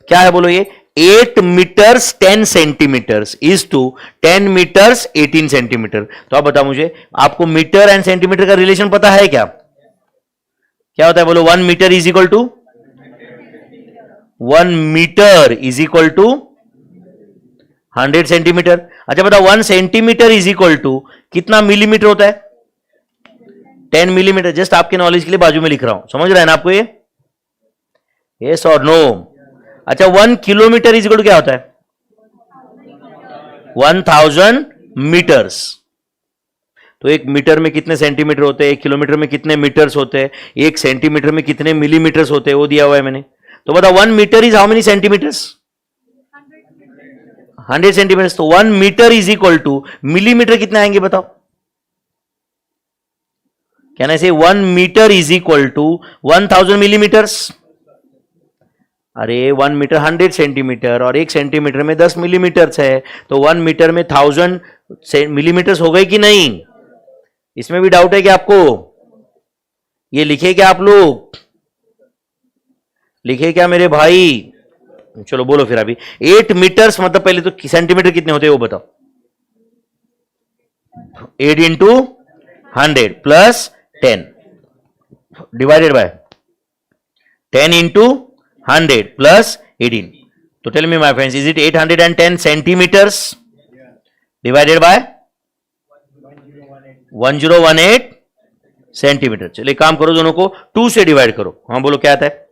क्या है बोलो? ये 8 metres 10 centimetres is to 10 metres 18 centimetre. तो आप बताओ मुझे, आपको मीटर एंड सेंटीमीटर का रिलेशन पता है क्या? क्या होता है बोलो? 1 metre is equal to 1 metre is equal to 100 centimetre. अच्छा बताओ 1 सेंटीमीटर इज इक्वल टू कितना मिलीमीटर होता है? 10 मिलीमीटर। जस्ट आपके नॉलेज के लिए बाजू में लिख रहा हूं, समझ रहे हैं ना आपको ये? यस और नो? अच्छा 1 किलोमीटर इज इक्वल टू क्या होता है? 1000 मीटर्स। तो 1 मीटर में कितने सेंटीमीटर होते हैं, 1 किलोमीटर में कितने मीटर्स होते हैं, 1 सेंटीमीटर में कितने मिलीमीटर्स होते हैं, वो दिया हुआ है मैंने। तो बताओ 1 metre is how many centimetres? 100 centimetre. तो 1 metre is equal to millimetre कितने आएंगे बताओ? Can I say 1 metre is equal to 1000 millimetres? अरे 1 मीटर 100 सेंटीमीटर और 1 सेंटीमीटर में 10 मिलीमीटर्स है, तो 1 मीटर में 1000 मिलीमीटर्स हो गए कि नहीं? इसमें भी डाउट है कि आपको? ये लिखे क्या आप लोग? लिखे क्या मेरे भाई? चलो बोलो फिर। अभी 8 मीटर्स मतलब पहले तो सेंटीमीटर कितने होते हैं वो बताओ? 8 into 100 plus 10 divided by 10 into 100 plus 18। तो tell me my friends, is it 810 centimetres divided by 1018 centimetre. चलिए काम करो, दोनों को 2 से डिवाइड करो। हाँ बोलो क्या आता है?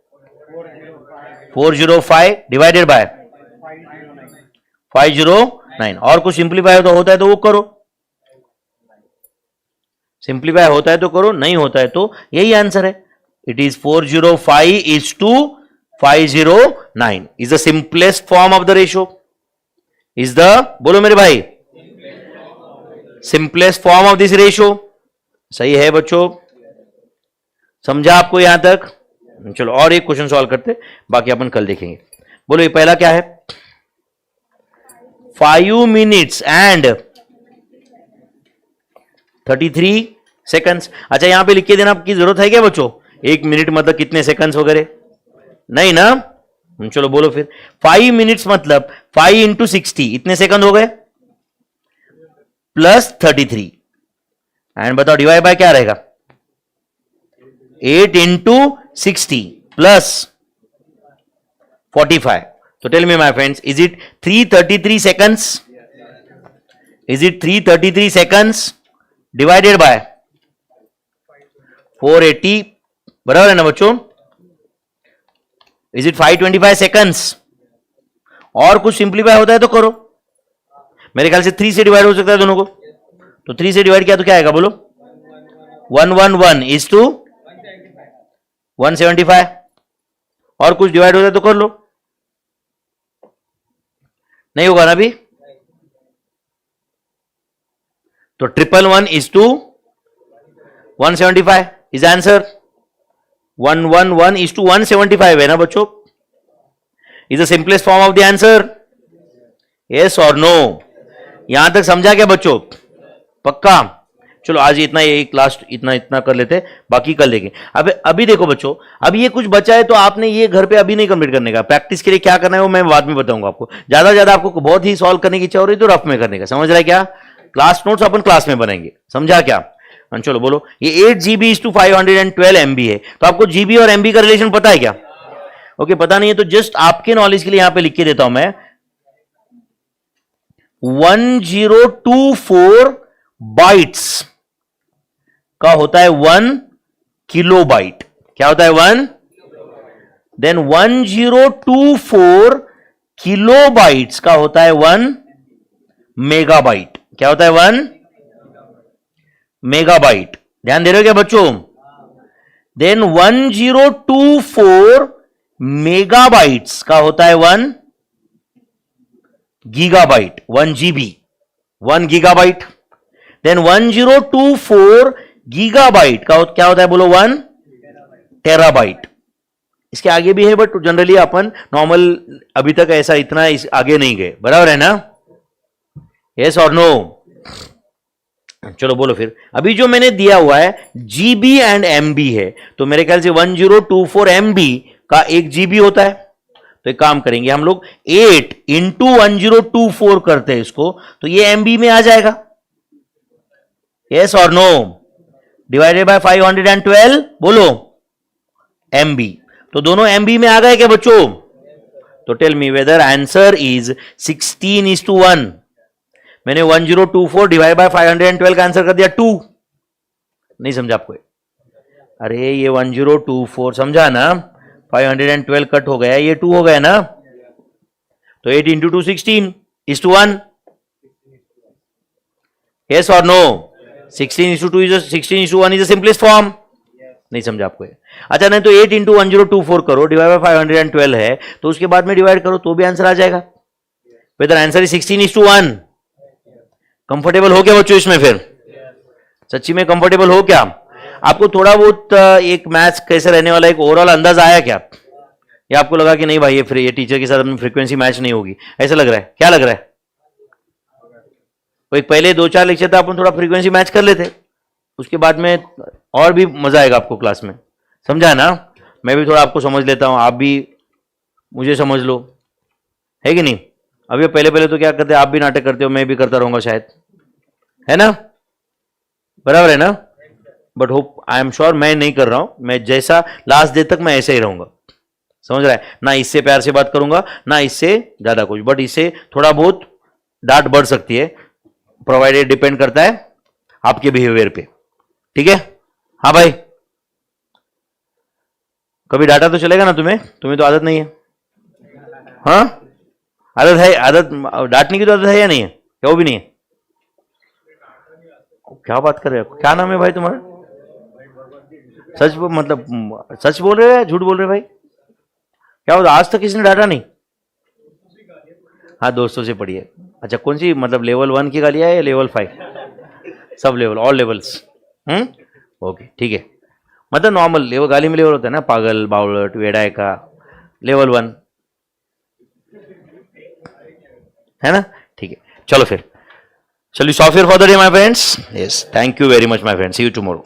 405 डिवाइडेड बाय 509। और कुछ सिंप्लीफाई होता है तो वो करो, सिंप्लीफाई होता है तो करो, नहीं होता है तो यही आंसर है। It is 405 is to 509 is the simplest form of the ratio. Is the, बोलो मेरे भाई, simplest form of this ratio. सही है बच्चों? समझा आपको यहां तक? चलो और एक क्वेश्चन सॉल्व करते, बाकी अपन कल देखेंगे। बोलो ये पहला क्या है? 5 मिनट्स एंड 33 सेकंड्स। अच्छा यहां पे लिख के देना की जरूरत है क्या बच्चों? 1 मिनट मतलब कितने सेकंड्स वगैरह? नहीं ना? चलो बोलो फिर। 5 मिनट्स मतलब 5 इंटू 60 इतने सेकंड हो गए, प्लस 33 एंड बताओ डिवाइड बाय क्या रहेगा? 8 इंटू 60 प्लस 45। तो tell me my friends, is it 333 seconds? Is it 333 seconds divided by 480? बराबर है ना बच्चों? Is it 525 seconds? और कुछ सिंप्लीफाई होता है तो करो। मेरे ख्याल से 3 से डिवाइड हो सकता है दोनों को, तो 3 से डिवाइड किया तो क्या आएगा बोलो? 111 इज टू 175 और कुछ डिवाइड होता है तो कर लो, नहीं होगा ना अभी, तो 111 is to 175 is answer. 111 is to 175 है ना बच्चों, is the simplest form of the answer. Yes और नो? यहां तक समझा क्या बच्चों? पक्का? चलो आज इतना, ये क्लास इतना कर लेते, बाकी कर लेंगे. अब अभी देखो बच्चों, अब ये कुछ बचा है तो आपने ये घर पे अभी नहीं कंप्लीट करने का. प्रैक्टिस के लिए क्या करना है वो मैं बाद में बताऊंगा आपको. ज्यादा आपको बहुत ही सॉल्व करने की इच्छा हो रही तो रफ में करने का. समझ रहा है क्या? क्लास नोट्स अपन क्लास में बनाएंगे. समझा क्या? चलो बोलो. ये 8 GB is to 512 MB है, तो आपको GB और MB का रिलेशन पता है क्या? ओके, पता नहीं है तो जस्ट आपके नॉलेज के लिए यहां पे लिख के देता हूं मैं. 1024 बाइट्स का होता है 1 किलोबाइट. क्या होता है? 1. देन 1024 किलोबाइट्स का होता है 1 मेगाबाइट. क्या होता है? 1 मेगाबाइट. ध्यान दे रहे हो क्या बच्चों? देन 1024 मेगाबाइट्स का होता है 1 gigabyte. 1 GB, 1 gigabyte. Then 1024 gigabyte का क्या होता है? बोलो. 1 टेराबाइट. इसके आगे भी है बट जनरली अपन नॉर्मल अभी तक ऐसा इतना आगे नहीं गए. बराबर है ना? यस और नो? चलो बोलो फिर. अभी जो मैंने दिया हुआ है GB एंड MB है, तो मेरे ख्याल से 1024 MB का 1 GB होता है. तो एक काम करेंगे हम लोग, 8 इंटू 1024 करते हैं इसको, तो ये MB में आ जाएगा. यस और नो? डिवाइडेड बाय 512 बोलो MB. तो दोनों MB में आ गए क्या बच्चों? तो tell me whether answer is 16:1. मैंने 1024 डिवाइड बाय 512 का आंसर कर दिया 2. नहीं समझा आपको? अरे ये 1024 समझा ना, 512 कट हो गया, ये 2 हो गया ना, तो 8 इंटू 2 16:1. यस और no? 16:2 is 16:1 is the simplest form. नहीं समझा आपको? अच्छा नहीं तो 8 इंटू 1024 करो, डिवाइड बाय 512 है, तो उसके बाद में डिवाइड करो तो भी आंसर आ जाएगा. Weather answer is 16:1. कंफर्टेबल हो क्या बच्चों इसमें? फिर सच्ची में कंफर्टेबल हो क्या? आपको थोड़ा बहुत एक मैथ्स कैसे रहने वाला एक ओवरऑल अंदाज आया क्या? या आपको लगा कि नहीं भाई ये टीचर के साथ अपनी फ्रीक्वेंसी मैच नहीं होगी, ऐसा लग रहा है? क्या लग रहा है? तो एक पहले 2-4 लेक्चर था अपन थोड़ा फ्रीक्वेंसी मैच कर लेते, उसके बाद में और भी मजा आएगा आपको क्लास में. समझा ना? मैं भी थोड़ा आपको समझ लेता हूं, आप भी मुझे समझ लो, है कि नहीं? अभी पहले तो क्या करते, आप भी नाटक करते हो, मैं भी करता रहूंगा शायद, है ना? बराबर है ना? But hope I am sure मैं नहीं कर रहा हूं. मैं जैसा लास्ट डे तक मैं ऐसे ही रहूंगा. समझ रहा है ना? इससे प्यार से बात करूंगा ना इससे ज्यादा कुछ, बट इससे थोड़ा बहुत डांट बढ़ सकती है, प्रोवाइडेड डिपेंड करता है आपके बिहेवियर पे. ठीक है? हाँ भाई, कभी डांटा तो चलेगा ना तुम्हें? तुम्हें तो आदत नहीं है. हाँ आदत है, आदत डांटने की तो आदत है या नहीं है? क्या वो भी नहीं है? क्या बात कर रहे हो? क्या नाम है भाई तुम्हारा? सच मतलब सच बोल रहे हो या झूठ बोल रहे हो भाई? क्या होता, आज तक किसी ने डांटा नहीं? हाँ दोस्तों से पढ़ी है. अच्छा कौन सी, मतलब लेवल 1 की गालियां है या level 5? Sub level, all levels. Okay ठीक है. मतलब नॉर्मल लेवल, गाली में लेवल होता है ना, पागल, बावलट, वेड़ा का, लेवल 1 है ना? ठीक है चलो फिर. Shall we stop here for the day, my friends? Yes. Thank you very much, my friends. See you tomorrow.